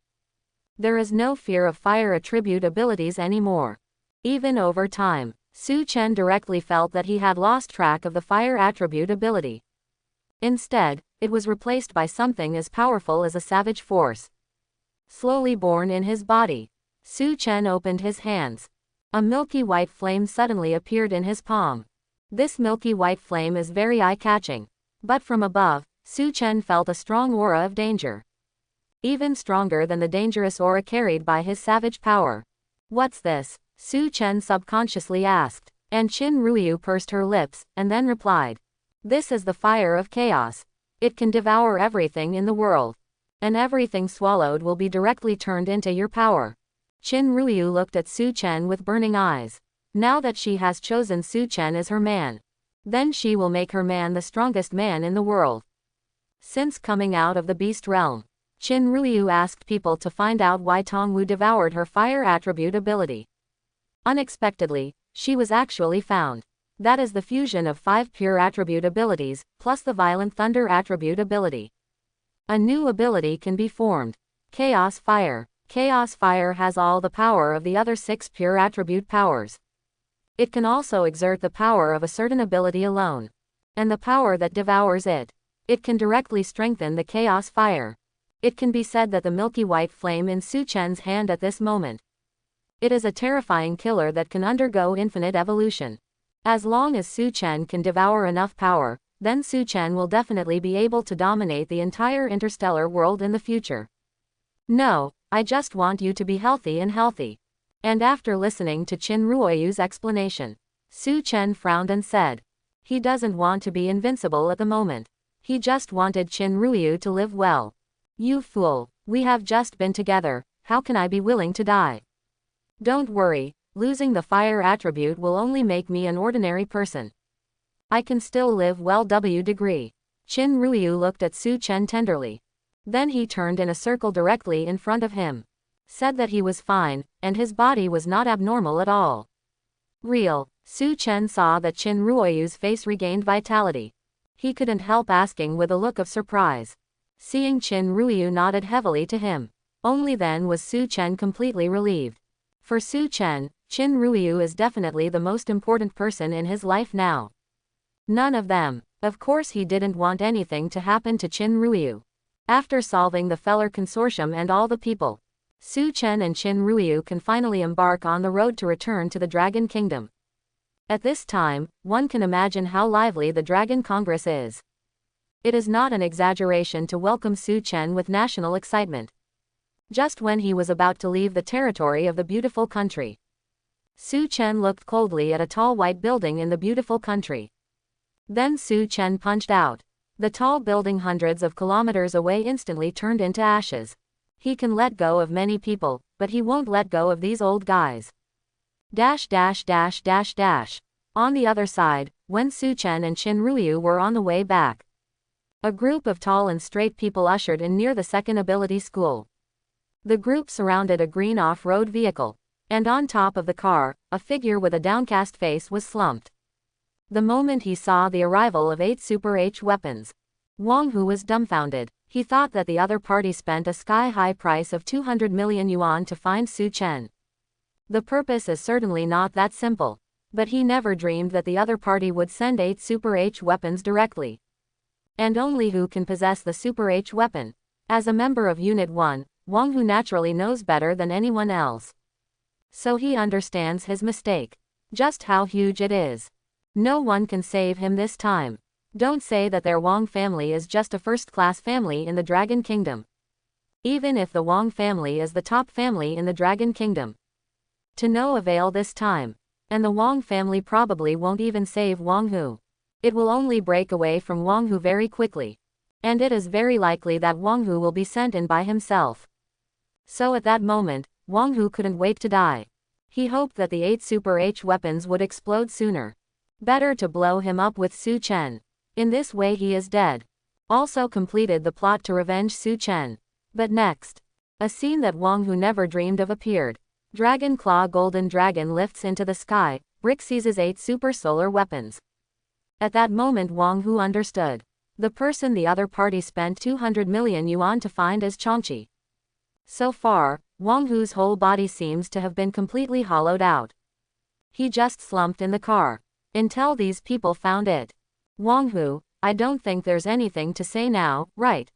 there is no fear of fire attribute abilities anymore. Even over time, Su Chen directly felt that he had lost track of the fire attribute ability. Instead, it was replaced by something as powerful as a savage force, slowly born in his body. Su Chen opened his hands. A milky white flame suddenly appeared in his palm. This milky white flame is very eye-catching. But from above, Su Chen felt a strong aura of danger. Even stronger than the dangerous aura carried by his savage power. What's this? Su Chen subconsciously asked. And Qin Ruoyu pursed her lips, and then replied. This is the fire of chaos. It can devour everything in the world. And everything swallowed will be directly turned into your power. Qin Ruoyu looked at Su Chen with burning eyes. Now that she has chosen Su Chen as her man, then she will make her man the strongest man in the world. Since coming out of the beast realm, Qin Ruoyu asked people to find out why Tongwu devoured her fire attribute ability. Unexpectedly, she was actually found. That is the fusion of 5 pure attribute abilities, plus the violent thunder attribute ability. A new ability can be formed. Chaos Fire. Chaos Fire has all the power of the other 6 pure attribute powers. It can also exert the power of a certain ability alone. And the power that devours it. It can directly strengthen the Chaos Fire. It can be said that the milky white flame in Su Chen's hand at this moment. It is a terrifying killer that can undergo infinite evolution. As long as Su Chen can devour enough power, then Su Chen will definitely be able to dominate the entire interstellar world in the future. No, I just want you to be healthy and healthy. And after listening to Qin Ruoyu's explanation, Su Chen frowned and said, he doesn't want to be invincible at the moment. He just wanted Qin Ruoyu to live well. You fool, we have just been together, how can I be willing to die? Don't worry. Losing the fire attribute will only make me an ordinary person. I can still live well. W degree. Qin Ruiyu looked at Su Chen tenderly. Then he turned in a circle directly in front of him. Said that he was fine, and his body was not abnormal at all. Real. Su Chen saw that Qin Ruiyu's face regained vitality. He couldn't help asking with a look of surprise. Seeing Qin Ruiyu nodded heavily to him. Only then was Su Chen completely relieved. For Su Chen, Qin Ruiyu is definitely the most important person in his life now. None of them. Of course he didn't want anything to happen to Qin Ruiyu. After solving the Feller Consortium and all the people, Su Chen and Qin Ruiyu can finally embark on the road to return to the Dragon Kingdom. At this time, one can imagine how lively the Dragon Congress is. It is not an exaggeration to welcome Su Chen with national excitement. Just when he was about to leave the territory of the beautiful country, Su Chen looked coldly at a tall white building in the beautiful country. Then Su Chen punched out. The tall building hundreds of kilometers away instantly turned into ashes. He can let go of many people, but he won't let go of these old guys. On the other side, when Su Chen and Qin Ruiyu were on the way back, a group of tall and straight people ushered in near the second ability school. The group surrounded a green off-road vehicle, and on top of the car, a figure with a downcast face was slumped. The moment he saw the arrival of 8 Super H weapons, Wang Hu was dumbfounded. He thought that the other party spent a sky-high price of 200 million yuan to find Su Chen. The purpose is certainly not that simple, but he never dreamed that the other party would send 8 Super H weapons directly. And only who can possess the Super H weapon. As a member of Unit 1, Wang Hu naturally knows better than anyone else. So he understands his mistake. Just how huge it is. No one can save him this time. Don't say that their Wang family is just a first-class family in the Dragon Kingdom. Even if the Wang family is the top family in the Dragon Kingdom, to no avail this time. And the Wang family probably won't even save Wang Hu. It will only break away from Wang Hu very quickly. And it is very likely that Wang Hu will be sent in by himself. So at that moment, Wang Hu couldn't wait to die. He hoped that the 8 Super H weapons would explode sooner. Better to blow him up with Su Chen. In this way he is dead. Also completed the plot to revenge Su Chen. But next, a scene that Wang Hu never dreamed of appeared. Dragon Claw Golden Dragon lifts into the sky, Brick seizes 8 super solar weapons. At that moment Wang Hu understood. The person the other party spent 200 million yuan to find is Changqi. So far, Wang Hu's whole body seems to have been completely hollowed out. He just slumped in the car. Until these people found it. Wang Hu, I don't think there's anything to say now, right?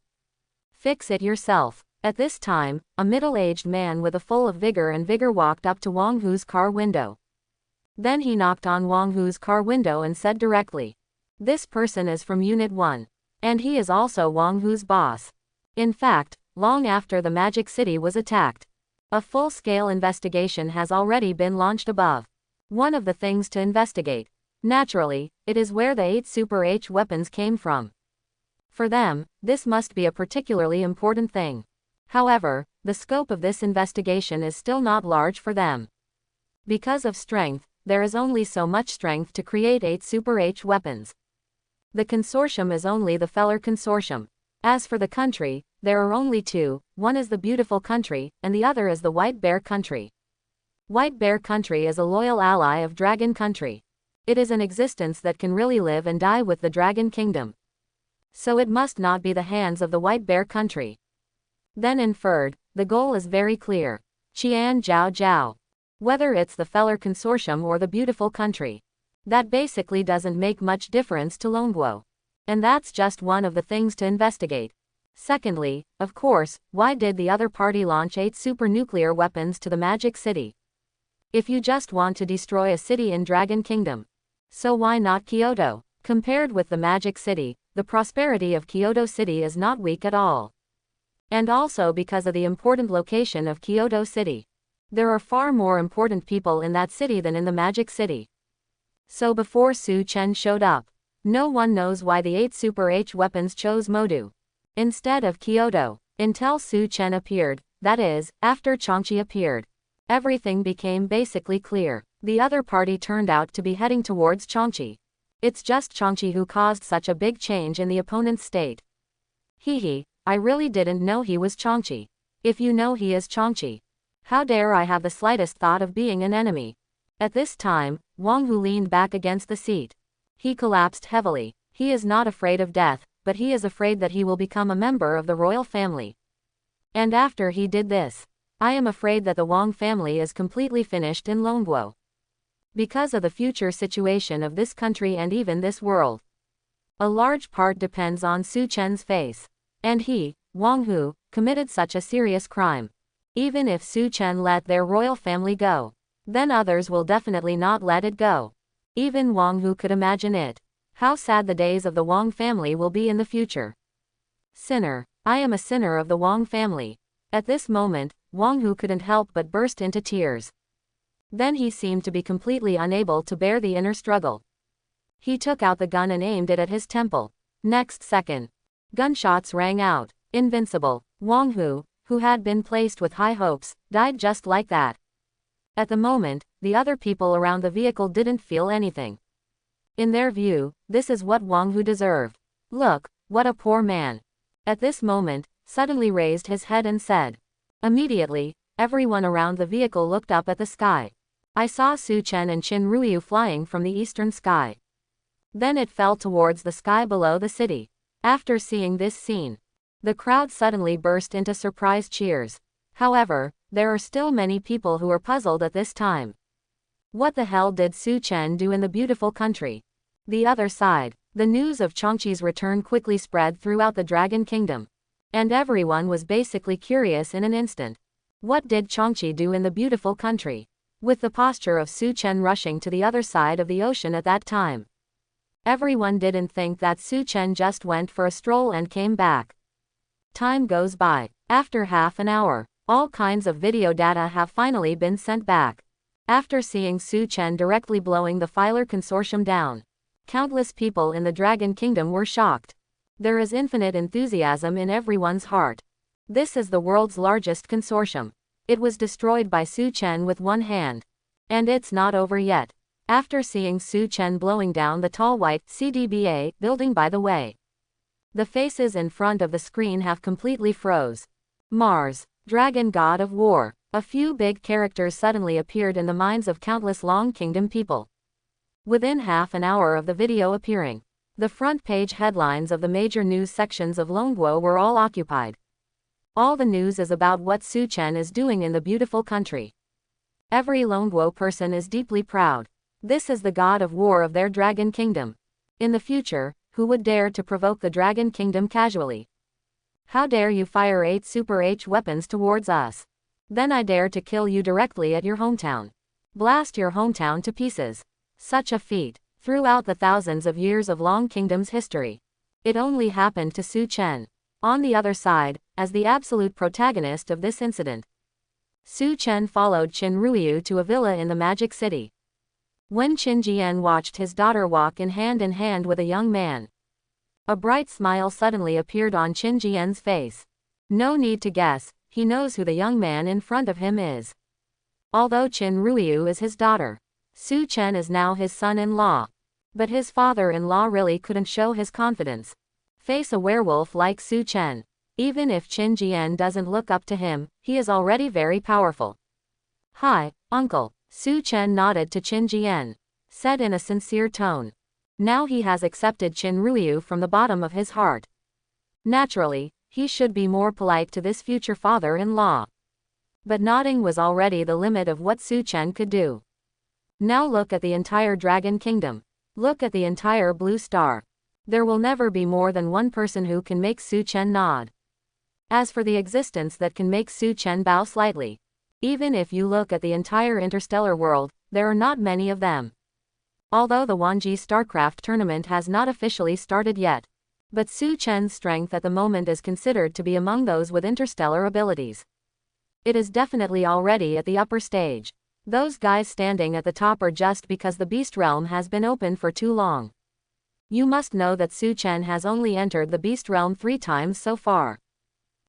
Fix it yourself. At this time, a middle-aged man with a full of vigor walked up to Wang Hu's car window. Then he knocked on Wang Hu's car window and said directly, "This person is from Unit 1. And he is also Wang Hu's boss." In fact, long after the Magic City was attacked, a full-scale investigation has already been launched above. One of the things to investigate, naturally, it is where the 8 Super H weapons came from. For them, this must be a particularly important thing. However, the scope of this investigation is still not large for them. Because of strength, there is only so much strength to create 8 Super H weapons. The consortium is only the Feller Consortium. As for the country, there are only 2, one is the Beautiful Country, and the other is the White Bear Country. White Bear Country is a loyal ally of Dragon Country. It is an existence that can really live and die with the Dragon Kingdom. So it must not be the hands of the White Bear Country. Then inferred, the goal is very clear. Qian Jiao Jiao. Whether it's the Feller Consortium or the Beautiful Country. That basically doesn't make much difference to Longguo. And that's just one of the things to investigate. Secondly, of course, why did the other party launch 8 super nuclear weapons to the Magic City? If you just want to destroy a city in Dragon Kingdom, so why not Kyoto? Compared with the Magic City, the prosperity of Kyoto City is not weak at all. And also because of the important location of Kyoto City. There are far more important people in that city than in the Magic City. So before Su Chen showed up, no one knows why the 8 Super H weapons chose Modu instead of Kyoto. Until Su Chen appeared, that is, after Changqi appeared, everything became basically clear. The other party turned out to be heading towards Changqi. It's just Changqi who caused such a big change in the opponent's state. Hehe, I really didn't know he was Changqi. If you know he is Changqi, how dare I have the slightest thought of being an enemy? At this time, Wang Hu leaned back against the seat. He collapsed heavily. He is not afraid of death, but he is afraid that he will become a member of the royal family. And after he did this, I am afraid that the Wang family is completely finished in Longguo. Because of the future situation of this country and even this world. A large part depends on Su Chen's face. And he, Wang Hu, committed such a serious crime. Even if Su Chen let their royal family go, then others will definitely not let it go. Even Wang Hu could imagine it. How sad the days of the Wang family will be in the future. Sinner. I am a sinner of the Wang family. At this moment, Wang Hu couldn't help but burst into tears. Then he seemed to be completely unable to bear the inner struggle. He took out the gun and aimed it at his temple. Next second, gunshots rang out. Invincible. Wang Hu, who had been placed with high hopes, died just like that. At the moment, the other people around the vehicle didn't feel anything. In their view, this is what Wang Hu deserved. Look, what a poor man. At this moment, suddenly raised his head and said. Immediately, everyone around the vehicle looked up at the sky. I saw Su Chen and Qin Ruiyu flying from the eastern sky. Then it fell towards the sky below the city. After seeing this scene, the crowd suddenly burst into surprised cheers. However, there are still many people who are puzzled at this time. What the hell did Su Chen do in the beautiful country? The other side, the news of Changqi's return quickly spread throughout the Dragon Kingdom. And everyone was basically curious in an instant. What did Changqi do in the beautiful country? With the posture of Su Chen rushing to the other side of the ocean at that time. Everyone didn't think that Su Chen just went for a stroll and came back. Time goes by. After half an hour, all kinds of video data have finally been sent back. After seeing Su Chen directly blowing the Filer Consortium down, countless people in the Dragon Kingdom were shocked. There is infinite enthusiasm in everyone's heart. This is the world's largest consortium. It was destroyed by Su Chen with one hand. And it's not over yet. After seeing Su Chen blowing down the tall white CDBA building by the way, the faces in front of the screen have completely froze. Mars, Dragon God of War. A few big characters suddenly appeared in the minds of countless Long Kingdom people. Within half an hour of the video appearing, the front page headlines of the major news sections of Longguo were all occupied. All the news is about what Su Chen is doing in the beautiful country. Every Longguo person is deeply proud. This is the God of War of their Dragon Kingdom. In the future, who would dare to provoke the Dragon Kingdom casually? How dare you fire 8 Super H weapons towards us? Then I dare to kill you directly at your hometown. Blast your hometown to pieces. Such a feat. Throughout the thousands of years of Long Kingdom's history, it only happened to Su Chen. On the other side, as the absolute protagonist of this incident, Su Chen followed Qin Ruiyu to a villa in the Magic City. When Qin Jian watched his daughter walk in hand with a young man, a bright smile suddenly appeared on Qin Jian's face. No need to guess, he knows who the young man in front of him is. Although Qin Ruiyu is his daughter, Su Chen is now his son-in-law. But his father-in-law really couldn't show his confidence. Face a werewolf like Su Chen. Even if Qin Jian doesn't look up to him, he is already very powerful. Hi, uncle. Su Chen nodded to Qin Jian, said in a sincere tone. Now he has accepted Qin Ruiyu from the bottom of his heart. Naturally, he should be more polite to this future father-in-law. But nodding was already the limit of what Su Chen could do. Now look at the entire Dragon Kingdom. Look at the entire Blue Star. There will never be more than one person who can make Su Chen nod. As for the existence that can make Su Chen bow slightly, even if you look at the entire interstellar world, there are not many of them. Although the Wanji StarCraft tournament has not officially started yet, but Su Chen's strength at the moment is considered to be among those with interstellar abilities. It is definitely already at the upper stage. Those guys standing at the top are just because the Beast Realm has been open for too long. You must know that Su Chen has only entered the Beast Realm 3 times so far.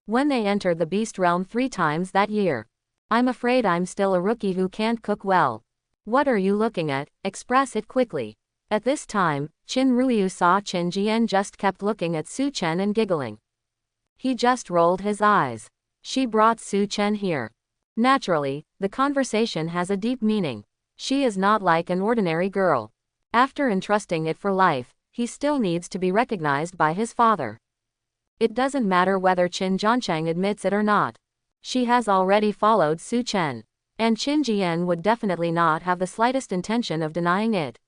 When they entered the Beast Realm 3 times that year, I'm afraid I'm still a rookie who can't cook well. What are you looking at? Express it quickly. At this time, Qin Ruiyu saw Qin Jian just kept looking at Su Chen and giggling. He just rolled his eyes. She brought Su Chen here. Naturally, the conversation has a deep meaning. She is not like an ordinary girl. After entrusting it for life, he still needs to be recognized by his father. It doesn't matter whether Qin Jiancheng admits it or not. She has already followed Su Chen. And Qin Jian would definitely not have the slightest intention of denying it.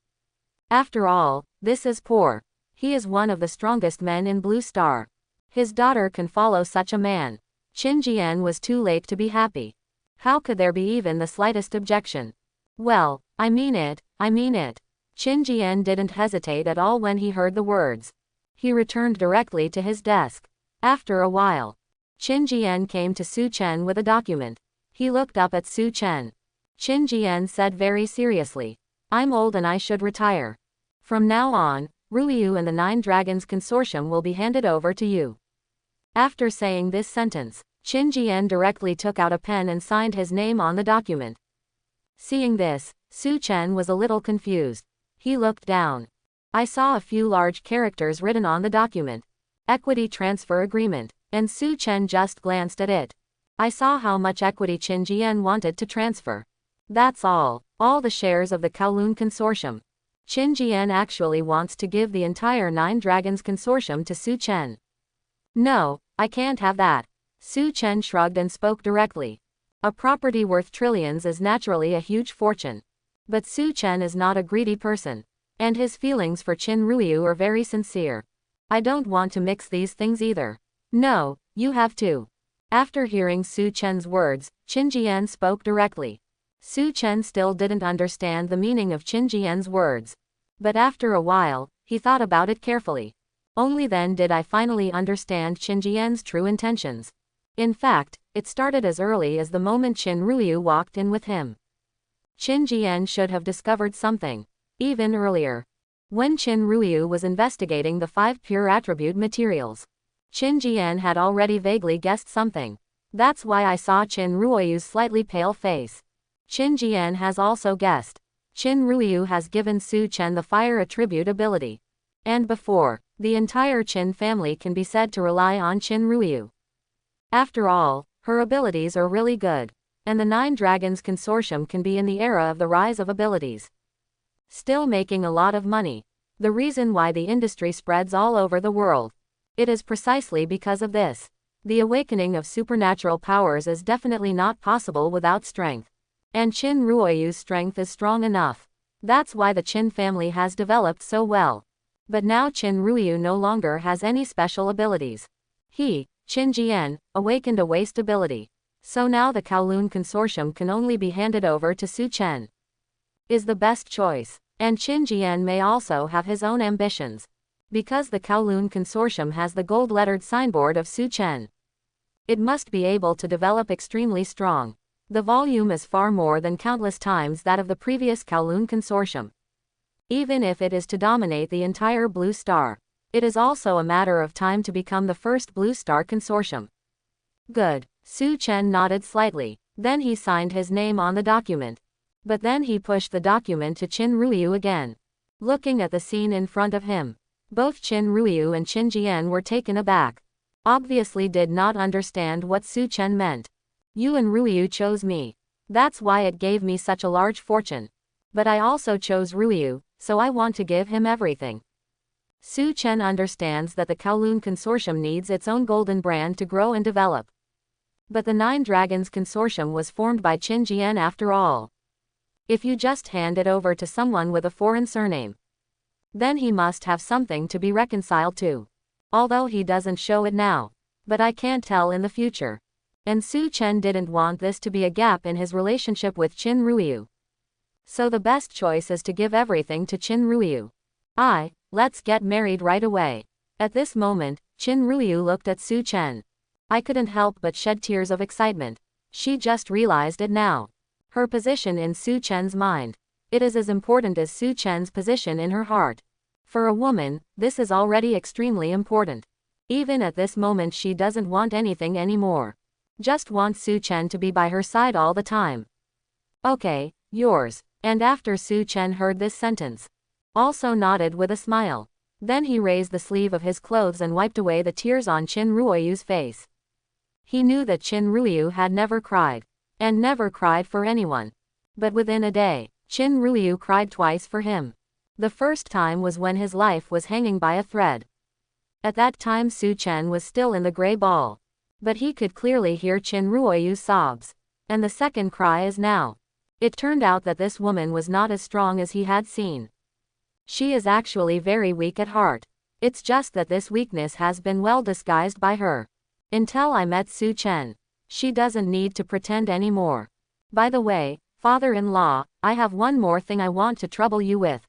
After all, this is poor. He is one of the strongest men in Blue Star. His daughter can follow such a man. Qin Jian was too late to be happy. How could there be even the slightest objection? Well, I mean it. Qin Jian didn't hesitate at all when he heard the words. He returned directly to his desk. After a while, Qin Jian came to Su Chen with a document. He looked up at Su Chen. Qin Jian said very seriously, "I'm old and I should retire. From now on, Ruiyu and the Nine Dragons Consortium will be handed over to you." After saying this sentence, Qin Jian directly took out a pen and signed his name on the document. Seeing this, Su Chen was a little confused. He looked down. I saw a few large characters written on the document. Equity Transfer Agreement. And Su Chen just glanced at it. I saw how much equity Qin Jian wanted to transfer. That's all the shares of the Kowloon Consortium. Qin Jian actually wants to give the entire Nine Dragons Consortium to Su Chen. No, I can't have that. Su Chen shrugged and spoke directly. A property worth trillions is naturally a huge fortune. But Su Chen is not a greedy person. And his feelings for Qin Ruiyu are very sincere. I don't want to mix these things either. No, you have to. After hearing Su Chen's words, Qin Jian spoke directly. Su Chen still didn't understand the meaning of Qin Jian's words. But after a while, he thought about it carefully. Only then did I finally understand Qin Jian's true intentions. In fact, it started as early as the moment Qin Ruiyu walked in with him. Qin Jian should have discovered something. Even earlier. When Qin Ruiyu was investigating the 5 pure attribute materials. Qin Jian had already vaguely guessed something. That's why I saw Qin Ruiyu's slightly pale face. Qin Jian has also guessed. Qin Ruiyu has given Su Chen the fire attribute ability. And before, the entire Qin family can be said to rely on Qin Ruiyu. After all, her abilities are really good. And the Nine Dragons Consortium can be in the era of the rise of abilities. Still making a lot of money. The reason why the industry spreads all over the world. It is precisely because of this. The awakening of supernatural powers is definitely not possible without strength. And Qin Ruiyu's strength is strong enough. That's why the Qin family has developed so well. But now Qin Ruiyu no longer has any special abilities. He, Qin Jian, awakened a waste ability. So now the Kowloon Consortium can only be handed over to Su Chen. Is the best choice. And Qin Jian may also have his own ambitions. Because the Kowloon Consortium has the gold-lettered signboard of Su Chen. It must be able to develop extremely strong. The volume is far more than countless times that of the previous Kowloon Consortium. Even if it is to dominate the entire Blue Star, it is also a matter of time to become the first Blue Star Consortium. Good. Su Chen nodded slightly. Then he signed his name on the document. But then he pushed the document to Qin Ruiyu again. Looking at the scene in front of him, both Qin Ruiyu and Qin Jian were taken aback. Obviously did not understand what Su Chen meant. You and Ruiyu chose me. That's why it gave me such a large fortune. But I also chose Ruiyu, so I want to give him everything. Su Chen understands that the Kowloon Consortium needs its own golden brand to grow and develop. But the Nine Dragons Consortium was formed by Qin Jian after all. If you just hand it over to someone with a foreign surname, then he must have something to be reconciled to. Although he doesn't show it now. But I can't tell in the future. And Su Chen didn't want this to be a gap in his relationship with Qin Ruiyu. So the best choice is to give everything to Qin Ruiyu. Let's get married right away. At this moment, Qin Ruiyu looked at Su Chen. I couldn't help but shed tears of excitement. She just realized it now. Her position in Su Chen's mind. It is as important as Su Chen's position in her heart. For a woman, this is already extremely important. Even at this moment she doesn't want anything anymore. Just wants Su Chen to be by her side all the time. Okay, yours. And after Su Chen heard this sentence, also nodded with a smile. Then he raised the sleeve of his clothes and wiped away the tears on Chin Ruoyu's face. He knew that Chin Ruoyu had never cried. And never cried for anyone. But within a day, Chin Ruoyu cried twice for him. The first time was when his life was hanging by a thread. At that time Su Chen was still in the gray ball. But he could clearly hear Chin Ruoyu's sobs. And the second cry is now. It turned out that this woman was not as strong as he had seen. She is actually very weak at heart. It's just that this weakness has been well disguised by her. Until I met Su Chen. She doesn't need to pretend anymore. By the way, father-in-law, I have one more thing I want to trouble you with.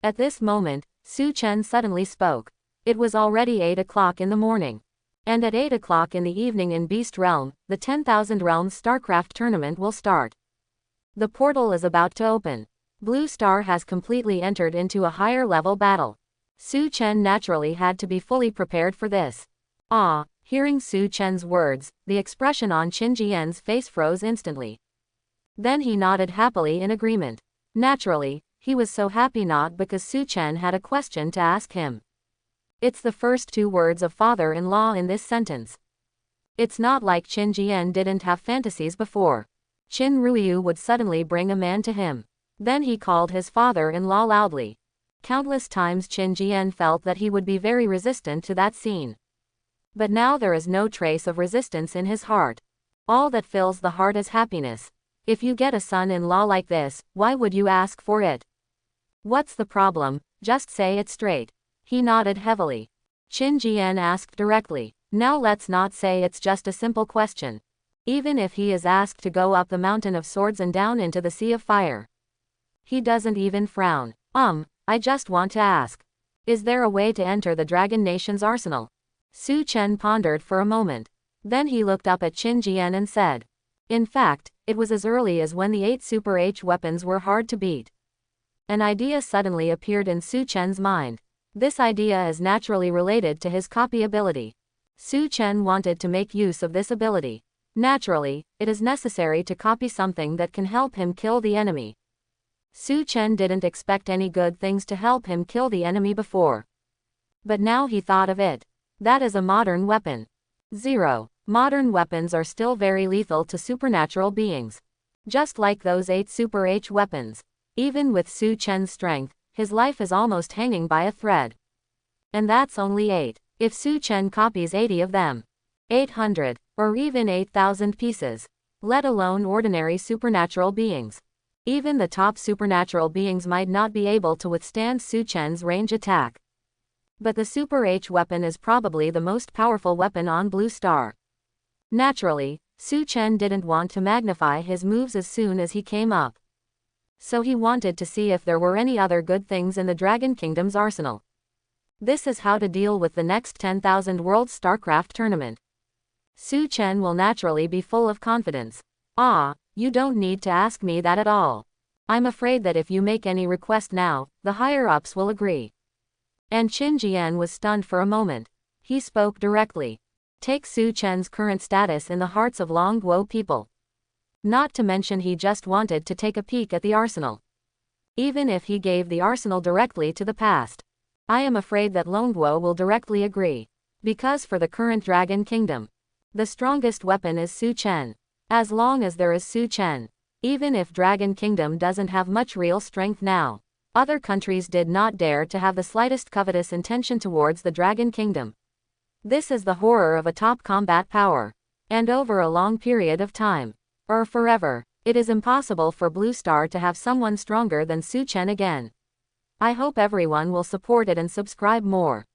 At this moment, Su Chen suddenly spoke. It was already 8 o'clock in the morning. And at 8 o'clock in the evening in Beast Realm, the 10,000 Realms StarCraft tournament will start. The portal is about to open. Blue Star has completely entered into a higher level battle. Su Chen naturally had to be fully prepared for this. Hearing Su Chen's words, the expression on Qin Jian's face froze instantly. Then he nodded happily in agreement. Naturally, he was so happy not because Su Chen had a question to ask him. It's the first 2 words of father-in-law in this sentence. It's not like Qin Jian didn't have fantasies before. Qin Ruoyu would suddenly bring a man to him. Then he called his father-in-law loudly. Countless times Qin Jian felt that he would be very resistant to that scene. But now there is no trace of resistance in his heart. All that fills the heart is happiness. If you get a son-in-law like this, why would you ask for it? What's the problem? Just say it straight. He nodded heavily. Qin Jian asked directly. Now let's not say it's just a simple question. Even if he is asked to go up the mountain of swords and down into the sea of fire. He doesn't even frown. I just want to ask. Is there a way to enter the Dragon Nation's arsenal? Su Chen pondered for a moment. Then he looked up at Qin Jian and said. In fact, it was as early as when the 8 Super H weapons were hard to beat. An idea suddenly appeared in Su Chen's mind. This idea is naturally related to his copy ability. Su Chen wanted to make use of this ability. Naturally, it is necessary to copy something that can help him kill the enemy. Su Chen didn't expect any good things to help him kill the enemy before. But now he thought of it. That is a modern weapon. 0. Modern weapons are still very lethal to supernatural beings. Just like those 8 Super H weapons. Even with Su Chen's strength, his life is almost hanging by a thread. And that's only 8. If Su Chen copies 80 of them, 800, or even 8,000 pieces, let alone ordinary supernatural beings. Even the top supernatural beings might not be able to withstand Su Chen's range attack. But the Super H weapon is probably the most powerful weapon on Blue Star. Naturally, Su Chen didn't want to magnify his moves as soon as he came up. So he wanted to see if there were any other good things in the Dragon Kingdom's arsenal. This is how to deal with the next 10,000 World StarCraft tournament. Su Chen will naturally be full of confidence. You don't need to ask me that at all. I'm afraid that if you make any request now, the higher-ups will agree. And Qin Jian was stunned for a moment. He spoke directly. Take Su Chen's current status in the hearts of Longguo people. Not to mention he just wanted to take a peek at the arsenal. Even if he gave the arsenal directly to the past, I am afraid that Longguo will directly agree. Because for the current Dragon Kingdom, the strongest weapon is Su Chen. As long as there is Su Chen, even if Dragon Kingdom doesn't have much real strength now, other countries did not dare to have the slightest covetous intention towards the Dragon Kingdom. This is the horror of a top combat power. And over a long period of time, or forever, it is impossible for Blue Star to have someone stronger than Su Chen again. I hope everyone will support it and subscribe more.